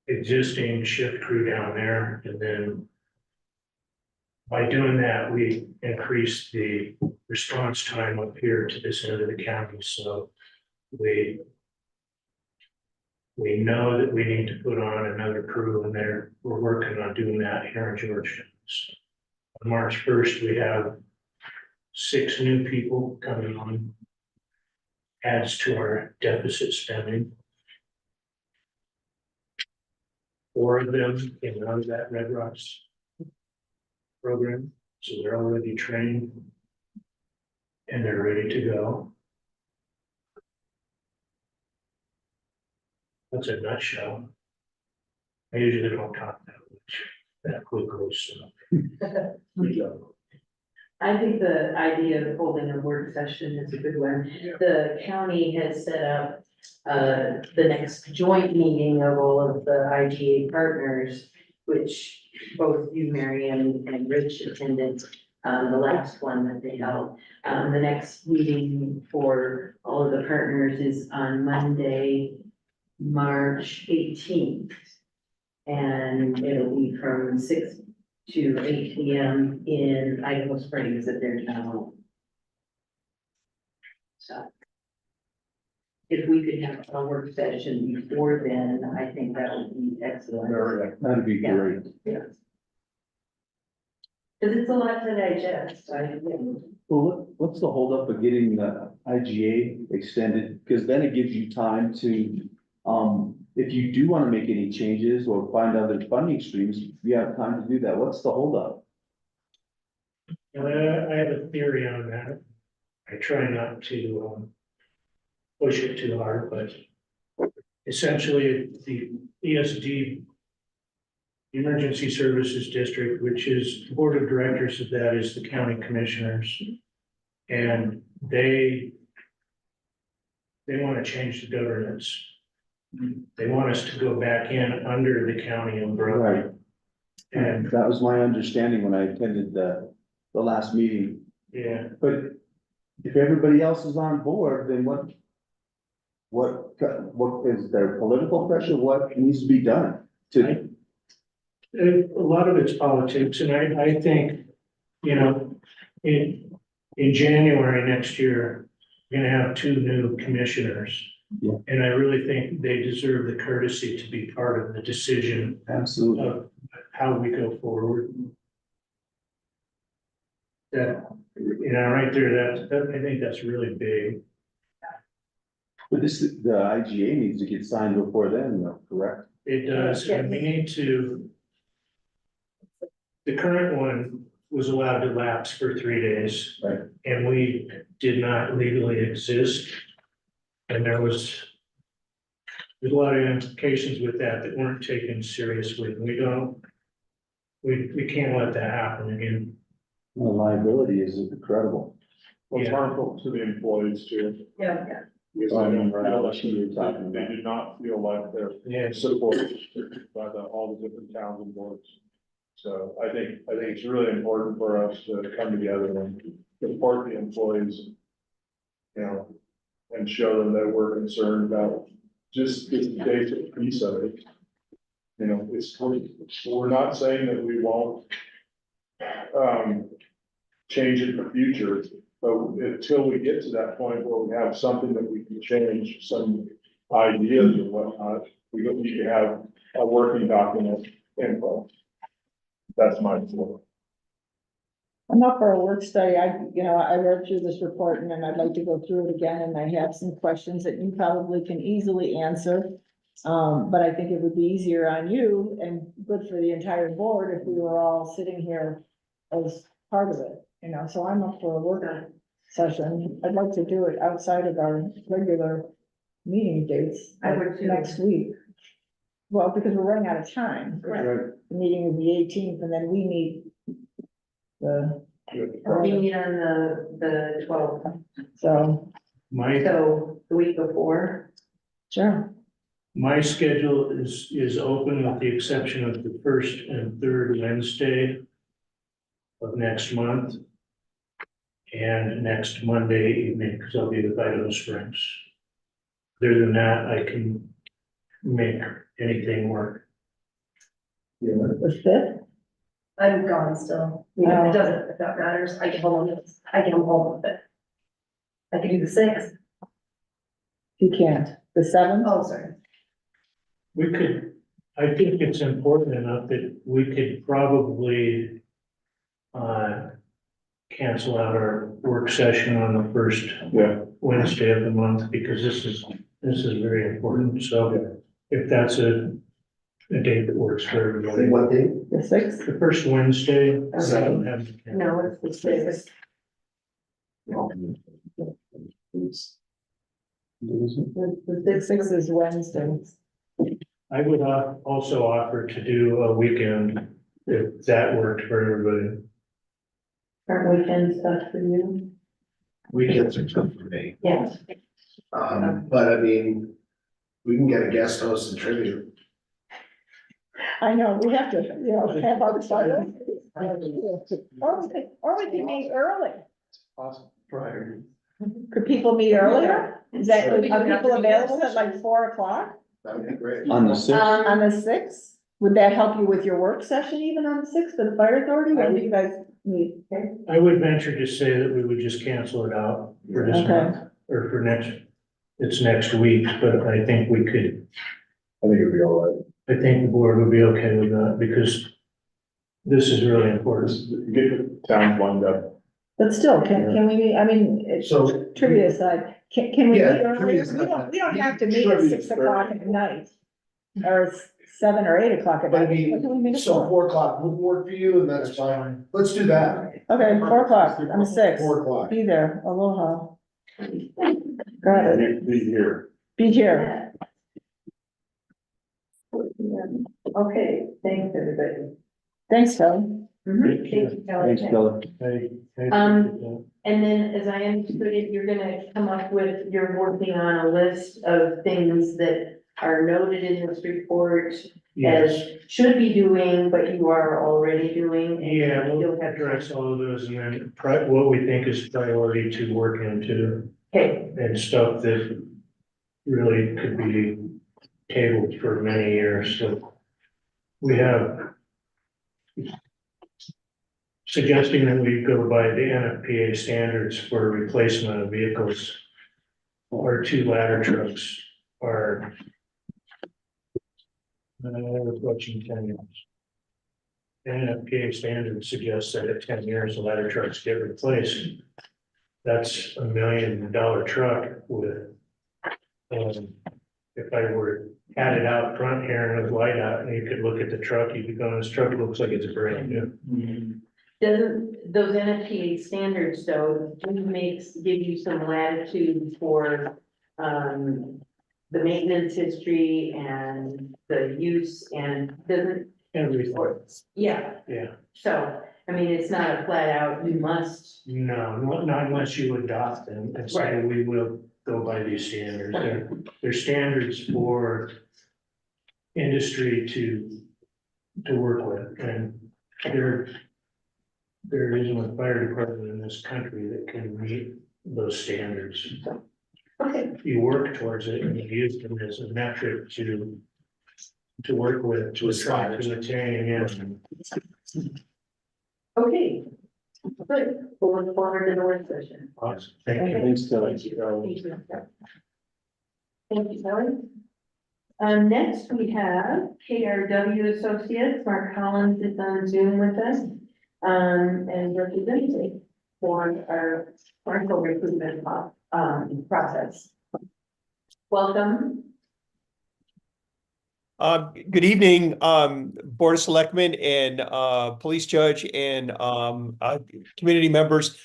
existing shift crew down there, and then by doing that, we increase the response time up here to this end of the county, so we know that we need to put on another crew in there. We're working on doing that here in Georgetown. So on March 1st, we have 6 new people coming on. Adds to our deficit spending. 4 of them came out of that Red Rocks program, so they're already trained and they're ready to go. That's a nutshell. I usually don't talk that quickly, so. I think the idea of holding a work session is a good one. The county has set up the next joint meeting of all of the IGA partners, which both you, Mary, and Rich attended, the last one that they held. The next meeting for all of the partners is on Monday, March 18th. And it'll be from 6 to 8 p.m. in Idaho Springs at their town hall. So if we could have a work session before then, I think that would be excellent. That'd be Yeah. great. Yes. Because it's a lot to digest, Well, what's the holdup of getting the IGA extended? Because then it gives you time to, if you do want to make any changes or find other funding streams, you have time to do that. What's the holdup? I have a theory on that. I try not to push it too hard, but essentially the ESD Emergency Services District, which is, the board of directors of that is the county commissioners. And they want to change the governance. They want us to go back in under the county umbrella. Right. And, That was my understanding when I attended the last meeting. yeah, But if everybody else is on board, then what is there political pressure? What needs to be done to? a lot of it's politics, and I think, you know, in January next year, we're gonna have 2 new commissioners. Yeah. And I really think they deserve the courtesy to be part of the decision Absolutely. of how we go forward. That, you know, right there, that, I think that's really big. But the IGA needs to get signed before then, though, correct? It does, and we need to. The current one was allowed to lapse for 3 days. Right. And we did not legally exist. And there's a lot of implications with that weren't taken seriously. We can't let that happen again. The liability is incredible. Well, it's Yeah. harmful to the employees too. Yeah. Because Oh, I they mean, don't right, feel what you're talking like, they about. do not feel like they're Yeah, supported by all the different towns and boards. So I think it's really important for us to come together and support the employees. You know, and show them that we're concerned about just this basic piece of it. You know, we're not saying that we won't change it in the future, but until we get to that point where we have something that we can change, some ideas or whatnot, we don't need to have a working document info. That's my thought. I'm up for a work study. I read through this report and then I'd like to go through it again, and I have some questions that you probably can easily answer. But I think it would be easier on you and good for the entire board if we were all sitting here as part of it, so I'm up for a work session. I'd like to do it outside of our regular meeting dates. I would too. Next week. Well, because we're running out of time. Right. The meeting is the 18th and then we meet We meet on the 12th, so, so the week before. sure. my schedule is open with the exception of the 1st and 3rd Wednesday of next month. And next Monday evening, because I'll be with Idaho Springs. Other than that, I can make anything work. The 5th? I'm gone still. It doesn't, if that matters. I get home with it. I can do the 6th. You can't. The 7th? Oh, sorry. We could, I think it's important enough that we could probably cancel out our work session on the 1st Wednesday of the month, because this is very important. So if that's a date that works for everybody. What day? The 6th? The 1st Wednesday. I don't have- No, it's the 6th. The 6th is Wednesday. I would also offer to do a weekend if that worked for everybody. Aren't weekends stuff for you? Weekends are tough for me. Yes. But I mean, we can get a guest host and tribute. I know, we have to, have our fire. Or we can meet early. Awesome. Prior. Could people meet earlier? Are people available at like 4 o'clock That would be great. On the 6th? on the 6th? Would that help you with your work session even on the 6th for the fire authority? When do you guys meet? I would venture to say that we would just cancel it out for this Okay. month, or for it's next week, but I think we could, I think it'd be all right. I think the board would be okay with that, because this is really important. Just get the town lined up. But still, can we meet, I mean, So. trivia aside, can we meet Yeah, earlier? trivia's not We don't have to meet at 6 o'clock at night. Or 7 or 8 o'clock at But I night. What can we mean, meet at so 4? 4 o'clock would work for you and that's fine. Let's do that. Okay, 4 o'clock on the 6th. 4 o'clock. Be there, aloha. Got it, Be here. be here. Okay, thanks, everybody. Thanks, Kelly. Thank you, Kelly. Thanks, Kelly. And then, as I understood it, you're gonna come up with, you're working on a list of things that are noted in this report Yes, as should be doing, but you are already doing. and yeah, you'll we'll have- address all of those and then what we think is priority to work into Okay, and stuff that really could be tabled for many years, so we have suggesting that we go by the NFPA standards for replacement of vehicles. Our 2 ladder trucks are approaching 10 years. The NFPA standard suggests that at 10 years, the ladder trucks get replaced. That's $1 million truck with, if I were had it out front here and it was light out and you could look at the truck, you'd be going, this truck looks like it's brand new. doesn't, those NFPA standards though, give you some latitude for, the maintenance history and the use and doesn't, Everything, yeah, yeah. so, I mean, it's not a flat out, you must. No, not unless you adopt them and say, Right. we will go by these standards. They're standards for industry to work with, and there isn't a fire department in this country that can meet those standards. Okay, You work towards it and you use them as a metric to work with, to try to attain, yeah. okay. Good, we'll look forward to the work session. Awesome. Thank you. Thanks, Kelly. Thank you. Thank you, Kelly. Next we have KRW Associates, Mark Collins is on Zoom with us, and representing for our rental recruitment, process. Welcome. Good evening, Board of Selectmen and Police Judge and community members.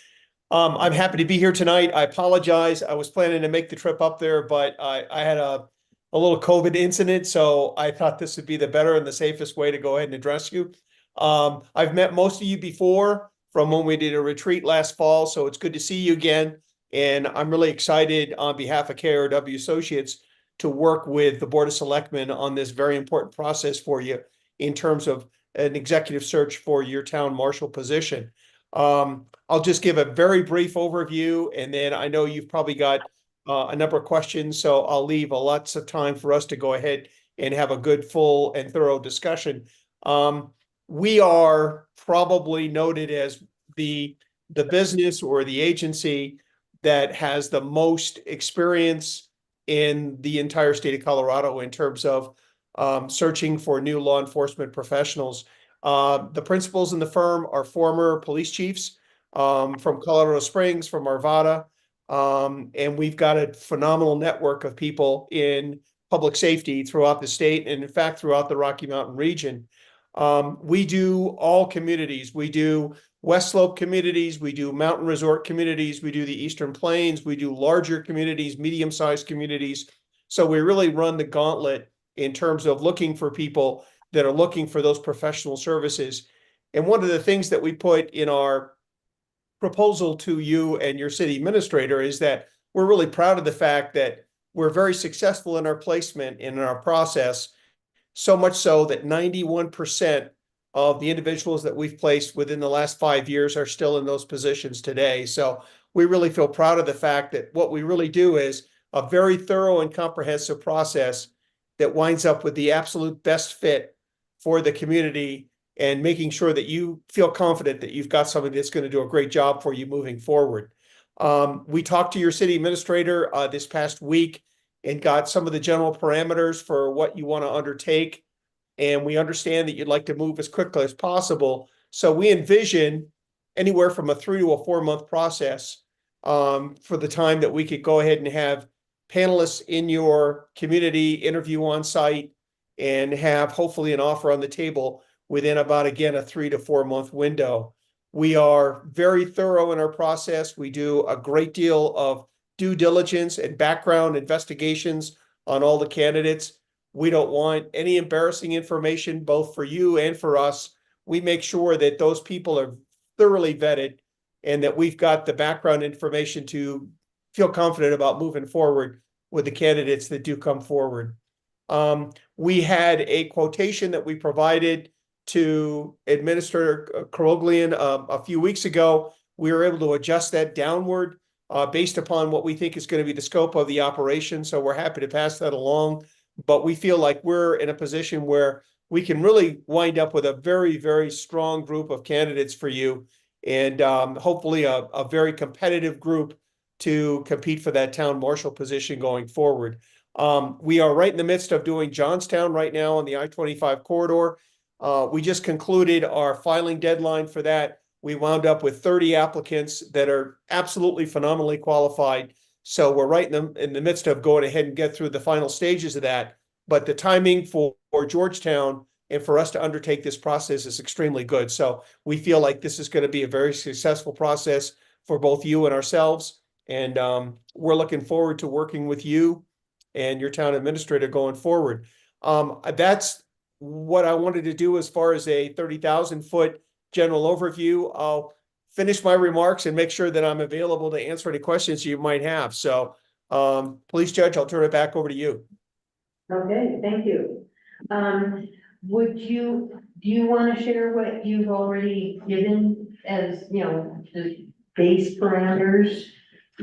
I'm happy to be here tonight. I apologize. I was planning to make the trip up there, but I had a little COVID incident, so I thought this would be the better and the safest way to go ahead and address you. I've met most of you before from when we did a retreat last fall, so it's good to see you again. And I'm really excited on behalf of KRW Associates to work with the Board of Selectmen on this very important process for you in terms of an executive search for your town marshal position. I'll just give a very brief overview, and then I know you've probably got a number of questions, so I'll leave lots of time for us to go ahead and have a good, full, and thorough discussion. We are probably noted as the business or the agency that has the most experience in the entire state of Colorado in terms of searching for new law enforcement professionals. The principals in the firm are former police chiefs from Colorado Springs, from Arvada, and we've got a phenomenal network of people in public safety throughout the state and in fact throughout the Rocky Mountain region. We do all communities. We do West Slope communities, we do mountain resort communities, we do the Eastern Plains, we do larger communities, medium-sized communities. So we really run the gauntlet in terms of looking for people that are looking for those professional services. And one of the things that we put in our proposal to you and your city administrator is that we're really proud of the fact that we're very successful in our placement and in our process, so much so that 91% of the individuals that we've placed within the last 5 years are still in those positions today. So we really feel proud of the fact that what we really do is a very thorough and comprehensive process that winds up with the absolute best fit for the community and making sure that you feel confident that you've got somebody that's going to do a great job for you moving forward. We talked to your city administrator this past week and got some of the general parameters for what you want to undertake. And we understand that you'd like to move as quickly as possible. So we envision anywhere from a 3 to a 4 month process for the time that we could go ahead and have panelists in your community interview on site and have hopefully an offer on the table within about, again, a 3 to 4 month window. We are very thorough in our process. We do a great deal of due diligence and background investigations on all the candidates. We don't want any embarrassing information, both for you and for us. We make sure that those people are thoroughly vetted and that we've got the background information to feel confident about moving forward with the candidates that do come forward. We had a quotation that we provided to Administrator Karoglian a few weeks ago. We were able to adjust that downward based upon what we think is going to be the scope of the operation. So we're happy to pass that along. But we feel like we're in a position where we can really wind up with a very, very strong group of candidates for you, and hopefully a very competitive group to compete for that town marshal position going forward. We are right in the midst of doing Johnstown right now on the I-25 corridor. We just concluded our filing deadline for that. We wound up with 30 applicants that are absolutely phenomenally qualified. So we're right in the midst of going ahead and get through the final stages of that. But the timing for Georgetown and for us to undertake this process is extremely good. So we feel like this is going to be a very successful process for both you and ourselves. And we're looking forward to working with you and your town administrator going forward. That's what I wanted to do as far as a 30,000-foot general overview. I'll finish my remarks and make sure that I'm available to answer any questions you might have. So, Police Judge, I'll turn it back over to you. Okay, thank you. Do you want to share what you've already given as, the base parameters?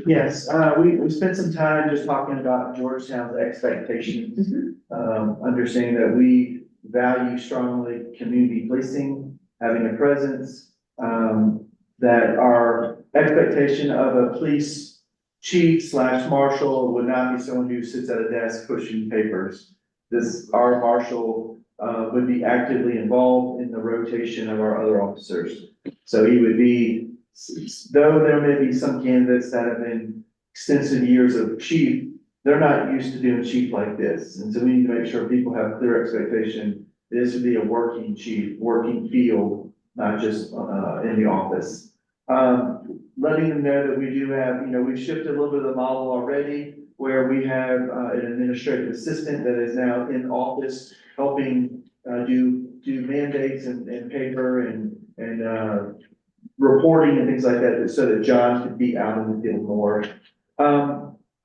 Yes, we spent some time just talking about Georgetown's expectations, understanding that we value strongly community policing, having a presence, that our expectation of a police chief / marshal would not be someone who sits at a desk pushing papers. Our marshal would be actively involved in the rotation of our other officers. So he would be, though there may be some candidates that have been extensive years of chief, they're not used to doing chief like this. And so we need to make sure people have clear expectation. This would be a working chief, working field, not just in the office. Letting them know that we do have, we've shifted a little bit of the model already, where we have an administrative assistant that is now in office helping do mandates and paper and reporting and things like that, so that John could be out in the field more.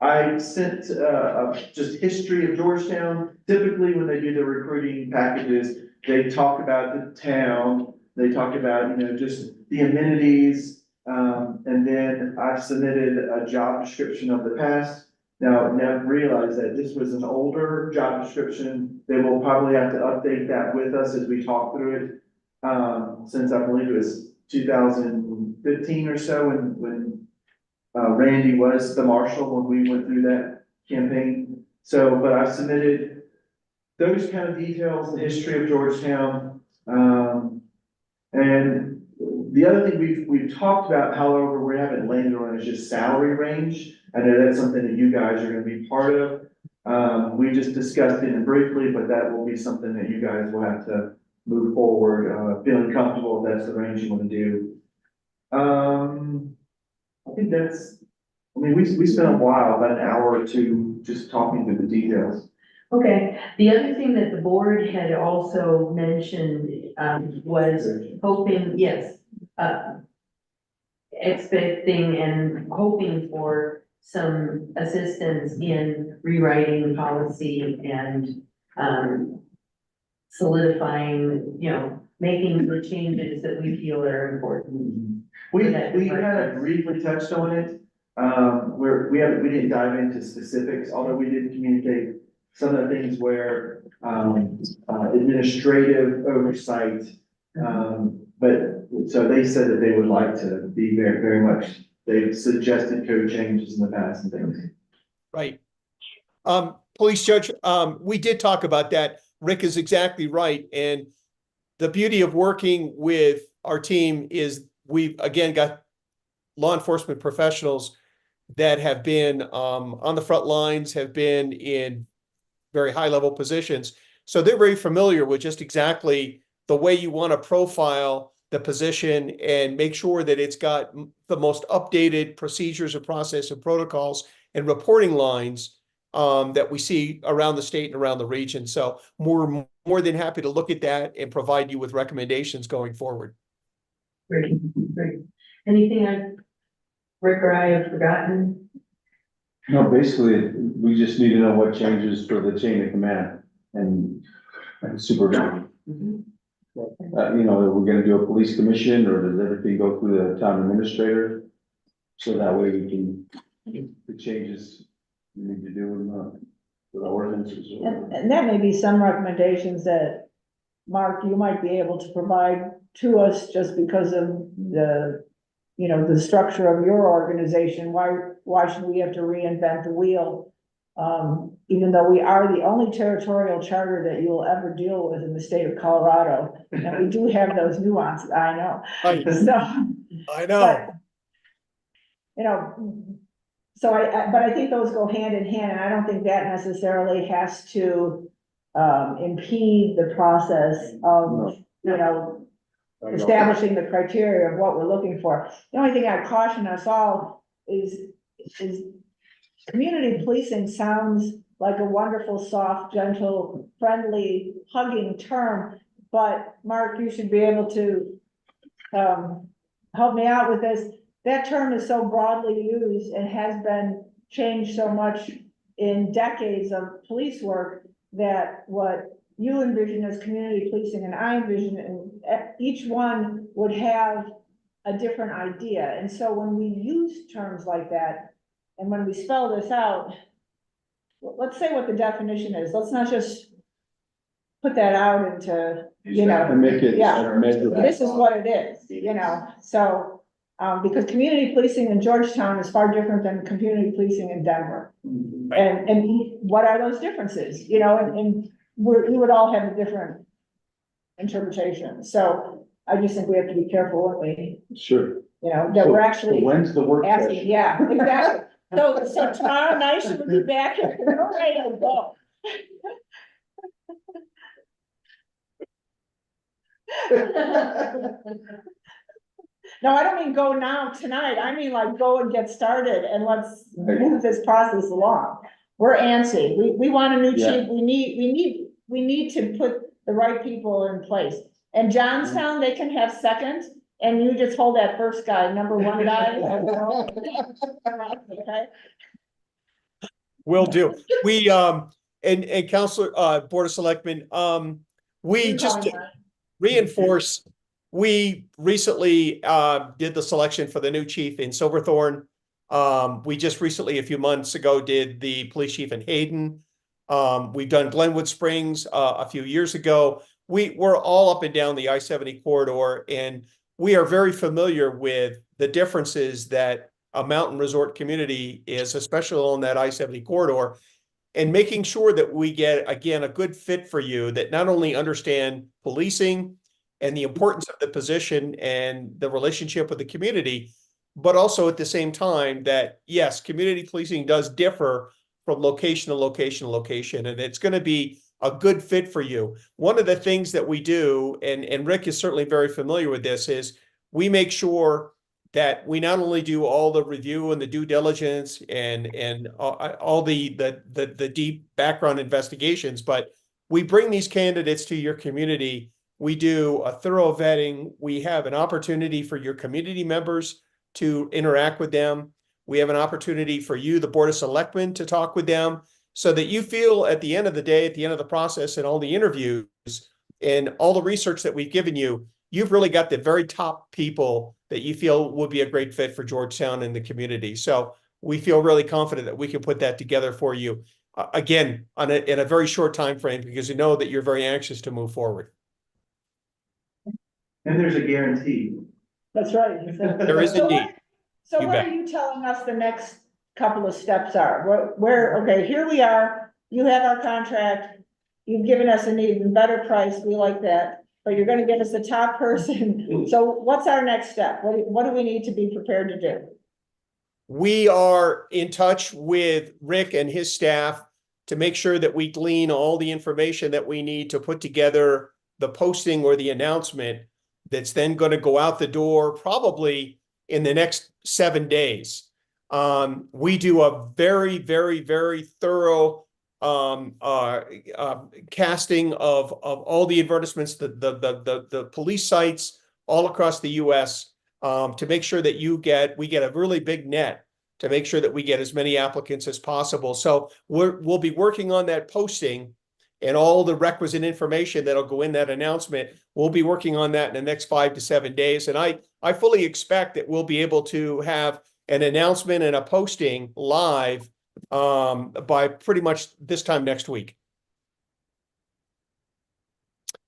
I sent just history of Georgetown. Typically, when they do the recruiting packages, they talk about the town, they talk about, just the amenities, and then I've submitted a job description of the past. Now realize that this was an older job description. They will probably have to update that with us as we talk through it, since I believe it was 2015 or so when Randy was the marshal when we went through that campaign. So, but I've submitted those kind of details, the history of Georgetown. And the other thing we've talked about, however, we haven't landed on is just salary range. I know that's something that you guys are gonna be part of. We just discussed it briefly, but that will be something that you guys will have to move forward, feeling comfortable if that's the range you wanna do. I think we spent a while, about an hour or two, just talking through the details. Okay, the other thing that the board had also mentioned, was hoping, yes, expecting and hoping for some assistance in rewriting policy and, solidifying, making the changes that we feel are important. We kind of briefly touched on it. We didn't dive into specifics, although we did communicate some of the things where, administrative oversight. But, so they said that they would like to be very, very much, they've suggested code changes in the past and things. Right. Police Judge, we did talk about that. Rick is exactly right. And the beauty of working with our team is we've, again, got law enforcement professionals that have been on the front lines, have been in very high level positions. So they're very familiar with just exactly the way you want to profile the position and make sure that it's got the most updated procedures and process and protocols and reporting lines that we see around the state and around the region. So we're more than happy to look at that and provide you with recommendations going forward. Great, great. Anything Rick or I have forgotten? No, basically, we just need to know what changes for the chain of command and supervision. You know, are we gonna do a police commission, or does everything go through the town administrator? So that way we can, the changes we need to do in the ordinances. And that may be some recommendations that, Mark, you might be able to provide to us just because of the, you know, the structure of your organization. Why should we have to reinvent the wheel? Even though we are the only territorial charter that you will ever deal with in the state of Colorado, and we do have those nuances, I know. So, I know. you know, so but I think those go hand in hand, and I don't think that necessarily has to impede the process of, you know, establishing the criteria of what we're looking for. The only thing I caution us all is community policing sounds like a wonderful, soft, gentle, friendly, hugging term, but Mark, you should be able to help me out with this. That term is so broadly used and has been changed so much in decades of police work that what you envision as community policing and I envision, and each one would have a different idea. And so when we use terms like that, and when we spell this out, let's say what the definition is. Let's not just put that out into, you know, And make it yeah, measurable. this is what it is, you know, so. Because community policing in Georgetown is far different than community policing in Denver. And what are those differences, you know, and we would all have a different interpretation. So I just think we have to be careful when we, Sure. you know, that we're So actually when's the work asking, session? yeah, exactly. So tomorrow night should we be back here? We're ready to go. No, I don't mean go now tonight. I mean like go and get started and let's move this process along. We're antsy. We want a new chief. We need to put the right people in place. And Johnstown, they can have second, and you just hold that first guy, number one guy. Okay. Will do. We, and Counselor, Board of Selectmen, we just to reinforce, we recently, did the selection for the new chief in Silverthorne. We just recently, a few months ago, did the police chief in Hayden. We've done Glenwood Springs, a few years ago. We're all up and down the I-70 corridor, and we are very familiar with the differences that a mountain resort community is, especially on that I-70 corridor, and making sure that we get, again, a good fit for you that not only understand policing and the importance of the position and the relationship with the community, but also at the same time that, yes, community policing does differ from location to location to location, and it's going to be a good fit for you. One of the things that we do, and Rick is certainly very familiar with this, is we make sure that we not only do all the review and the due diligence and all the deep background investigations, but we bring these candidates to your community. We do a thorough vetting. We have an opportunity for your community members to interact with them. We have an opportunity for you, the Board of Selectmen, to talk with them so that you feel at the end of the day, at the end of the process and all the interviews and all the research that we've given you, you've really got the very top people that you feel would be a great fit for Georgetown and the community. So we feel really confident that we can put that together for you, again, in a very short time frame, because you know that you're very anxious to move forward. And there's a guarantee. That's right. There is indeed. So You what bet. are you telling us the next couple of steps are? Okay, here we are. You have our contract. You've given us an even better price. We like that. But you're gonna give us the top person. So what's our next step? What do we need to be prepared to do? We are in touch with Rick and his staff to make sure that we glean all the information that we need to put together the posting or the announcement that's then going to go out the door probably in the next 7 days. We do a very, very, very thorough casting of all the advertisements, the police sites all across the US, to make sure that we get a really big net to make sure that we get as many applicants as possible. So we'll be working on that posting and all the requisite information that'll go in that announcement. We'll be working on that in the next 5 to 7 days. And I fully expect that we'll be able to have an announcement and a posting live by pretty much this time next week.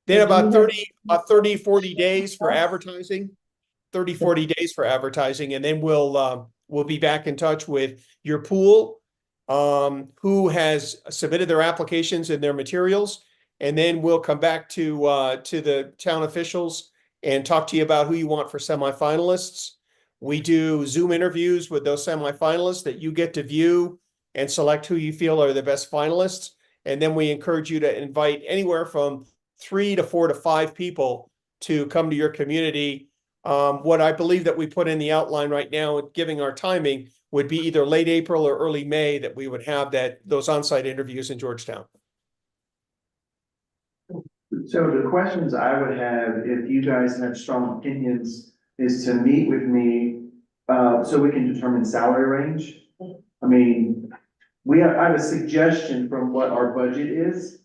Then about 40 days for advertising, 40 days for advertising. And then we'll be back in touch with your pool, who has submitted their applications and their materials. And then we'll come back to the town officials and talk to you about who you want for semifinalists. We do Zoom interviews with those semifinalists that you get to view and select who you feel are the best finalists. And then we encourage you to invite anywhere from 3 to 4 to 5 people to come to your community. What I believe that we put in the outline right now, giving our timing, would be either late April or early May that we would have those on-site interviews in Georgetown. So the questions I would have, if you guys have strong opinions, is to meet with me, so we can determine salary range. I mean, I have a suggestion from what our budget is.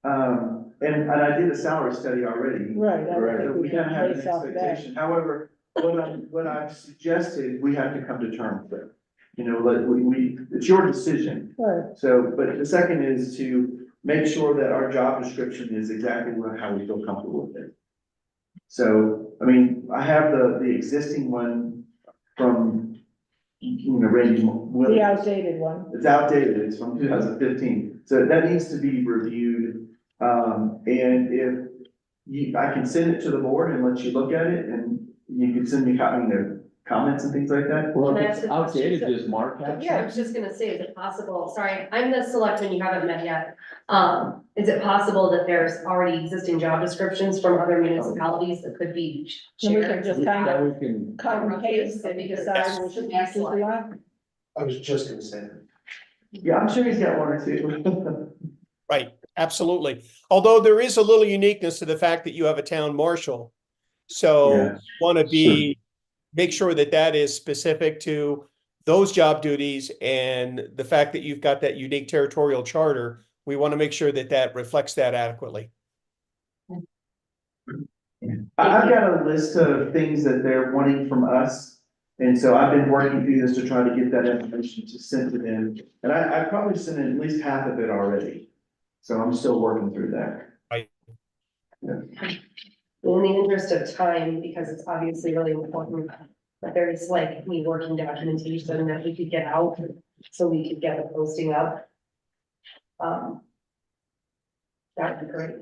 And I did a salary study already. Right. So we kind of have an Based off that. expectation. However, what I've suggested, we have to come to terms with. You know, like it's your decision. Right. So, but the second is to make sure that our job description is exactly how we feel comfortable with it. So, I mean, I have the existing one from, Randy Williams. The outdated one. It's outdated, it's from 2015, so that needs to be reviewed. And if I can send it to the board and let you look at it, and you can send me comments and things like that. Well, Can I if ask it's a question? outdated, does Mark have? Yeah, I was just gonna say, is it possible, sorry, I'm the selectman, you haven't met yet. Is it possible that there's already existing job descriptions from other municipalities that could be Then we can shared? just kind That of we can, cut and paste and decide which matches we want. I was just gonna say. Yeah, I'm sure he's got one or two. Right, absolutely. Although there is a little uniqueness to the fact that you have a town marshal. So Yeah. want to make sure that is specific to those job duties, and the fact that you've got that unique territorial charter. We want to make sure that reflects that adequately. I've got a list of things that they're wanting from us. And so I've been working through this to try to get that information to send to them. And I probably sent at least half of it already. So I'm still working through that. Right. Yeah. In the interest of time, because it's obviously really important, that there is like working documentation that we could get out, so we could get the posting up. That would be great.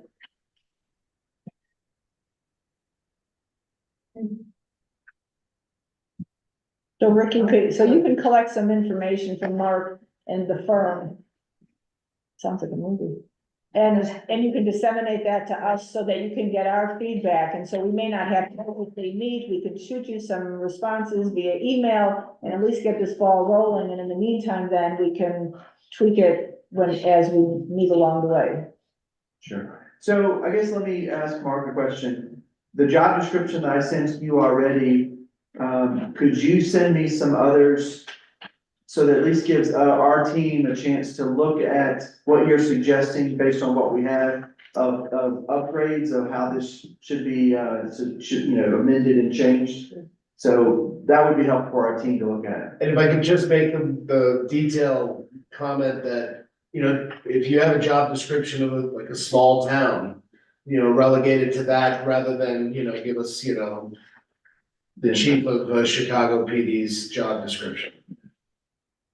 So Rick, you can collect some information from Mark and the firm. Sounds like a movie. And you can disseminate that to us so that you can get our feedback. And so we may not have to publicly meet. We could shoot you some responses via email and at least get this ball rolling. And in the meantime, then we can tweak it as we meet along the way. Sure. So I guess let me ask Mark a question. The job description that I sent you already, could you send me some others? So that at least gives our team a chance to look at what you're suggesting based on what we have of upgrades of how this should be, amended and changed. So that would be helpful for our team to look at. And if I could just make the detailed comment that, if you have a job description of like a small town, relegated to that rather than, give us, the chief of Chicago PD's job description.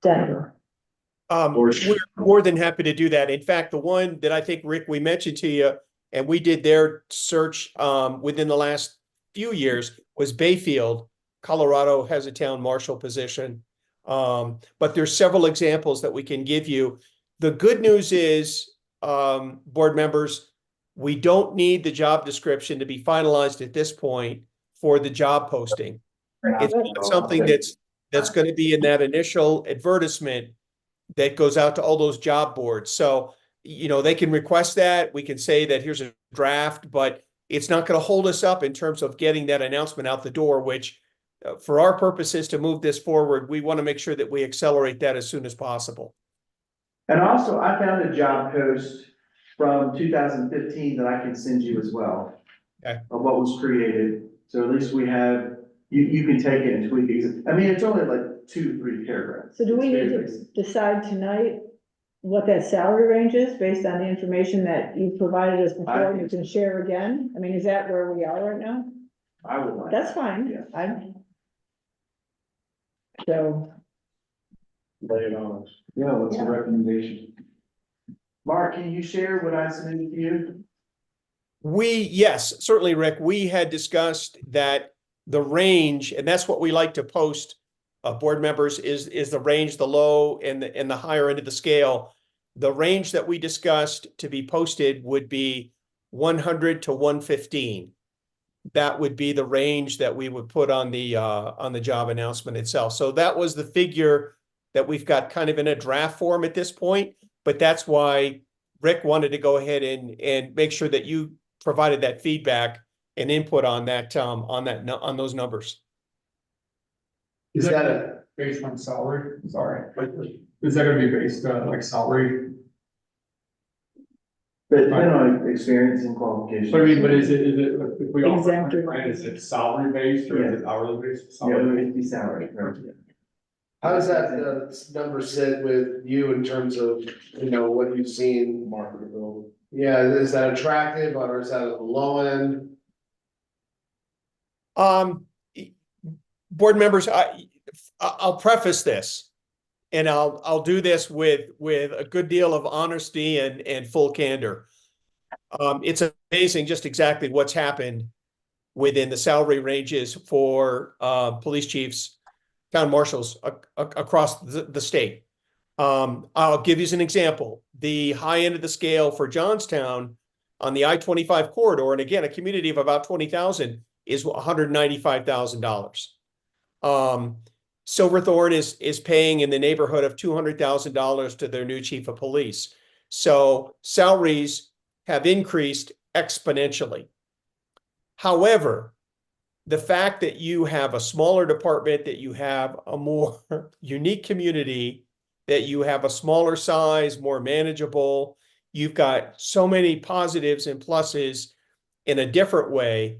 Denver. We're more than happy to do that. In fact, the one that I think, Rick, we mentioned to you, and we did their search within the last few years, was Bayfield. Colorado has a town marshal position. But there's several examples that we can give you. The good news is, board members, we don't need the job description to be finalized at this point for the job posting. It's not something that's that's gonna be in that initial advertisement that goes out to all those job boards. So, they can request that. We can say that here's a draft, but it's not gonna hold us up in terms of getting that announcement out the door, which for our purposes to move this forward, we want to make sure that we accelerate that as soon as possible. And also, I found a job post from 2015 that I can send you as well. Okay. Of what was created, so at least we have, you can take it and tweak it. I mean, it's only like 2-3 paragraphs. So do we It's need very to basic. decide tonight what that salary range is based on the information that you provided us before and you can share again? I mean, is that where we are right now? I would like. That's fine. Yeah. So, Lay it on us. Yeah, what's the recommendation? Mark, can you share what I submitted to you? Yes, certainly, Rick, we had discussed that the range, and that's what we like to post, board members, is the range, the low and the higher end of the scale. The range that we discussed to be posted would be 100 to 115. That would be the range that we would put on the job announcement itself. So that was the figure that we've got kind of in a draft form at this point, but that's why Rick wanted to go ahead and make sure that you provided that feedback and input on on those numbers. Is that based on salary? Sorry, is that gonna be based on like salary? But depending on experience and qualifications. But I mean, but is it, if we offer Exempt. 100 grand, is it salary based or is it hourly based? Yeah, it would be salary, right? How does that number sit with you in terms of, what you've seen? Marketability. Yeah, is that attractive or is that at the low end? Board members, I'll preface this, and I'll do this with a good deal of honesty and full candor. It's amazing just exactly what's happened within the salary ranges for police chiefs, town marshals across the state. I'll give you an example. The high end of the scale for Johnstown on the I-25 corridor, and again, a community of about 20,000, is $195,000. Silverthorne is paying in the neighborhood of $200,000 to their new chief of police. So salaries have increased exponentially. However, the fact that you have a smaller department, that you have a more unique community, that you have a smaller size, more manageable, you've got so many positives and pluses in a different way.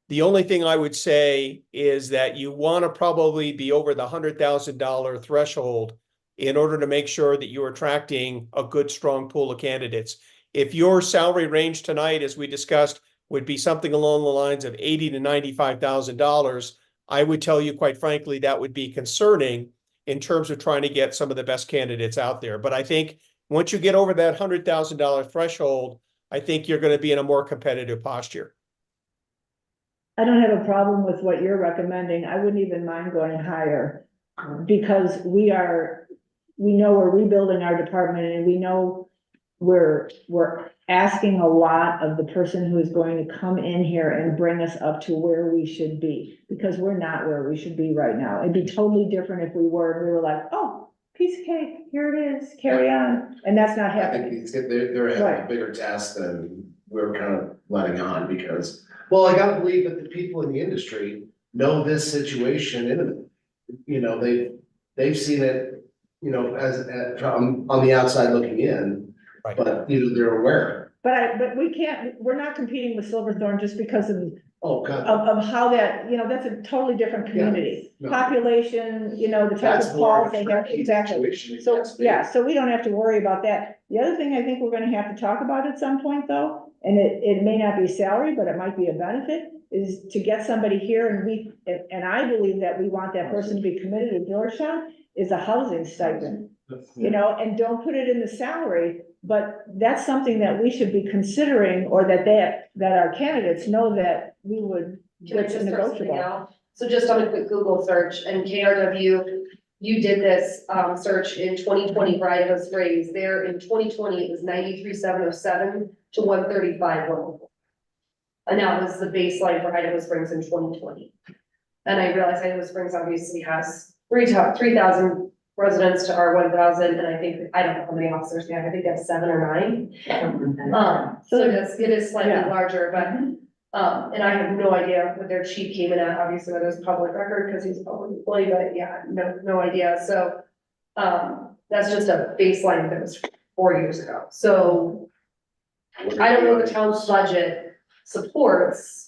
The only thing I would say is that you want to probably be over the $100,000 threshold in order to make sure that you're attracting a good, strong pool of candidates. If your salary range tonight, as we discussed, would be something along the lines of $80,000 to $95,000, I would tell you, quite frankly, that would be concerning in terms of trying to get some of the best candidates out there. But I think once you get over that $100,000 threshold, I think you're going to be in a more competitive posture. I don't have a problem with what you're recommending. I wouldn't even mind going higher. Because we know we're rebuilding our department and we know we're asking a lot of the person who is going to come in here and bring us up to where we should be. Because we're not where we should be right now. It'd be totally different if we were like, oh, piece of cake, here it is, carry on. And that's not I happening. think they're having Right. a bigger task than we're kind of letting on because, well, I gotta believe that the people in the industry know this situation intimately. They've seen it, as from on the outside looking in, Right. but they're aware. But we're not competing with Silverthorne just because of Oh, God. of how that, that's a totally different community. no. Population, the type That's of more calls of they a have, tricky exactly. situation. So, Yes, yeah, so we don't have to worry about that. The other thing I think we're gonna have to talk about at some point though, and it may not be salary, but it might be a benefit, is to get somebody here and I believe that we want that person to be committed to Georgetown, is a housing stipend. And don't put it in the salary, but that's something that we should be considering, or that our candidates know that we would. Can I It's just throw something negotiable. out? So just on a quick Google search, and KRW, you did this search in 2020 for Idaho Springs. There in 2020, it was 93,707 to 135,104. And that was the baseline for Idaho Springs in 2020. And I realize Idaho Springs obviously has 3,000 residents to our 1,000, and I think, I don't know how many officers we have, I think they have 7 or 9. So it is slightly Yeah. larger, but, and I have no idea what their chief came in at, obviously, whether it's public record, because he's a public employee, but yeah, no idea, so. That's just a baseline that was 4 years ago, so I don't know what the town's budget supports.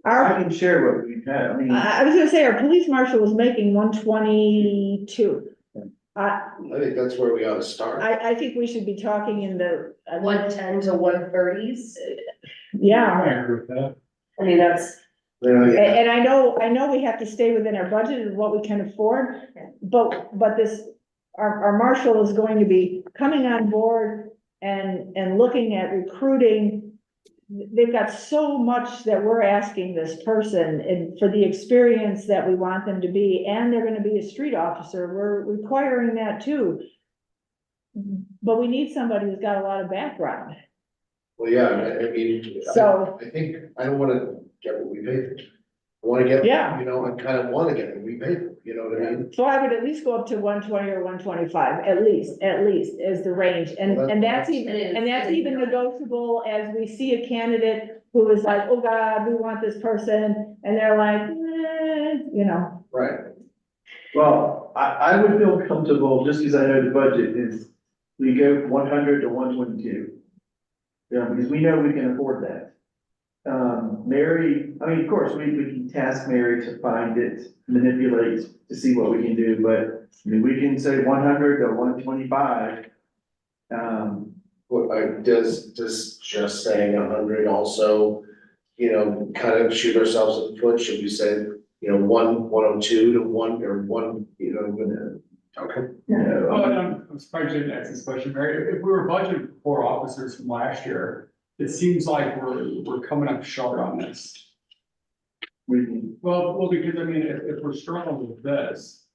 I can share what we've had, I mean. I was gonna say, our police marshal was making 122. I, I think that's where we ought to start. I think we should be talking in the, 110 to 130s, yeah. I agree with that. I mean, that's, And I know we have to stay within our budget and what we can afford, but this, our marshal is going to be coming on board and looking at recruiting. They've got so much that we're asking this person and for the experience that we want them to be, and they're gonna be a street officer, we're requiring that too. But we need somebody who's got a lot of background, Well, yeah, I mean, so. I think, I don't wanna get what we pay for. I wanna get, Yeah. you know, I kind of wanna get what we pay for, you know what I mean? So I would at least go up to 120 or 125, at least is the range, and that's even, and that's even negotiable as we see a candidate who is like, oh God, we want this person, and they're like, you know. Right. Well, I would feel comfortable, just because I know the budget is, we go 100 to 122. Yeah, because we know we can afford that. Mary, I mean, of course, we can task Mary to find it, manipulate to see what we can do, but I mean, we can say 100 to 125. Does just saying 100 also, you know, kind of shoot ourselves in the foot? Should we say, you know, 102 to 1 or 1, you know, okay. I'm surprised you didn't ask this question, Mary. If we were budgeted for 4 officers from last year, it seems like we're coming up short on this. Well, because I mean, if we're struggling with this.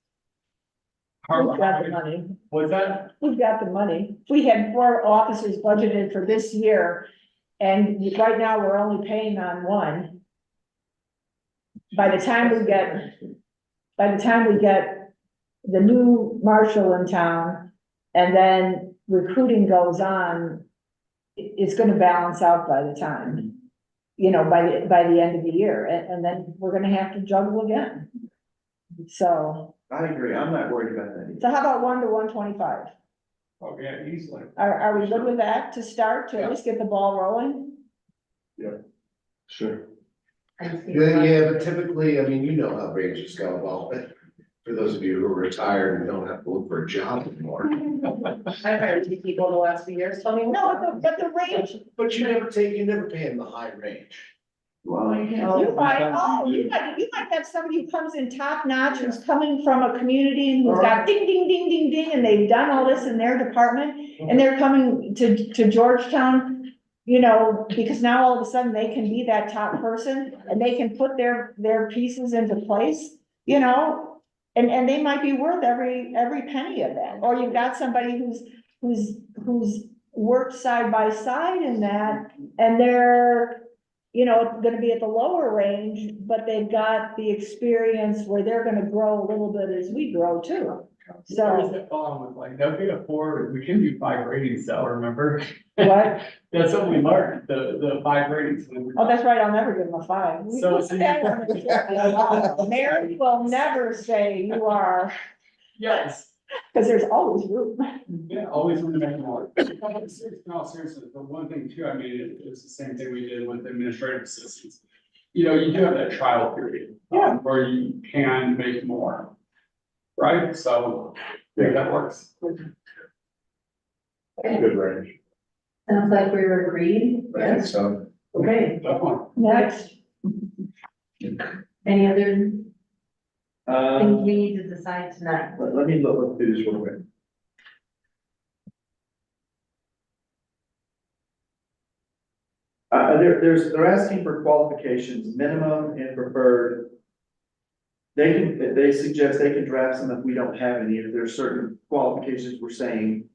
We've got the money, What's that? we've got the money. If we had 4 officers budgeted for this year, and right now we're only paying on 1. By the time we get the new marshal in town, and then recruiting goes on, it's gonna balance out by the time, you know, by the end of the year, and then we're gonna have to juggle again. So, I agree, I'm not worried about that. so how about 1 to 125? Oh, yeah, easily. Are we good with that to start, to at least get the ball rolling? Sure. Yeah, but typically, I mean, you know how ranges go, well, for those of you who are retired and don't have to look for a job anymore. I've hired 2 people in the last few years, tell me. No, but the range, But you never pay in the high range. Well, you might have somebody who comes in top notch, who's coming from a community and who's got ding, ding, ding, ding, ding, and they've done all this in their department, and they're coming to Georgetown, you know, because now all of a sudden they can be that top person, and they can put their pieces into place, you know, and they might be worth every penny of that, or you've got somebody who's worked side by side in that, and they're, you know, gonna be at the lower range, but they've got the experience where they're gonna grow a little bit as we grow too. There's So, that problem with like, they'll get a 4, we can do 5 ratings though, remember? what? That's what we learned, the 5 ratings. Oh, that's right, I'll never give them a 5. We So- put that on the chart. Mary will never say you are, Yes, because there's always room. yeah, always want to make more. No, seriously, but one thing too, I mean, it's the same thing we did with administrative assistants. You know, you do have that trial period. Yeah. Where you can make more. Right, so, I think that works. Good range. Sounds like we were agreed. I think so. Okay, Definitely. Next, any other things Um, we need to decide tonight? let me look through this real quick. They're asking for qualifications, minimum and preferred. They suggest they can draft some if we don't have any, if there's certain qualifications we're saying.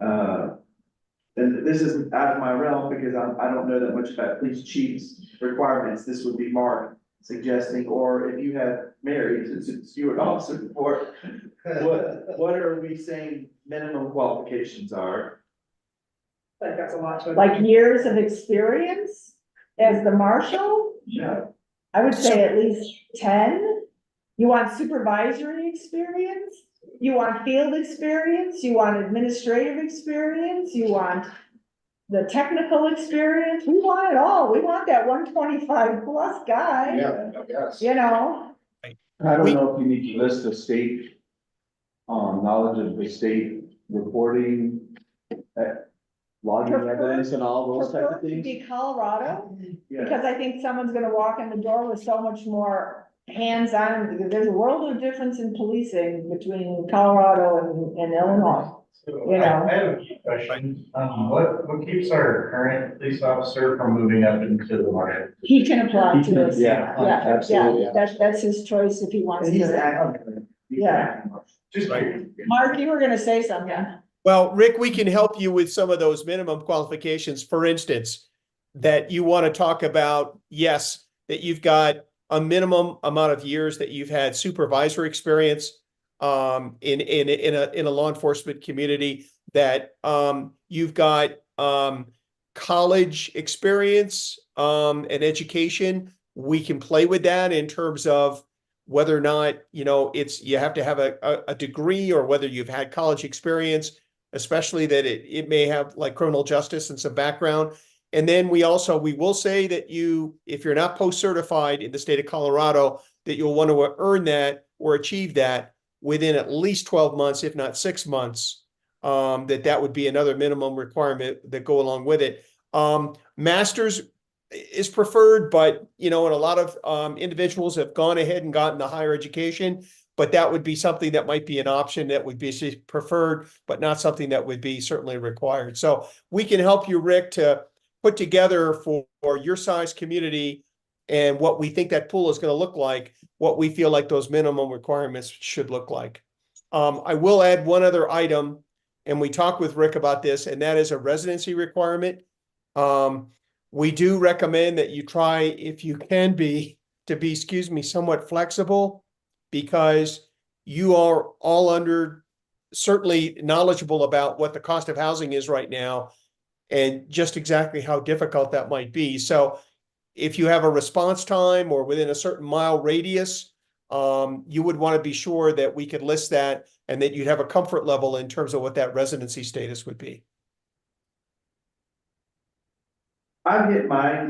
And this is out of my realm because I don't know that much about police chief's requirements. This would be Mark. suggesting, or if you have Mary, since it's you and officer report, what are we saying minimum qualifications are? Like, that's a lot to. Like years of experience as the marshal? Yeah. I would say at least 10. You want supervisory experience? You want field experience? You want administrative experience? You want the technical experience? We want it all. We want that 125 plus guy, Yeah, yes. you know? I don't know if you need to list the state, knowledge of the state reporting, logging evidence and all those type Prefer of to things. be Colorado, Yeah. because I think someone's gonna walk in the door with so much more hands-on, because there's a world of difference in policing between Colorado and Illinois. So You know. I have a few questions. What keeps our current police officer from moving up into the marshal? He can apply to this. Yeah, absolutely. Yeah, that's his choice if he wants And he's to. acting. He's Yeah. acting. Just curious. Mark, you were gonna say something. Well, Rick, we can help you with some of those minimum qualifications. For instance, that you want to talk about, yes, that you've got a minimum amount of years that you've had supervisory experience in a law enforcement community, that you've got college experience and education. We can play with that in terms of whether or not, it's, you have to have a degree, or whether you've had college experience, especially that it may have like criminal justice and some background. And then we will say that if you're not post-certified in the state of Colorado, that you'll want to earn that or achieve that within at least 12 months, if not 6 months. That would be another minimum requirement that go along with it. Master's is preferred, but and a lot of individuals have gone ahead and gotten the higher education, but that would be something that might be an option that would be preferred, but not something that would be certainly required. So we can help you, Rick, to put together for your size community and what we think that pool is going to look like, what we feel like those minimum requirements should look like. I will add one other item, and we talked with Rick about this, and that is a residency requirement. We do recommend that you try, if you can be, somewhat flexible, because you are all certainly knowledgeable about what the cost of housing is right now, and just exactly how difficult that might be. So if you have a response time or within a certain mile radius, you would want to be sure that we could list that, and that you'd have a comfort level in terms of what that residency status would be. I've hit mine,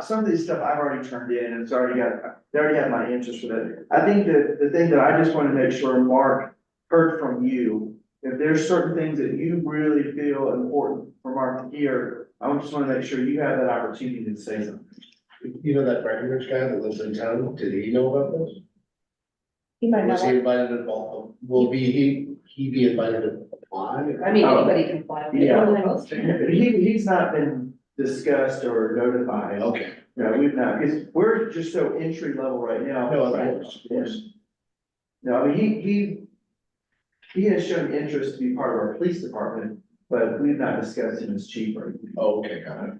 some of this stuff I've already turned in, and they already have my interest with it. I think that the thing that I just want to make sure Mark heard from you, if there's certain things that you really feel important for Mark to hear, I just want to make sure you have that opportunity to say something. You know that Breckenridge guy that lives in town, did he know about this? He might Was he not. invited to, will he be invited to apply? I mean, anybody can apply. Yeah. He's not been discussed or notified. Okay. No, we've not, because we're just so entry level right now. No, of course. No, I mean, he has shown interest to be part of our police department, but we've not discussed him as chief or anything. Oh, okay, got it.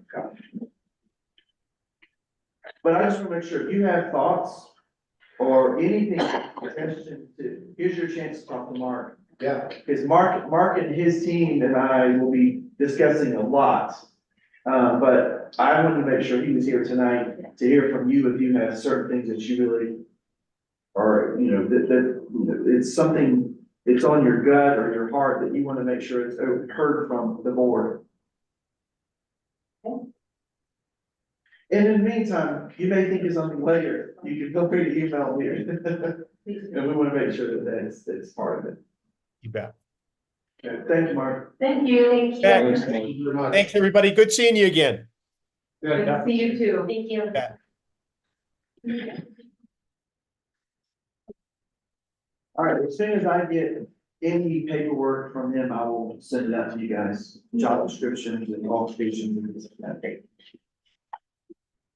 But I just want to make sure if you have thoughts or anything, here's your chance to talk to Mark. Yeah. Because Mark and his team and I will be discussing a lot. But I wanted to make sure he was here tonight to hear from you if you have certain things that you really, or, that it's something, it's on your gut or your heart that you want to make sure it's heard from the board. And in the meantime, you may think of something later, you can feel free to email me. And we want to make sure that that's part of it. You bet. Okay, thank you, Mark. Thank you. Yeah. Thank you very much. Thanks, everybody. Good seeing you again. Good to see you too. Thank you. Yeah. All right, as soon as I get any paperwork from them, I will send it out to you guys, job descriptions and qualifications and things like that.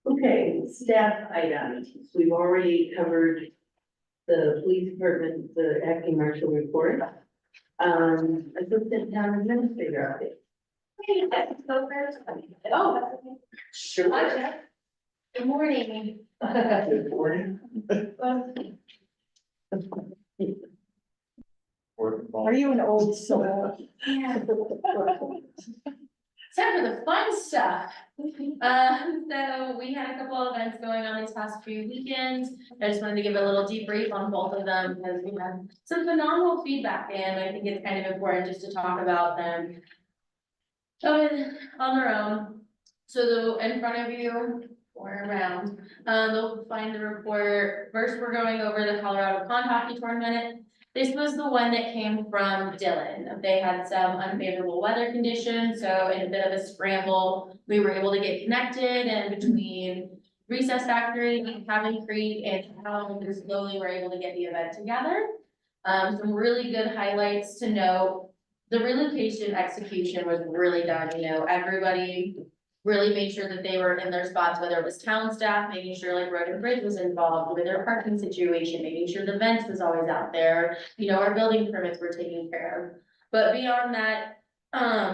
Okay, staff items. We've already covered the police department, the acting marshal report. Assistant town administrator update. Oh, sure. Good morning. Are you an old soul? Yeah. Time for the fun stuff. So we had a couple of events going on these past few weekends. I just wanted to give a little debrief on both of them because we had some phenomenal feedback and I think it's kind of important just to talk about them on their own. So in front of you or around, they'll find the report. First, we're going over the Colorado Pond Hockey Tournament. This was the one that came from Dillon. They had some unfavorable weather conditions, so in a bit of a scramble, we were able to get connected and between Recess Factory, Cabin Creek, and how we slowly were able to get the event together. Some really good highlights to note. The relocation execution was really done, everybody really made sure that they were in their spots, whether it was town staff, making sure like Road and Bridge was involved with their parking situation, making sure the fence was always out there, our building permits were taken care of. But beyond that,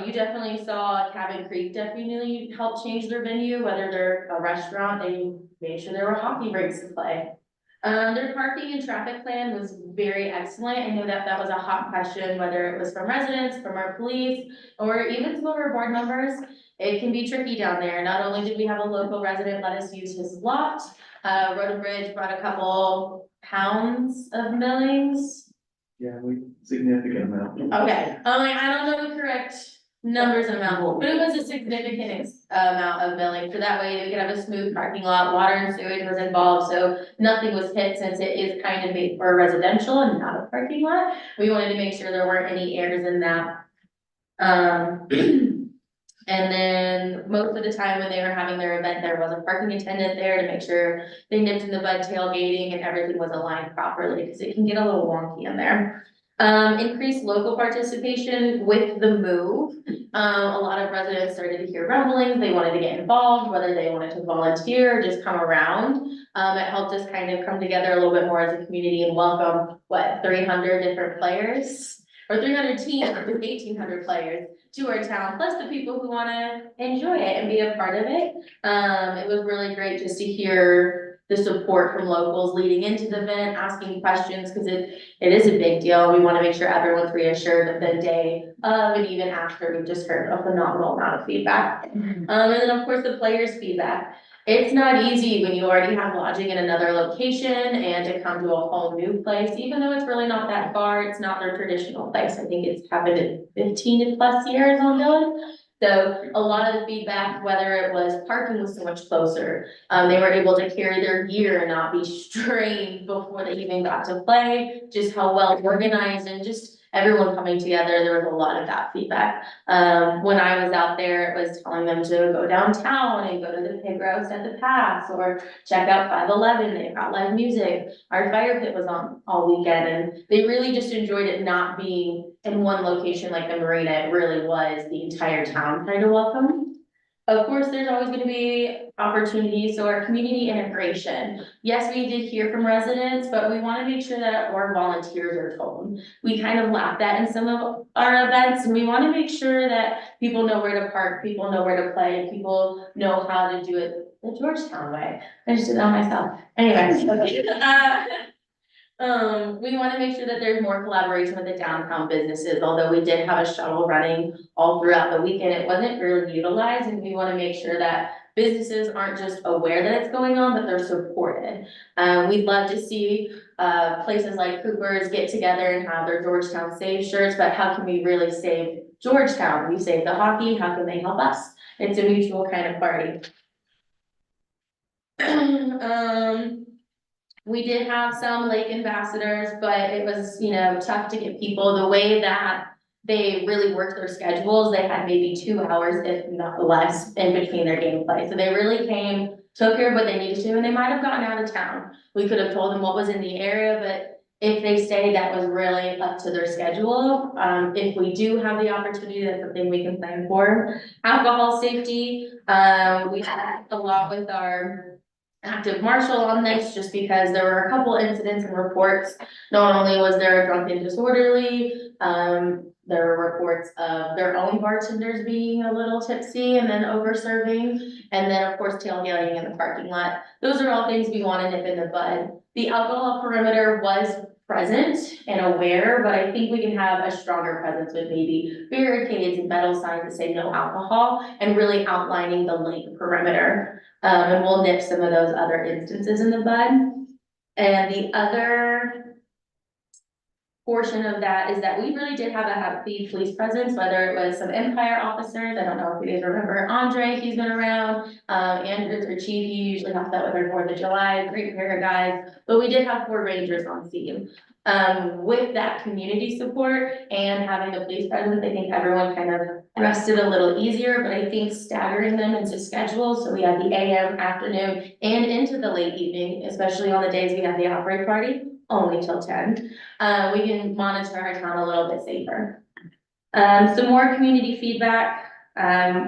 you definitely saw Cabin Creek definitely helped change their venue, whether they're a restaurant, they made sure there were hockey rinks to play. Their parking and traffic plan was very excellent. I know that was a hot question, whether it was from residents, from our police, or even some of our board members. It can be tricky down there. Not only did we have a local resident let us use his lot, Road and Bridge brought a couple pounds of millings. Yeah, significant amount. Okay, I don't know the correct numbers and amount, but it was a significant amount of milling, so that way we could have a smooth parking lot, water and sewage was involved, so nothing was hit since it is kind of made for residential and not a parking lot. We wanted to make sure there weren't any errors in that. And then most of the time when they were having their event, there was a parking attendant there to make sure they nipped in the bud tailgating and everything was aligned properly, because it can get a little wonky in there. Increased local participation with the move. A lot of residents started to hear rumblings, they wanted to get involved, whether they wanted to volunteer or just come around. It helped us kind of come together a little bit more as a community and welcome, 300 different players? Or 300 teams with 1,800 players to our town, plus the people who wanna enjoy it and be a part of it. It was really great just to hear the support from locals leading into the event, asking questions, because it is a big deal. We wanna make sure everyone's reassured the day of and even after. We've just heard a phenomenal amount of feedback. And then of course the players' feedback. It's not easy when you already have lodging in another location and to come to a whole new place, even though it's really not that far, it's not their traditional place. I think it's happened in 15 plus years on Dillon. So a lot of the feedback, whether it was parking was so much closer, they were able to carry their gear and not be strained before they even got to play, just how well organized and just everyone coming together. There was a lot of that feedback. When I was out there, it was telling them to go downtown and go to the pig roast at the pass or check out 511. They've got live music. Our fire pit was on all weekend and they really just enjoyed it not being in one location like the marina. It really was the entire town kind of welcome. Of course, there's always going to be opportunities, so our community integration. Yes, we did hear from residents, but we want to make sure that our volunteers are told. We kind of lack that in some of our events, and we want to make sure that people know where to park, people know where to play, people know how to do it the Georgetown way. I just did that myself. Anyway. We want to make sure that there's more collaboration with the downtown businesses, although we did have a shuttle running all throughout the weekend, it wasn't really utilized, and we want to make sure that businesses aren't just aware that it's going on, but they're supported. We'd love to see places like Cooper's get together and have their Georgetown Save shirts, but how can we really save Georgetown? We save the hockey, how can they help us? It's a mutual kind of party. We did have some lake ambassadors, but it was, tough to get people. The way that they really worked their schedules, they had maybe 2 hours, if not less, in between their gameplay. So they really came, took care of what they needed to, and they might have gotten out of town. We could have told them what was in the area, but if they stayed, that was really up to their schedule. If we do have the opportunity, that's something we can plan for. Alcohol safety, we had a lot with our active marshal on this, just because there were a couple incidents and reports. Not only was there a drunken disorderly, there were reports of their own bartenders being a little tipsy and then over serving. And then, of course, tailgating in the parking lot. Those are all things we want to nip in the bud. The alcohol perimeter was present and aware, but I think we can have a stronger presence with maybe barricades and metal signs that say no alcohol and really outlining the lake perimeter. And we'll nip some of those other instances in the bud. And the other portion of that is that we really did have a happy police presence, whether it was some Empire officers, I don't know if you guys remember Andre, he's been around, Andrew's our chief, he usually helps out with our 4th of July, great pair of guys, but we did have 4 rangers on scene. With that community support and having the police presence, I think everyone kind of rested a little easier, but I think staggering them into schedules, so we had the AM, afternoon, and into the late evening, especially on the days we had the outbreak party, only till 10. We can monitor our town a little bit safer. Some more community feedback.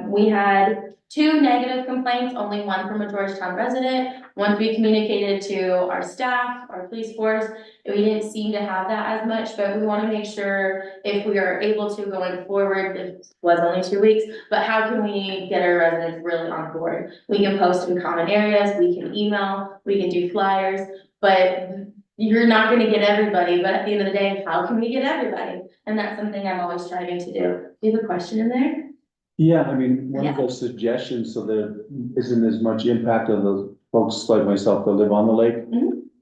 We had 2 negative complaints, only 1 from a Georgetown resident. Once we communicated to our staff, our police force, we didn't seem to have that as much, but we want to make sure if we are able to going forward, it was only 2 weeks, but how can we get our residents really on board? We can post in common areas, we can email, we can do flyers, but you're not gonna get everybody, but at the end of the day, how can we get everybody? And that's something I'm always striving to do. Do you have a question in there? Yeah, I mean, one of the suggestions, so there isn't as much impact on the folks like myself that live on the lake,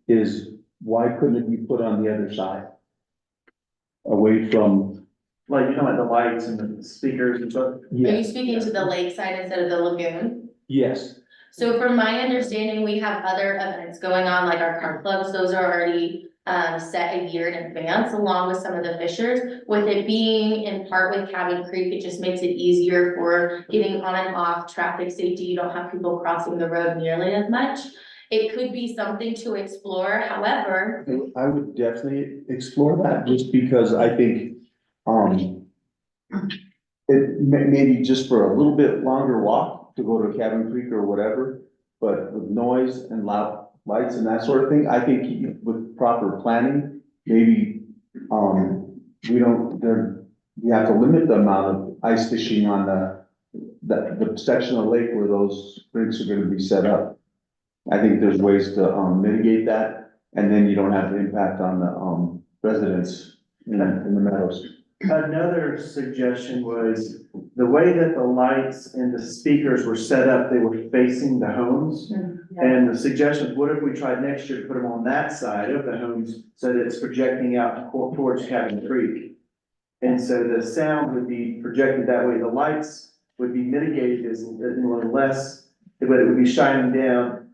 is why couldn't it be put on the other side? Away from, Like, you know, like the lights and the speakers and stuff. Are you speaking to the lakeside instead of the lagoon? yes, So from my understanding, we have other events going on, like our car clubs, those are already set a year in advance, along with some of the fishers. With it being in part with Cabin Creek, it just makes it easier for getting on and off traffic safety. You don't have people crossing the road nearly as much. It could be something to explore, however. I would definitely explore that, just because I think, maybe just for a little bit longer walk to go to Cabin Creek or whatever, but with noise and loud lights and that sort of thing, I think with proper planning, maybe, we have to limit the amount of ice fishing on the section of the lake where those rinks are gonna be set up. I think there's ways to, mitigate that, and then you don't have the impact on the, residents in the meadows. Another suggestion was the way that the lights and the speakers were set up, they were facing the homes. And the suggestion was, what if we tried next year to put them on that side of the homes so that it's projecting out towards Cabin Creek? And so the sound would be projected that way, the lights would be mitigated as less, but it would be shining down.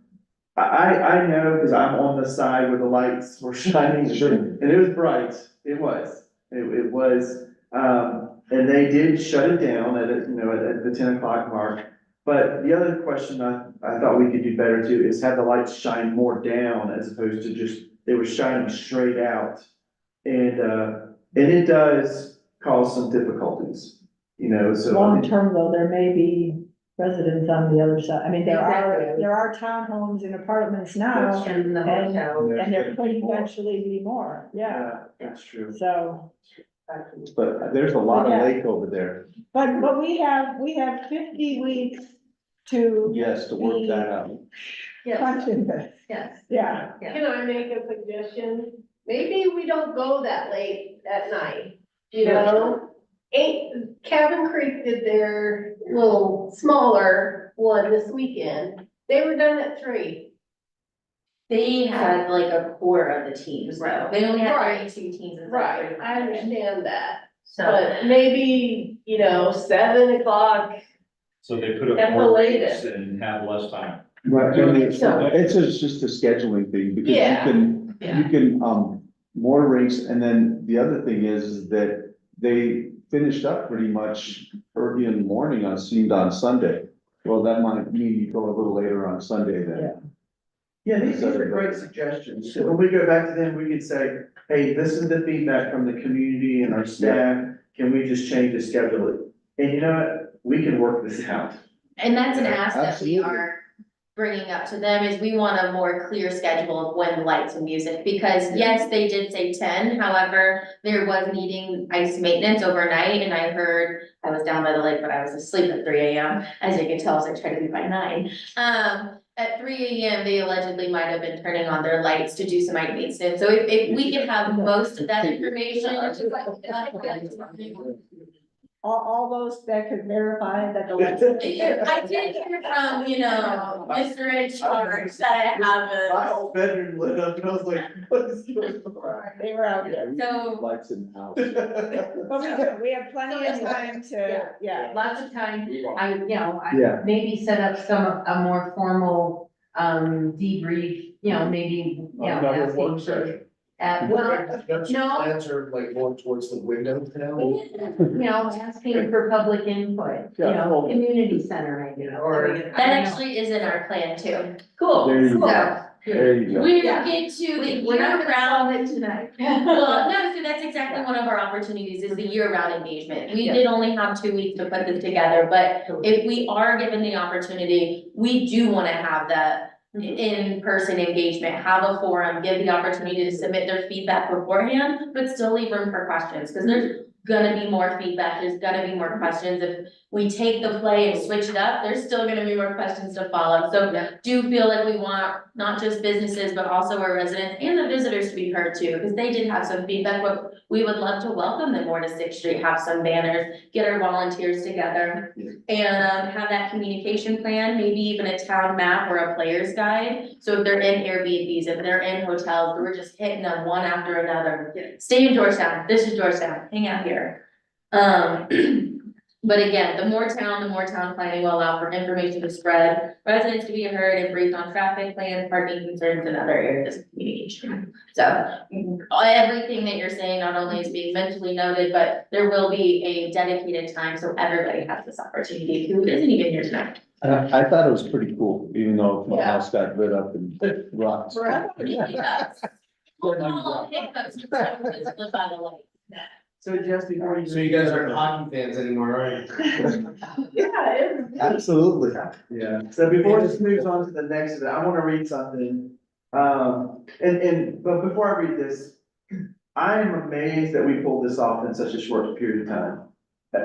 I know, because I'm on the side where the lights were shining, and it was bright, it was. It was, and they did shut it down at the 10 o'clock mark. But the other question I thought we could do better too is have the lights shine more down as opposed to just, they were shining straight out. And it does cause some difficulties, so. Long term though, there may be residents on the other side. I mean, there are townhomes and apartments now. And the hotel. And there could eventually be more, yeah, That's true. so. But there's a lot of lake over there, But we have 50 weeks to. yes, to work that out. Question this, Yes. yeah. Can I make a suggestion? Maybe we don't go that late at night, you know? Cabin Creek did their little smaller one this weekend. They were done at 3. They had like a quarter of the teams, though. They only had Right. 32 teams. instead of Right, 35. I understand that, So, but maybe, 7 o'clock. So they put up At the more latest. rates and have less time. Right, I mean, So- it's just a scheduling thing, because Yeah, you can, more rinks, and then the other thing is that they finished up pretty much early in the morning on Sunday. Well, that might mean you go a little later on Sunday then. Yeah, these are great suggestions. So when we go back to them, we could say, hey, this is the feedback from the community and our staff. Can we just change the schedule? And you know what? We can work this out. and that's an ask that we Absolutely. are bringing up to them is we want a more clear schedule of when lights and music, because yes, they did say 10, however, there was needing ice maintenance overnight, and I heard, I was down by the lake, but I was asleep at 3 AM, as you can tell, as I tried to be by 9. At 3 AM, they allegedly might have been turning on their lights to do some night maintenance, so if we could have most of that information, it's just like. All those that could verify that the lights. I did hear from, Mr. In charge that I have My a, whole bedroom lit up and I was like, what is going on? They were out there. so, Lights in the house. But we have plenty of time to, yeah. Lots of time, Yeah. I maybe set up a more formal, debrief, maybe, Another asking work for. session. Well, no. Plans are like going towards the window now. Asking for public input, community center maybe, or. that actually is in our plan too. Cool. There you go. So, There you go. we Yeah. get to the We're not year gonna solve round. it tonight. Well, no, so that's exactly one of our opportunities is the year-round engagement. We did only have 2 weeks to put this together, but if we are given the opportunity, we do wanna have that in-person engagement, have a forum, give the opportunity to submit their feedback beforehand, but still leave room for questions, because there's gonna be more feedback, there's gonna be more questions. If we take the play and switch it up, there's still gonna be more questions to follow. So do feel like we want not just businesses, but also our residents and the visitors to be heard too, because they did have some feedback, but we would love to welcome them more to Sixth Street, have some banners, get our volunteers together, and have that communication plan, maybe even a town map or a player's guide. So if they're in Airbnbs, if they're in hotels, we're just hitting them one after another. Stay in Georgetown, this is Georgetown, hang out here. But again, the more town planning will allow for information to spread, residents to be heard and briefed on traffic plans, parking concerns, and other areas of communication. So everything that you're saying not only is being mentally noted, but there will be a dedicated time, so everybody has this opportunity who isn't even here tonight. I thought it was pretty cool, even though my Yeah. house got lit up and rocked. Yes. Oh, hiccups, just live by the lake. So just before you. So you guys aren't hockey fans anymore, are you? Yeah. Absolutely, yeah. So before this moves on to the next event, I wanna read something. But before I read this, I am amazed that we pulled this off in such a short period of time.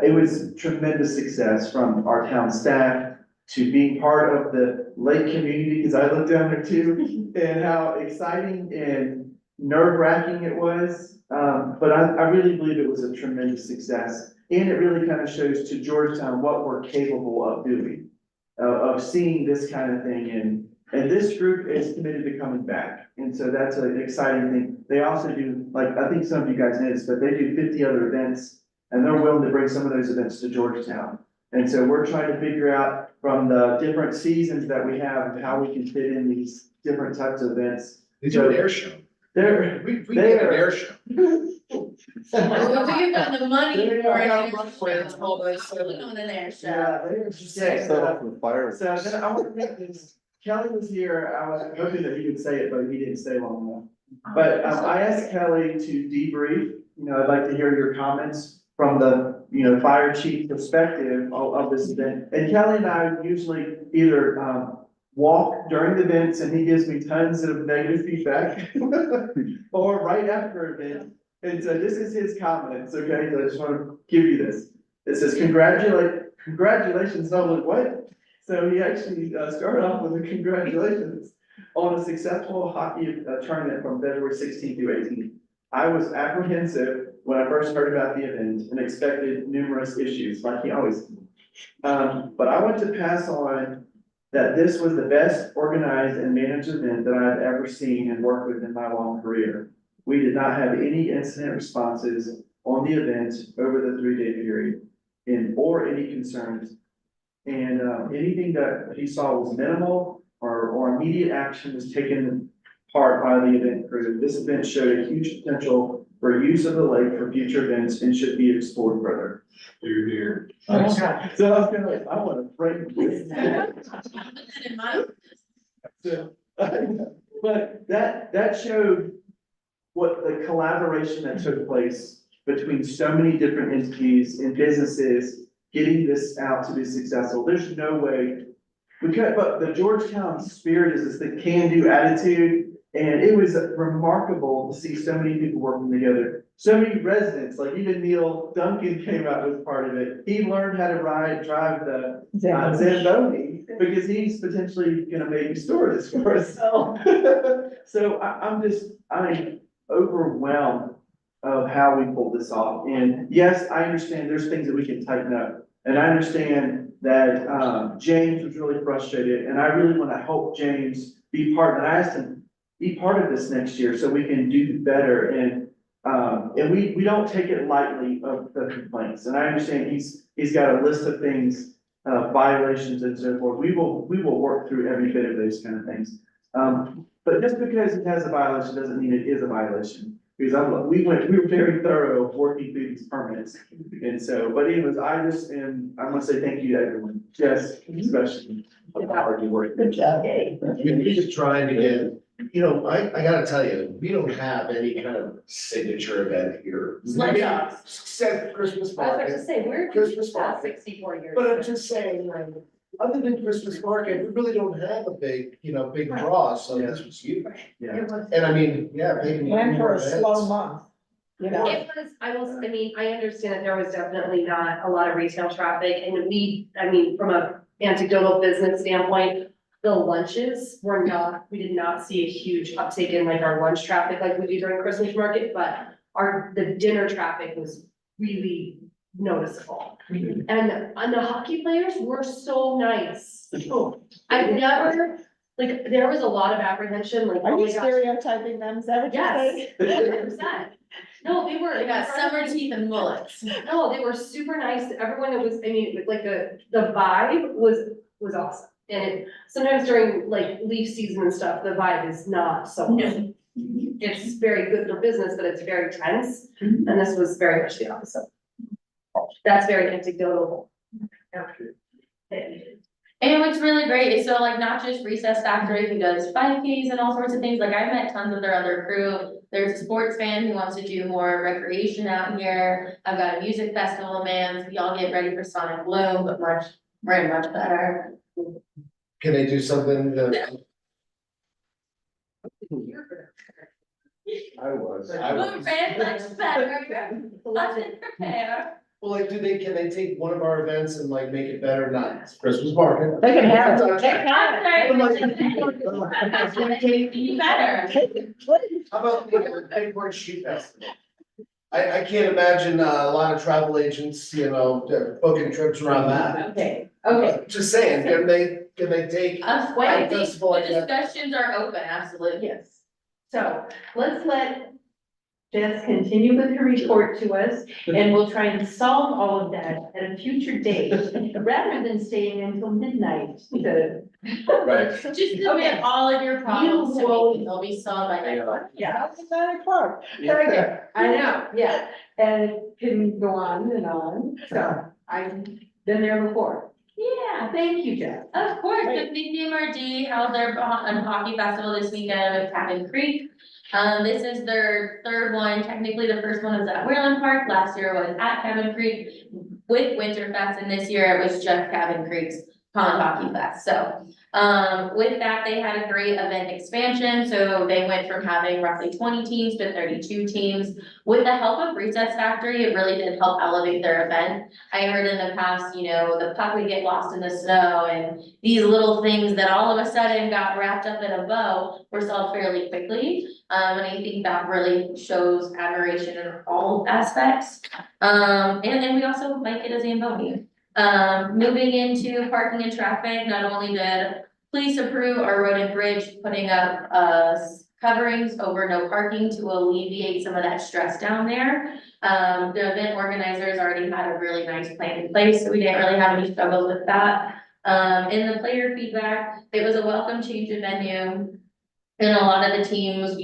It was tremendous success from our town staff to being part of the lake community, because I lived down there too, and how exciting and nerve-wracking it was. But I really believe it was a tremendous success. And it really kind of shows to Georgetown what we're capable of doing, of seeing this kind of thing. And this group is committed to coming back. And so that's an exciting thing. They also do, like, I think some of you guys know this, but they do 50 other events, and they're willing to bring some of those events to Georgetown. And so we're trying to figure out from the different seasons that we have, how we can fit in these different types of events. They do an air show. We We did an air show. Well, you've got the money for it. I got a run for it, it's called a Put on an air show. Yeah, they were just saying. Set off with fireworks. So then I want to make this, Kelly was here, I was hoping that he would say it, but he didn't stay long enough. But I asked Kelly to debrief, I'd like to hear your comments from the, fire chief perspective of this event. And Kelly and I usually either, walk during the events and he gives me tons of negative feedback, or right after event. And so this is his comments, okay? So I just want to give you this. It says, congratulations, no, like, what? So he actually started off with a congratulations on a successful hockey tournament from February 16th through 18th. I was apprehensive when I first heard about the event and expected numerous issues, like he always did. But I want to pass on that this was the best organized and managed event that I've ever seen and worked with in my long career. We did not have any incident responses on the event over the 3-day period or any concerns. And anything that he saw was minimal or immediate action was taken part by the event crew. This event showed a huge potential for use of the lake for future events and should be explored further. Here. So I was kind of like, I want to break this. But that showed what the collaboration that took place between so many different entities and businesses getting this out to be successful. There's no way but the Georgetown spirit is this can-do attitude. And it was remarkable to see so many people working together. So many residents, like even Neil Duncan came out with part of it. He learned how to drive the Zamboni because he's potentially gonna maybe store this for us. So I'm overwhelmed of how we pulled this off. And yes, I understand there's things that we can tighten up. And I understand that, James was really frustrated, and I really want to help James be part, and I asked him, be part of this next year so we can do better. And we don't take it lightly of the complaints. And I understand he's got a list of things, violations and so forth. We will work through every bit of those kind of things. But just because it has a violation doesn't mean it is a violation. Because we were very thorough of working through these permits. And so, but anyways, I want to say thank you to everyone, Jess, especially. How hard you work. Good job. We're just trying to get, I gotta tell you, we don't have any kind of signature event here. Sled dogs. Except Christmas I was about to market, say, we're Christmas past market. 64 years. But I'm just saying, like, other than Christmas market, we really don't have a big, big draw, so this was huge. Yeah. It was. And I mean, yeah, maybe. And for more a slow events. month, It was, I mean, I understand that there was definitely not a lot of retail traffic, and from a anecdotal business standpoint, the lunches were not, we did not see a huge uptick in like our lunch traffic like we do during Christmas market, but the dinner traffic was really noticeable. And the hockey players were so nice. I've never, like, there was a lot of apprehension, like, are oh you my gosh. stereotyping them? Is that what you're saying? Yes, 100%. No, they were. They got summer teeth and mullets. No, they were super nice. Everyone was, like the vibe was awesome. And sometimes during like leaf season and stuff, the vibe is not so good. It's very good for business, but it's very tense. And this was very much the opposite. That's very anecdotal. And what's really great is so like not just Recess Factory who does 5Ks and all sorts of things, like I met tons of their other crew. There's a sports fan who wants to do more recreation out here. I've got a music festival man, so y'all get ready for Sonic Bloom, but very much better. Can they do something that? I was. Very much better. Let's prepare. Well, like, can they take one of our events and like make it better, not Christmas market? They can have it. Be better. How about the Paperwork Sheet Festival? I can't imagine a lot of travel agents, booking trips around that. Okay. Just saying, can they take? I think festival like the that? discussions are open, absolutely. Yes. So let's let Jess continue with her report to us, and we'll try and solve all of that at a future date, rather than staying until midnight to. Right. Just submit all of your problems to me, they'll be solved by next month. Yeah. That's a better part. Very good. I know, yeah, and it can go on and on, so I've been there before. Yeah, Thank you, Jess. of course, the Great. PPMRD held their hockey festival this weekend at Cabin Creek. This is their third one, technically the first one was at Whalen Park, last year was at Cabin Creek with Winterfest, and this year it was just Cabin Creek's Pond Hockey Fest, so. With that, they had a great event expansion, so they went from having roughly 20 teams to 32 teams. With the help of Recess Factory, it really did help elevate their event. I heard in the past, the puck would get lost in the snow, and these little things that all of a sudden got wrapped up in a bow were solved fairly quickly. And I think that really shows admiration in all aspects. And then we also might get a Zamboni. Moving into parking and traffic, not only did police approve our road and bridge, putting up, coverings over no parking to alleviate some of that stress down there. The event organizers already had a really nice plan in place, so we didn't really have any struggles with that. In the player feedback, it was a welcome change in venue. And a lot of the teams,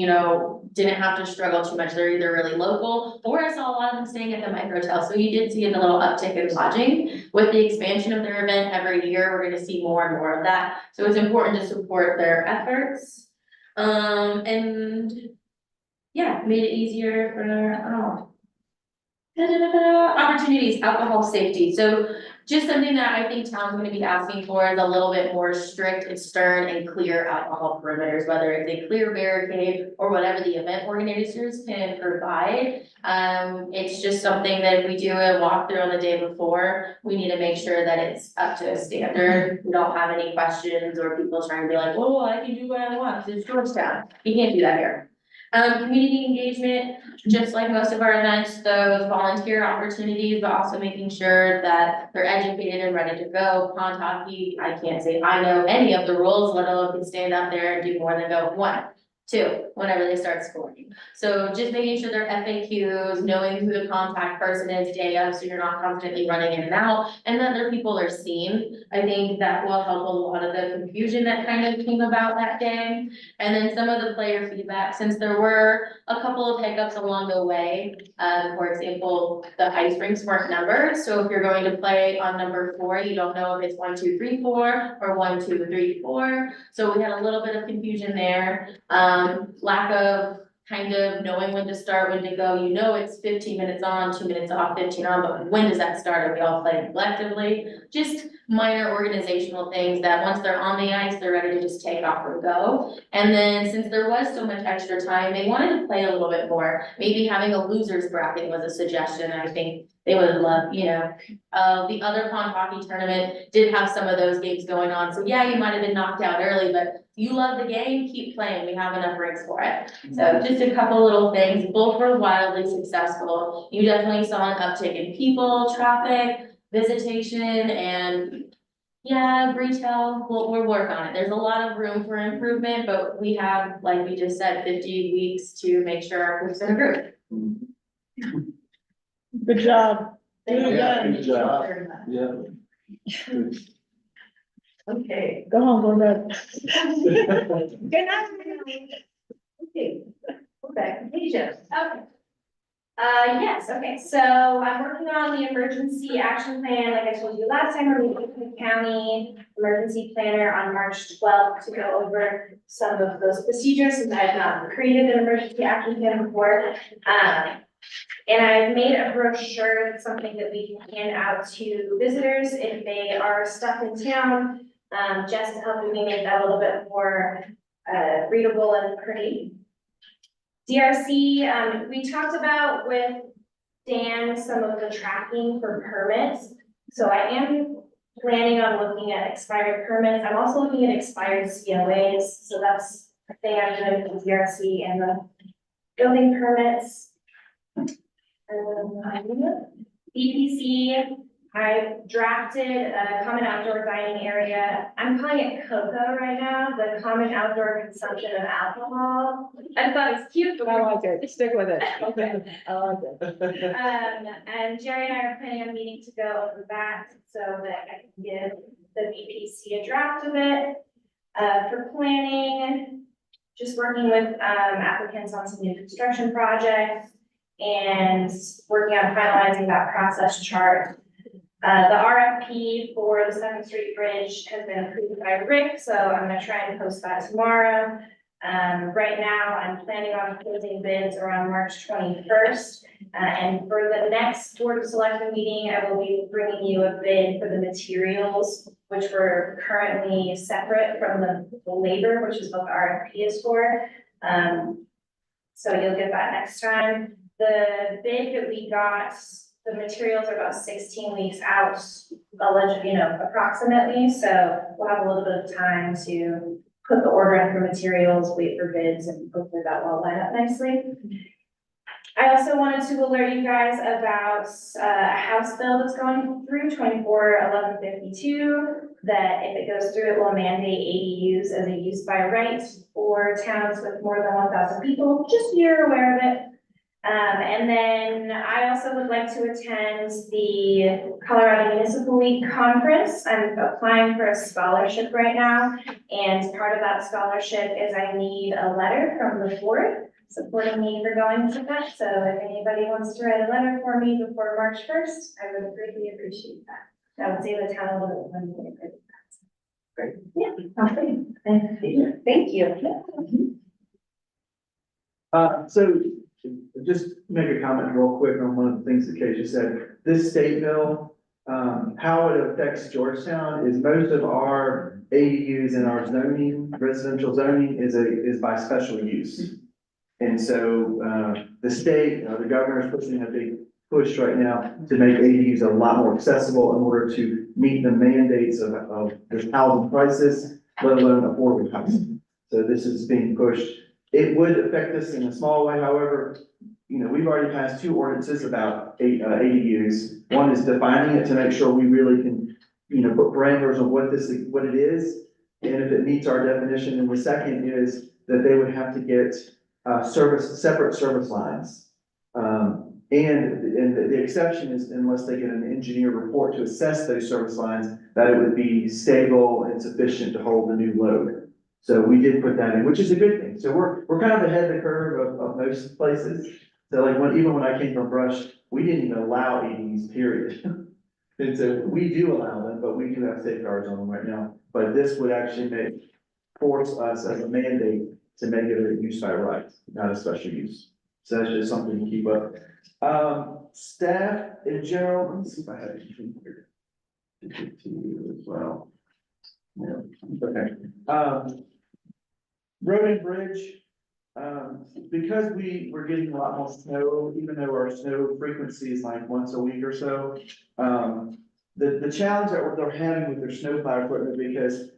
didn't have to struggle too much. They're either really local, or I saw a lot of them staying at the microtel. So you did see a little uptick in lodging. With the expansion of their event every year, we're gonna see more and more of that. So it's important to support their efforts. And yeah, made it easier for, Opportunities, alcohol safety, so just something that I think town's gonna be asking for is a little bit more strict and stern and clear alcohol perimeters, whether it's a clear barricade or whatever the event organizers can provide. It's just something that if we do a walkthrough on the day before, we need to make sure that it's up to a standard. We don't have any questions or people trying to be like, oh, I can do what I want, 'cause it's Georgetown, you can't do that here. Community engagement, just like most of our events, those volunteer opportunities, but also making sure that they're educated and ready to go. Pond hockey, I can't say I know any of the rules, let alone can stand up there and do more than go 1, 2, whenever they start scoring. So just making sure their FAQs, knowing who the contact person is day of, so you're not constantly running in and out, and that their people are seen. I think that will help a lot of the confusion that kind of came about that day. And then some of the player feedback, since there were a couple of hiccups along the way. For example, the ice rinks weren't numbered, so if you're going to play on number 4, you don't know if it's 1, 2, 3, 4 or 1, 2, 3, 4. So we had a little bit of confusion there. Lack of kind of knowing when to start, when to go. You know, it's 15 minutes on, 2 minutes off, 15 on, but when does that start? Are we all playing collectively? Just minor organizational things that once they're on the ice, they're ready to just take off and go. And then since there was so much extra time, they wanted to play a little bit more. Maybe having a losers bracket was a suggestion. I think they would love, you know. The other pond hockey tournament did have some of those games going on. So yeah, you might have been knocked out early, but you love the game, keep playing. We have enough rinks for it. So just a couple little things. Both were wildly successful. You definitely saw an uptick in people, traffic, visitation, and yeah, retail, we'll work on it. There's a lot of room for improvement, but we have, like we just said, 50 weeks to make sure our group's in a group. Good job. Yeah, good job. Yeah. Okay. Go home, go to bed. Good night. Okay. Okay, Asia. Okay. Yes, okay, so I'm working on the emergency action plan, like I told you last time, we're meeting with the county emergency planner on March 12th to go over some of those procedures, since I've not created an emergency action plan before. And I've made a brochure, that's something that we can hand out to visitors if they are stuck in town. Jess is helping me make that a little bit more readable and pretty. DRC, we talked about with Dan some of the tracking for permits. So I am planning on looking at expired permits. I'm also looking at expired COAs. So that's the thing I'm doing with DRC and the building permits. BPC, I drafted a common outdoor dining area. I'm calling it COCO right now, the common outdoor consumption of alcohol. I thought it was cute, but I like it. Stick with it. Okay. I like it. And Jerry and I are planning on meeting to go over that so that I can give the BPC a draft of it. For planning, just working with applicants on some new construction projects and working on finalizing that process chart. The RFP for the 7th Street Bridge has been approved by Rick, so I'm gonna try and post that tomorrow. Right now, I'm planning on closing bids around March 21st. And for the next Board of Selectmen meeting, I will be bringing you a bid for the materials, which were currently separate from the labor, which is what the RFP is for. So you'll get that next time. The bid that we got, the materials are about 16 weeks out, approximately. So we'll have a little bit of time to put the order in for materials, wait for bids, and hopefully that will line up nicely. I also wanted to alert you guys about a House bill that's going through 24-1152, that if it goes through, it will mandate ADUs as a use by right for towns with more than 1,000 people, just so you're aware of it. And then I also would like to attend the Colorado Municipal League Conference. I'm applying for a scholarship right now, and part of that scholarship is I need a letter from the board supporting me for going to that. So if anybody wants to write a letter for me before March 1st, I would greatly appreciate that. That would save the town a little bit of money. Great. Yeah, okay. Thank you. So just make a comment real quick on one of the things that Keisha said. This state bill, how it affects Georgetown is most of our ADUs in our zoning, residential zoning is by special use. And so, the state, the governor is pushing a big push right now to make ADUs a lot more accessible in order to meet the mandates of the housing crisis, let alone affordable housing. So this is being pushed. It would affect us in a small way, however, we've already passed 2 ordinances about ADUs. One is defining it to make sure we really can, put parameters on what it is, and if it meets our definition. And the second is that they would have to get separate service lines. And the exception is unless they get an engineer report to assess those service lines, that it would be stable and sufficient to hold the new load. So we did put that in, which is a good thing. So we're kind of ahead of the curve of most places. So like even when I came from Brush, we didn't even allow ADUs, period. And so we do allow them, but we do have safeguards on them right now. But this would actually force us as a mandate to make it a use by right, not a special use. So that's just something to keep up. Staff in general, let me see if I have anything here to give to you as well. Yeah, okay. Road and bridge, because we were getting a lot more snow, even though our snow frequency is like once a week or so. The challenge that they're having with their snowplow equipment, because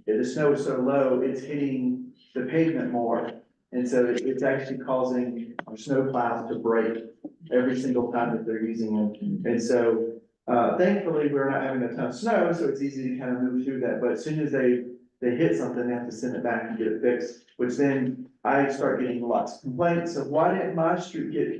the snow is so low, it's hitting the pavement more. And so it's actually causing our snowplows to break every single time that they're using them. And so, thankfully, we're not having a ton of snow, so it's easy to kind of move through that. But as soon as they hit something, they have to send it back and get it fixed, which then I start getting lots of complaints of why didn't my street get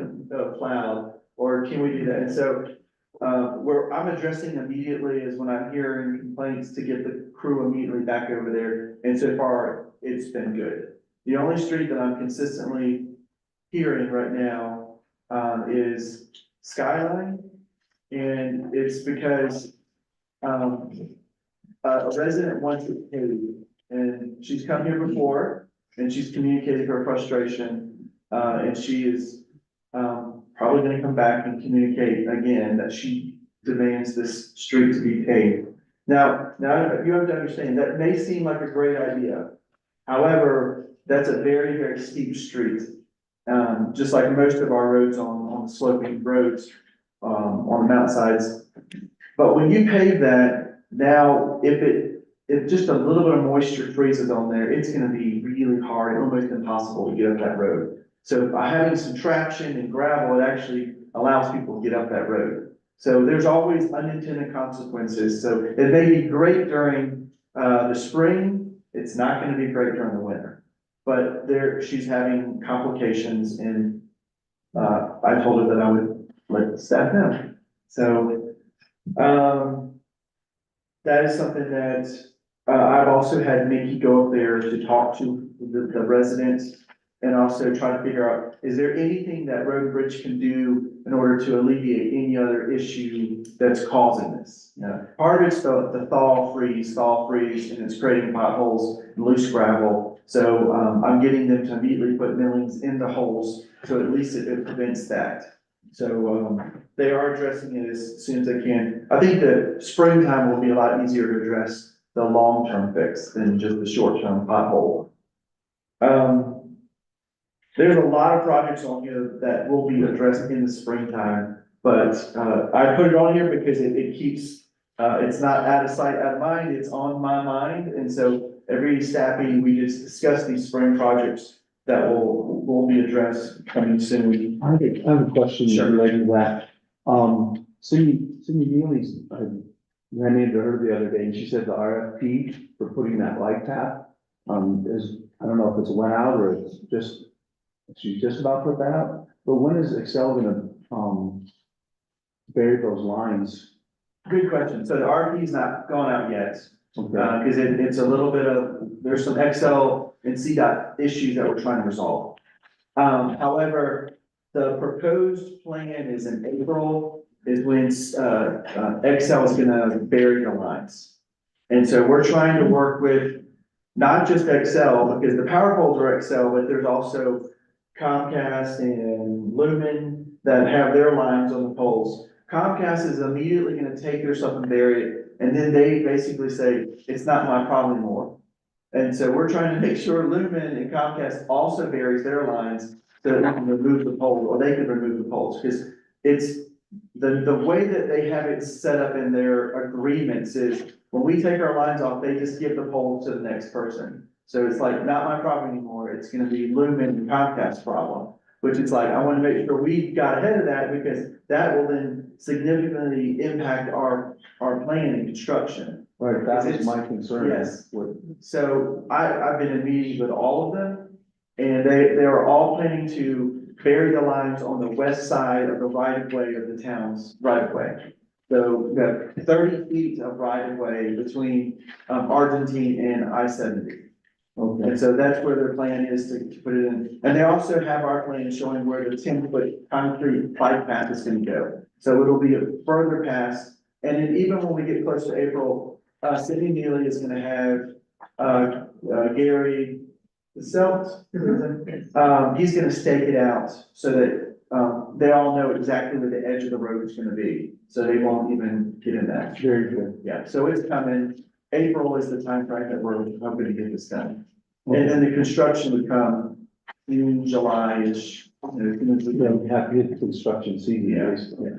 plowed, or can we do that? And so, where I'm addressing immediately is when I'm hearing complaints to get the crew immediately back over there. And so far, it's been good. The only street that I'm consistently hearing right now, is Skyline. And it's because, a resident wants it paid, and she's come here before, and she's communicated her frustration, and she is, probably gonna come back and communicate again that she demands this street to be paid. Now you have to understand, that may seem like a great idea. However, that's a very, very steep street. Just like most of our roads on sloping roads, on the mountainsides. But when you pave that, now if just a little bit of moisture freezes on there, it's gonna be really hard, almost impossible to get up that road. So by having some traction and gravel, it actually allows people to get up that road. So there's always unintended consequences. So it may be great during, the spring, it's not gonna be great during the winter. But she's having complications, and, I told her that I would let the staff know. So, that is something that, I've also had Mickey go up there to talk to the residents and also try to figure out, is there anything that Road and Bridge can do in order to alleviate any other issue that's causing this? Part of it's the thaw freeze, and it's creating potholes and loose gravel. So, I'm getting them to immediately put millings in the holes, so at least it prevents that. So, they are addressing it as soon as they can. I think that springtime will be a lot easier to address the long-term fix than just the short-term pothole. There's a lot of projects on here that will be addressed in the springtime, but, I put it on here because it keeps, it's not out of sight, out of mind, it's on my mind. And so every staff meeting, we just discuss these spring projects that will be addressed coming soon. I have a question Sure. related to that. Cindy Neely's, I ran into her the other day, and she said the RFP for putting that light tap, is, I don't know if it's went out or it's just, she's just about put that out, but when is Excel gonna, bury those lines? Good question. So the RFP's not gone out yet, Okay. because it's a little bit of, there's some Excel and CDOT issues that we're trying to resolve. However, the proposed plan is in April, is when, Excel is gonna bury the lines. And so we're trying to work with not just Excel, because the power poles are Excel, but there's also Comcast and Lumen that have their lines on the poles. Comcast is immediately gonna take their stuff and bury it, and then they basically say, it's not my problem anymore. And so we're trying to make sure Lumen and Comcast also buries their lines so that we can remove the pole, or they can remove the poles, because it's, the way that they have it set up in their agreements is, when we take our lines off, they just give the pole to the next person. So it's like, not my problem anymore, it's gonna be Lumen and Comcast's problem, which is like, I wanna make sure we got ahead of that, because that will then significantly impact our plan and construction. Right, that was my concern. Yes. with- So I've been in meetings with all of them, and they are all planning to bury the lines on the west side of the right of way of the town's right of way. So we have 30 feet of right of way between Argentine and I-70. Okay, And so that's where their plan is to put it in. And they also have our plan showing where the 10-foot concrete bike path is gonna go. So it'll be a further past. And then even when we get close to April, Cindy Neely is gonna have, Gary Selt, he's gonna stake it out so that, they all know exactly where the edge of the road is gonna be. So they won't even get in that. very good. Yeah, so it's coming. April is the time frame that we're hoping to get this done. And then the construction would come June, July-ish. You know, as soon as we Yeah, go. we have to get the construction season. Yeah. basically.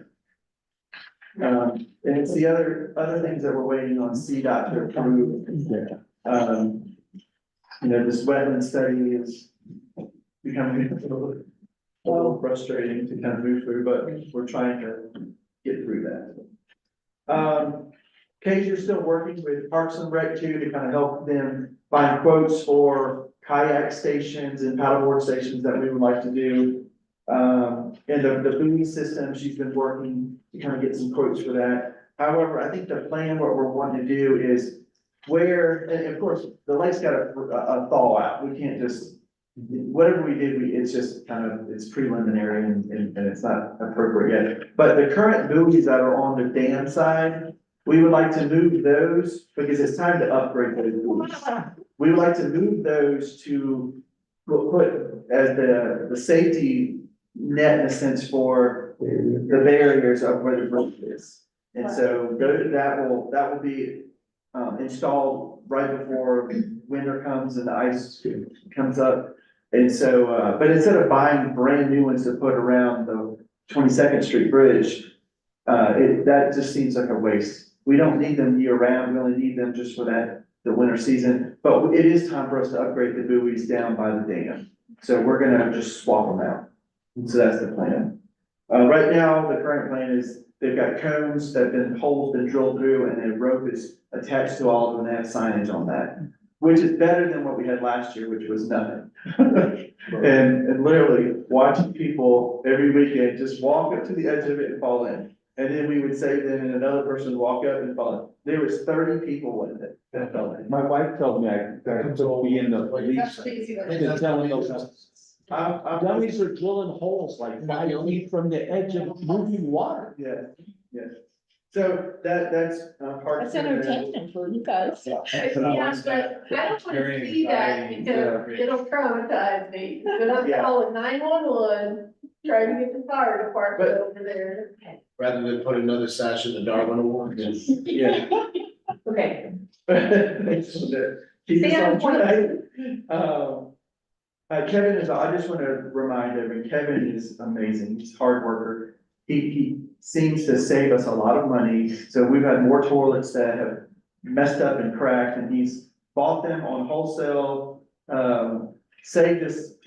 And it's the other things that we're waiting on CDOT to approve. Yeah. You know, this wetland study is becoming a little frustrating to kind of move through, but we're trying to get through that. Kay, you're still working with Parks and Rec too, to kind of help them find quotes for kayak stations and paddleboard stations that we would like to do. And the buoy system, she's been working to kind of get some quotes for that. However, I think the plan, what we're wanting to do is where, and of course, the lake's got a thaw out. We can't just, whatever we did, it's just kind of, it's preliminary and it's not appropriate yet. But the current buoys that are on the dam side, we would like to move those because it's time to upgrade those buoys. We would like to move those to put as the safety net in a sense for the barriers of where the bridge is. And so that will be installed right before winter comes and the ice comes up. And so, but instead of buying brand new ones to put around the 22nd Street Bridge, that just seems like a waste. We don't need them year round, we only need them just for the winter season. But it is time for us to upgrade the buoys down by the dam. So we're gonna just swap them out. So that's the plan. Right now, the current plan is they've got cones that been holes been drilled through and a rope is attached to all of them and they have signage on that. Which is better than what we had last year, which was nothing. And literally watching people every weekend just walk up to the edge of it and fall in. And then we would save them and another person would walk up and fall in. There was 30 people with it that fell in. My wife told me I could be in the police. That's the easy one. to tell me those. I'm Dummies are drilling holes like 5 feet from the edge of moving water. Yeah. So that's part. That's entertainment for you guys. Yeah, but I don't want to see that because it'll traumatize me. Then I'm Yeah. calling 911, trying to get the fire department But- over there. Rather than put another sash in the Darwin Award. Yeah. Okay. Keep us Stay on on point. track. Kevin is, I just want to remind everyone, Kevin is amazing. He's a hard worker. He seems to save us a lot of money. So we've had more toilets that have messed up and cracked and he's bought them on wholesale. Saved us,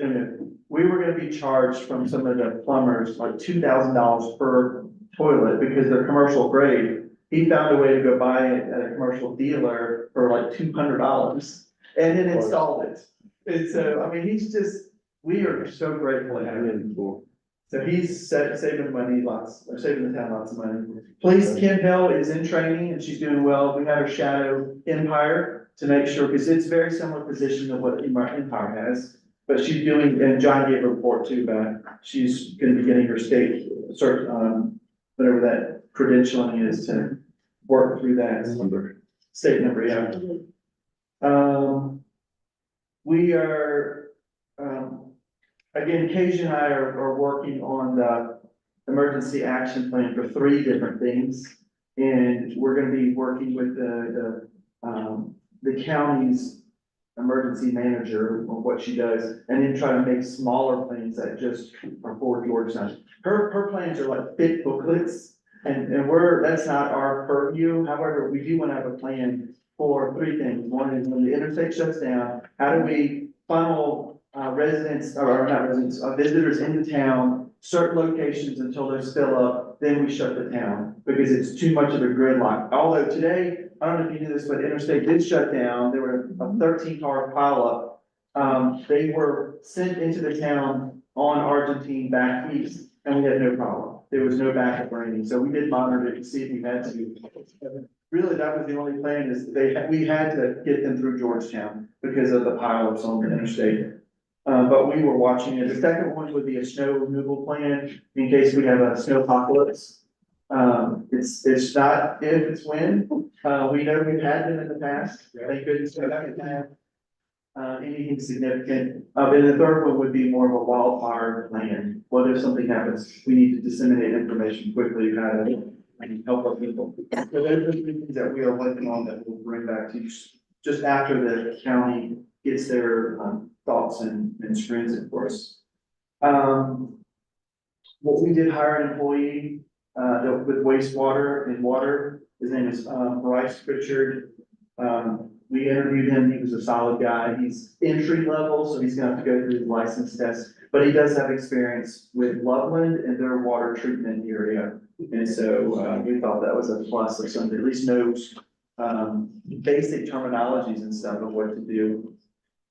we were gonna be charged from some of the plumbers like $2,000 per toilet because they're commercial grade. He found a way to go buy it at a commercial dealer for like $200 and then installed it. And so, I mean, we are so grateful to have him. So he's saving money saving the town lots of money. Police Kim Hill is in training and she's doing well. We had her shadow Empire to make sure, because it's very similar position to what Empire has. But she's doing, and John gave a report too about, she's gonna be getting her state cert, whatever that credentialing is to work through that. State number, yeah. We are, again, KJ and I are working on the emergency action plan for 3 different things. And we're gonna be working with the county's emergency manager on what she does, and then try to make smaller plans that just are for Georgetown. Her plans are like thick booklets, and that's not our purview. However, we do wanna have a plan for 3 things. One is when the interstate shuts down, how do we funnel residents, or not residents, visitors into town, certain locations until those fill up, then we shut the town, because it's too much of a gridlock. Although today, I don't know if you knew this, but interstate did shut down, there were a 13-car pileup. They were sent into the town on Argentine back east, and we had no problem. There was no backup or anything, so we did monitor it to see if we had to. Really, that was the only plan, is we had to get them through Georgetown because of the pileups on the interstate. But we were watching it. The second one would be a snow removal plan in case we have a snow apocalypse. It's not if, it's when. We know we've had them in the past. Thank goodness we haven't had anything significant. And the third one would be more of a wildfire plan. What if something happens? We need to disseminate information quickly, how to help our people. So those are the things that we are working on that we'll bring back to you just after the county gets their thoughts and screens it for us. What we did hire an employee with wastewater and water. His name is Bryce Richard. We interviewed him. He was a solid guy. He's entry level, so he's gonna have to go through the license test, but he does have experience with Loveland and their water treatment area. And so we thought that was a plus, if somebody at least knows basic terminologies and stuff of what to do.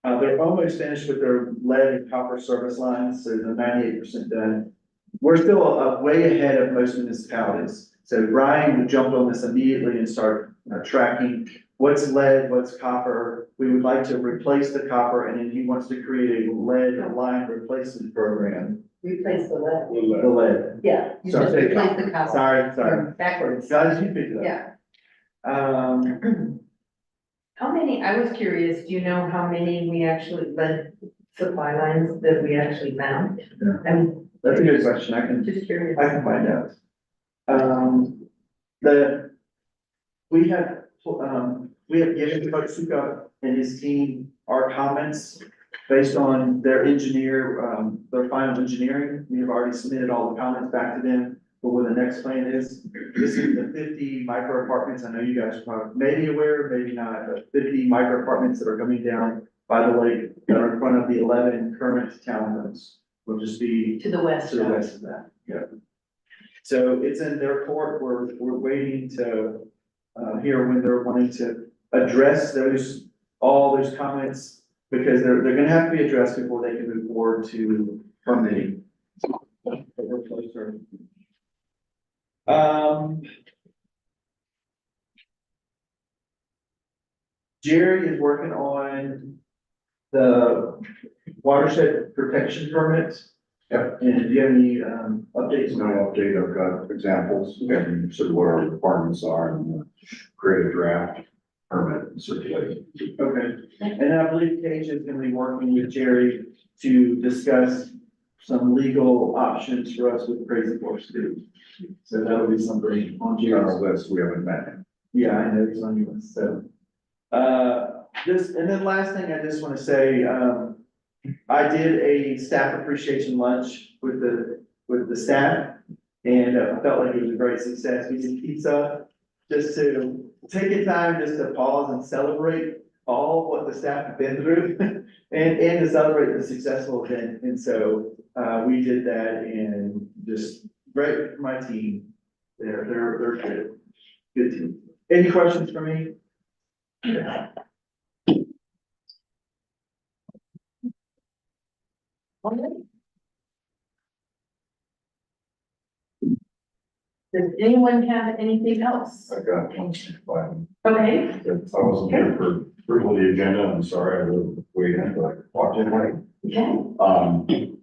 They're almost finished with their lead and copper service lines, so they're 98% done. We're still way ahead of most municipalities. So Ryan jumped on this immediately and start tracking what's lead, what's copper. We would like to replace the copper, and then he wants to create a lead line replacement program. Replace the lead. The lead. Yeah. You Sorry. just replace the copper. Sorry. Backwards. Guys, you picked it up. Yeah. How many, I was curious, do you know how many we actually, lead supply lines that we actually found? I'm That's a good question. I can just curious. find out. We have given Coach Suka and his team our comments based on their engineer, their final engineering. We have already submitted all the comments back to them for what the next plan is. This is the 50 micro apartments. I know you guys are probably maybe aware, maybe not, but 50 micro apartments that are coming down by the lake that are in front of the 11 current townhomes. Will just be To the west. to the west of that, yeah. So it's in their court, we're waiting to, hear when they're wanting to address all those comments, because they're gonna have to be addressed before they can move forward to permitting. But we're closer. Jerry is working on the watershed protection permits. Yep. And do you have any, updates? No update, I've got examples, and so what our requirements are, and create a draft permit and circulate. Okay, and I believe Paige is gonna be working with Jerry to discuss some legal options for us with Crazy Horse too. So that'll be something on On our Jerry's. list, we haven't met. Yeah, I know it's on your list, so. And then last thing I just wanna say, I did a staff appreciation lunch with the staff. And I felt like it was a great success. We did pizza, just to take a time just to pause and celebrate all what the staff have been through. And to celebrate the successful event. And so, we did that, and just great for my team. They're good. Good team. Any questions for me? Does anyone have anything else? I got one. Okay. I wasn't here for approval of the agenda, I'm sorry, I was waiting, but I walked in late. Okay.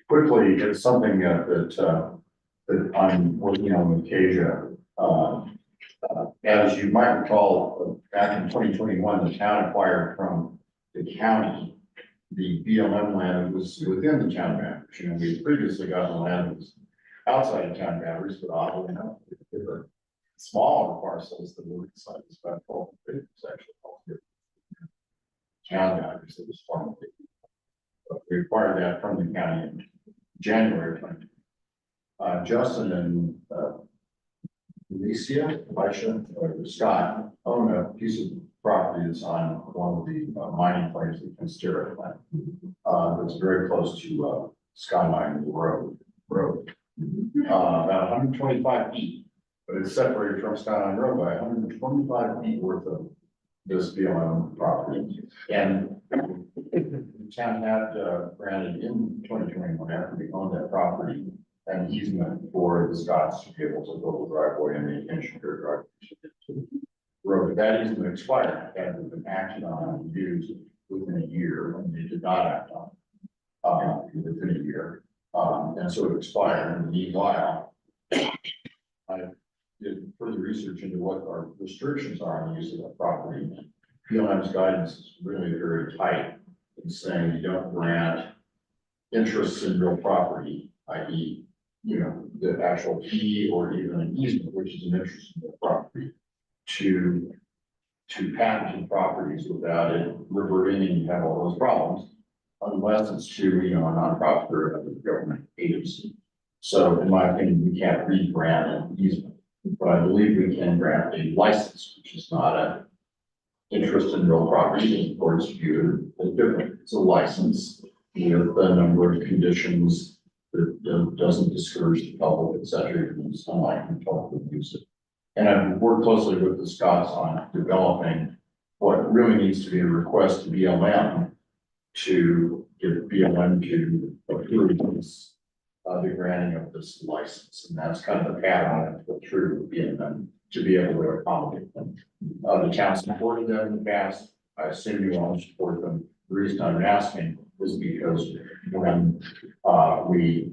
Quickly, it's something that I'm working on with Kasia. As you might recall, back in 2021, the town acquired from the county the BLM land was within the town boundaries. You know, we previously got the land that was outside of town boundaries, but oddly enough, if a smaller parcels that were inside the special, it was actually all town boundaries that was formerly. But we acquired that from the county in January 20. Justin and, Elisha, Scott own a piece of property that's on one of the mining claims that can steer it. That's very close to, Skyline Road, about 125 feet. But it's separated from Skyline Road by 125 feet worth of this BLM property. And the town had granted in 2021, after we owned that property, an easement for the Scots to be able to build a driveway and maintain shared driveway. Road, that easement expired, and had been acted on and used within a year, and they did not act on within a year. And so it expired, and meanwhile, I did further research into what our restrictions are on the use of that property. BLM's guidance is really very tight in saying you don't grant interests in real property, i.e., you know, the actual fee or even an easement, which is an interest in the property, to patented properties without it reverting and you have all those problems, unless it's to, you know, a nonprofit or a government agency. So in my opinion, we can't re-grant an easement, but I believe we can grant a license, which is not an interest in real property. Of course, viewed as different. It's a license with a number of conditions that doesn't discourage the public, et cetera, from sunlight and public use it. And I've worked closely with the Scots on developing what really needs to be a request to BLM to get BLM to approve this, the granting of this license. And that's kind of the pattern I've put through BLM to be able to accommodate them. The town supported them in the past. I assume you all support them. The reason I'm asking is because when we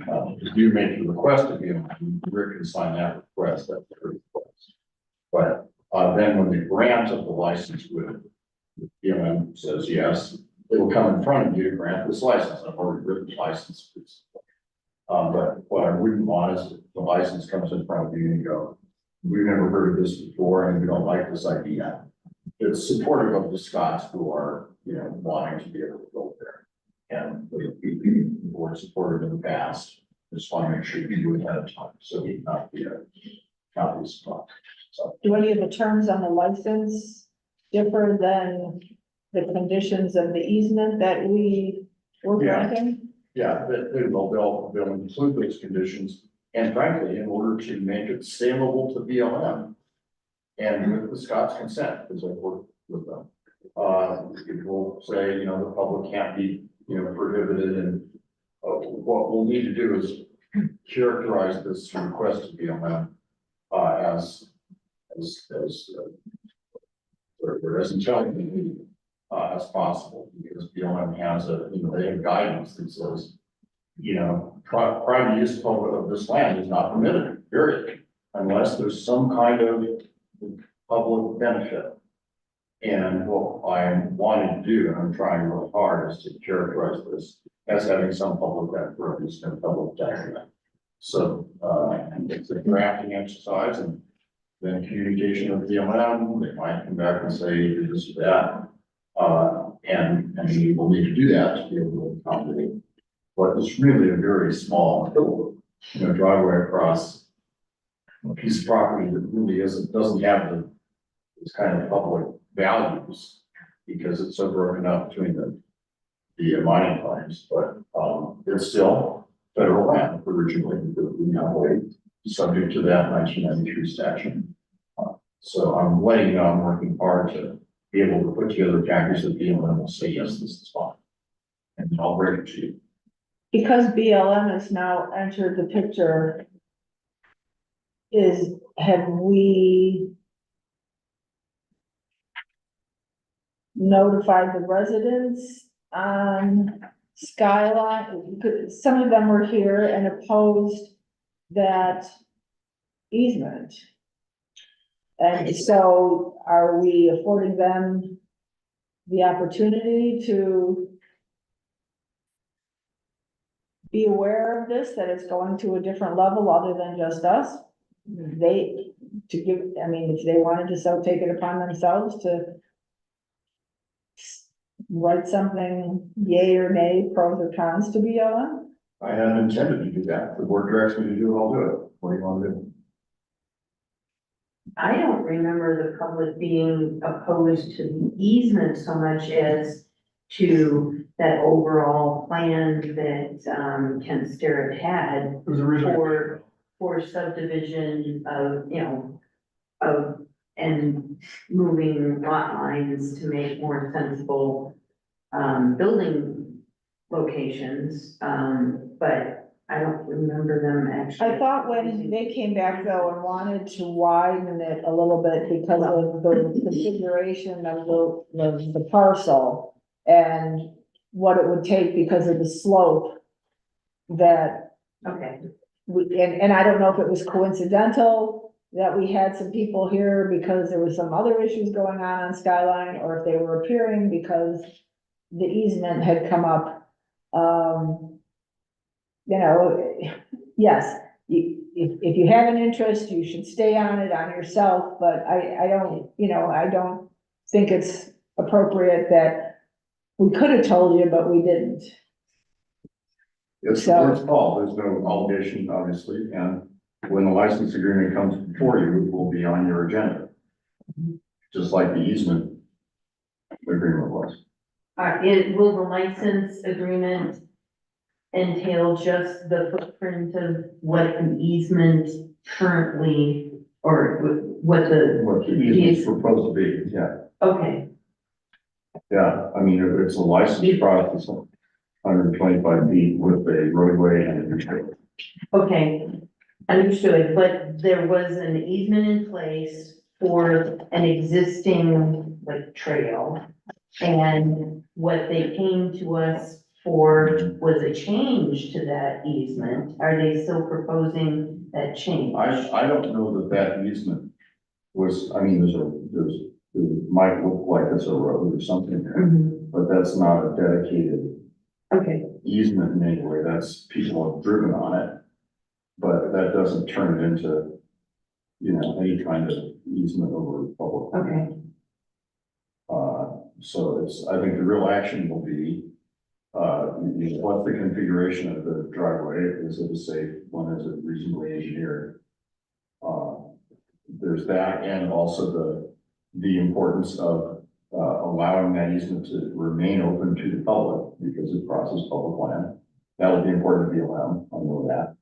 do make the request to BLM, Rick can sign that request, that's the request. But then when the grant of the license with BLM says yes, it will come in front of you to grant this license. I've already written the license. But what I wouldn't want is the license comes in front of you and you go, we've never heard of this before and we don't like this idea. It's supportive of the Scots who are, you know, wanting to be able to go there. And the board supported in the past. Just want to make sure you do it ahead of time, so we not be a spot. So Do any of the terms on the license differ than the conditions of the easement that we were Yeah. granting? yeah, they'll include those conditions. And frankly, in order to make it saleable to BLM and with the Scots' consent, because I worked with them, it will say, you know, the public can't be, you know, prohibited. And what we'll need to do is characterize this request to BLM as intelligent as possible, because BLM has a, you know, they have guidance that says, you know, private use of this land is not permitted, period, unless there's some kind of public benefit. And what I'm wanting to do, and I'm trying really hard, is to characterize this as having some public benefit, or at least no public detriment. So, it's a drafting exercise, and then communication with BLM, they might come back and say this or that. And we will need to do that to be able to accommodate. But it's really a very small, you know, driveway across a piece of property that really doesn't have this kind of public values, because it's so broken up between the mining claims, but it's still federal land originally, subject to that 1993 statute. So I'm letting you know I'm working hard to be able to put together a package that BLM will say, yes, this is fine. And I'll bring it to you. Because BLM has now entered the picture, have we notified the residents on Skyline? Some of them were here and opposed that easement. And so are we affording them the opportunity to be aware of this, that it's going to a different level other than just us. They, to give, I mean, if they wanted to so take it upon themselves to write something, yay or nay, pros or cons to BLM. I hadn't intended to do that. If the board directs me to do it, I'll do it. What do you want to do? I don't remember the public being opposed to the easement so much as to that overall plan that, Ken Starrett had It was originally. for subdivision of, and moving lot lines to make more sensible, building locations, but I don't remember them actually. I thought when they came back though and wanted to widen it a little bit because of the configuration of the parcel and what it would take because of the slope, that Okay, and I don't know if it was coincidental that we had some people here because there was some other issues going on Skyline, or if they were appearing because the easement had come up. You know, yes, if you have an interest, you should stay on it on yourself, but I don't, I don't think it's appropriate that we could have told you, but we didn't. It's the board's call. There's no obligation, obviously, and when the license agreement comes before you, it will be on your agenda. Just like the easement agreement was. will the license agreement entail just the footprint of what an easement currently, or what the, What the easement is proposed to be, yeah. okay, Yeah, I mean, it's a licensed product, it's 125 feet with a roadway and a trail. okay, understood, but there was an easement in place for an existing, like, trail. And what they came to us for was a change to that easement. Are they still proposing that change? I don't know that easement was, I mean, it might look like it's a road or something there, Mhm. but that's not a dedicated Okay, easement in any way. That's people have driven on it. But that doesn't turn it into, any kind of easement over public land. okay, So I think the real action will be, what's the configuration of the driveway? Is it a safe one? Is it reasonably engineered? There's that, and also the importance of, allowing that easement to remain open to the public because it crosses public land. That would be important to BLM, I know that.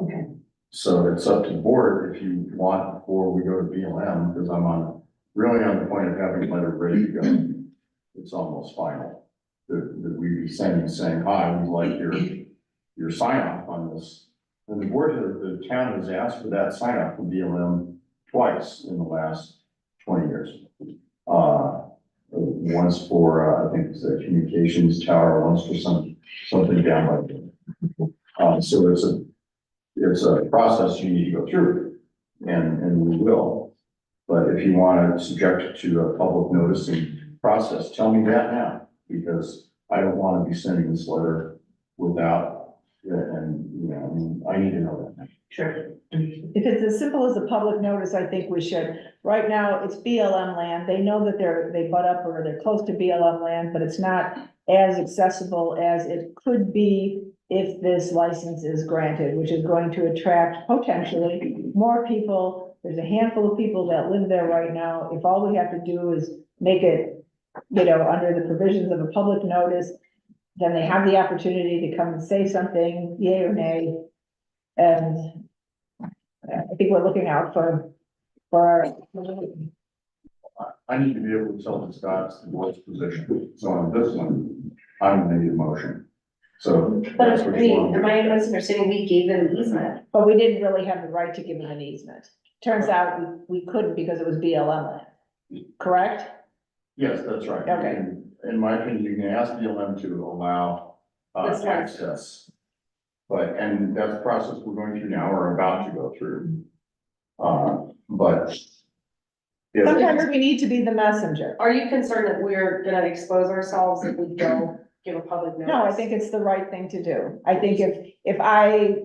okay. So it's up to the board if you want, before we go to BLM, because I'm really on the point of having a letter ready to go. It's almost final. That we be saying, hi, we'd like your sign off on this. And the town has asked for that sign off from BLM twice in the last 20 years. Once for, I think it's a communications tower, once for something down by. So it's a process you need to go through, and we will. But if you want to subject it to a public noticing process, tell me that now, because I don't want to be sending this letter without, I need to know that. Sure. If it's as simple as a public notice, I think we should. Right now, it's BLM land. They know that they butt up or they're close to BLM land, but it's not as accessible as it could be if this license is granted, which is going to attract potentially more people. There's a handful of people that live there right now. If all we have to do is make it, under the provisions of a public notice, then they have the opportunity to come and say something, yay or nay. And I think we're looking out for our. I need to be able to tell the Scots the board's position. So on this one, I'm gonna need a motion. So. But that's I what you want mean, to am do. I misunderstanding? We gave them an easement. But we didn't really have the right to give them an easement. Turns out we couldn't because it was BLM land, correct? Yes, that's right. Okay. In my opinion, you can ask BLM to allow, This one. access. And that's the process we're going through now, or about to go through. But. Sometimes we need to be the messenger. Are you concerned that we're gonna expose ourselves if we don't give a public notice. No, I think it's the right thing to do. I think if I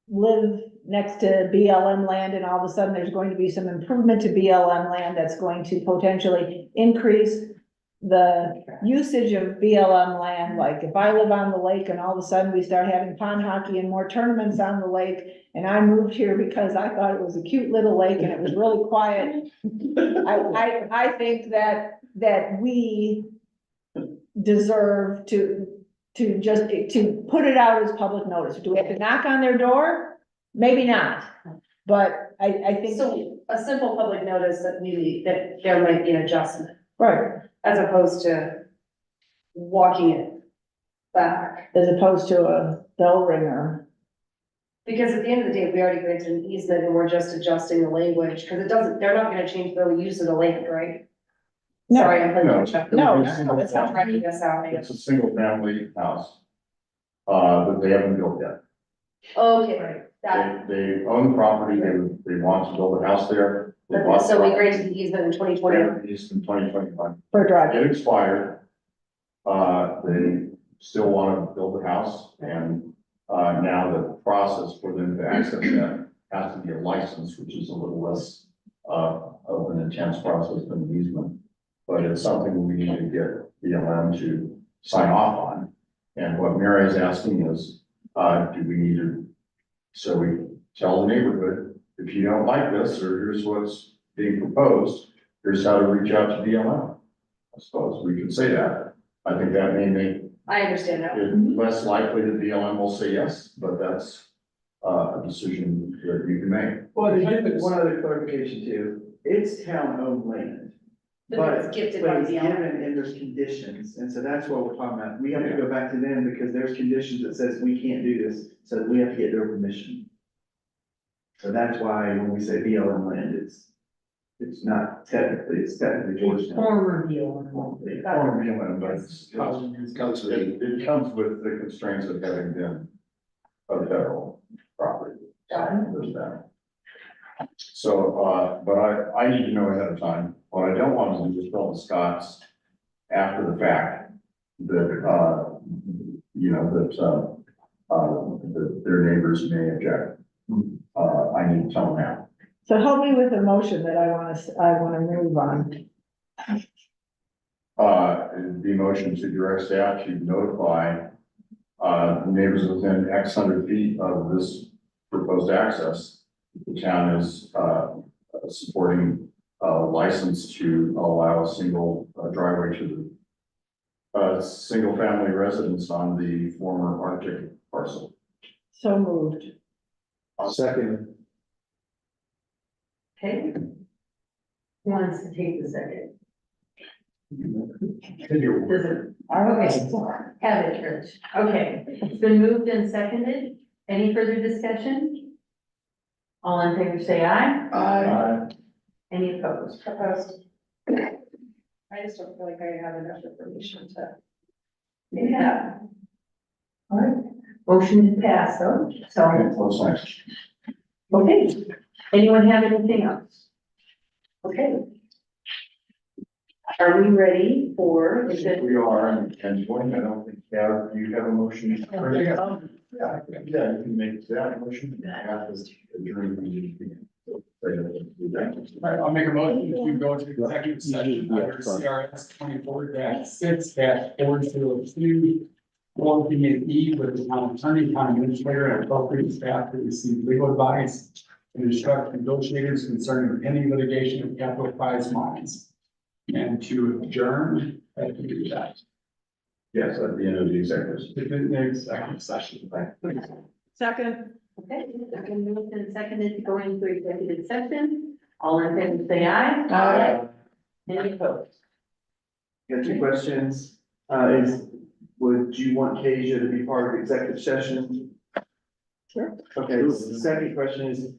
live next to BLM land and all of a sudden there's going to be some improvement to BLM land that's going to potentially increase the usage of BLM land, like if I live on the lake and all of a sudden we start having pond hockey and more tournaments on the lake, and I moved here because I thought it was a cute little lake and it was really quiet. I think that we deserve to put it out as public notice. Do we have to knock on their door? Maybe not, but I think. So a simple public notice that that there might be an adjustment, Right, as opposed to walking it back. as opposed to a bell ringer. Because at the end of the day, we already granted an easement and we're just adjusting the language, because they're not gonna change the use of the land, right? No. Sorry, I'm playing No. catch up. No, It's not wrecking us out. It's a single family house. That they haven't built yet. Okay, right, that, They own the property, they want to build a house there. They bought so we the granted the easement in 2020. property. It's in 2021. For a drive. It expired. They still want to build a house and, now the process for them to access that has to be a license, which is a little less, of an intense process than an easement. But it's something we need to get BLM to sign off on. And what Mary is asking is, do we need to, so we tell the neighborhood, if you don't like this, or here's what's being proposed, here's how to reach out to BLM. I suppose we could say that. I think that may make I understand now. it less likely that BLM will say yes, but that's a decision that you can make. Well, there's one other clarification too. It's town-owned land. But it's gifted by it's BLM. given and there's conditions, and so that's what we're talking about. We have to go back to them because there's conditions that says we can't do this, so we have to get their permission. So that's why when we say BLM land, it's technically Georgetown. Former BLM. Former BLM, but it comes with the constraints of having been a federal property. There's that. So, but I need to know ahead of time. What I don't want to do is tell the Scots after the fact that, you know, that their neighbors may object. I need to tell them now. So help me with a motion that I wanna move on. The motion to direct staff to notify, neighbors within X hundred feet of this proposed access. The town is, supporting a license to allow a single driveway to the single family residence on the former Arctic parcel. So moved. Second, Okay. Who wants to take the second? You're- Does it? Okay, have it, Rich. Okay, it's been moved and seconded. Any further discussion? All in favor, say aye. Any opposed? Opposed. I just don't feel like I have enough information to. Yeah. All right, motion to pass, though, so, Okay, close next. okay. Anyone have anything else? Okay. Are we ready for, is it? We are, and Jordan, I don't think, you have a motion. Yeah, you can make that motion. I'll make a motion to go into executive session under CRS 24-6-402. 4B with the town attorney, town administrator, and appropriate staff to receive legal advice and instruct negotiators concerning pending litigation of capital prize mines. And to adjourn, I can do that. Yes, at the end of the executive. Executive session. Second. Okay, second moved and seconded to go into executive session. All in favor, say aye. Aye. Any opposed? Got two questions. Would you want Kasia to be part of executive session? Sure. Okay, the second question is,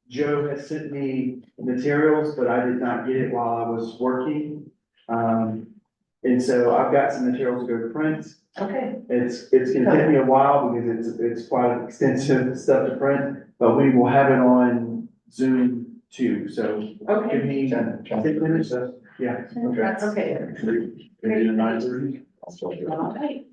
Joe has sent me materials, but I did not get it while I was working. And so I've got some materials to go to print. Okay, It's gonna take me a while because it's quite extensive stuff to print, but we will have it on Zoom 2, so give Okay, me 10 minutes. Yeah. okay. Maybe 9:30? All right.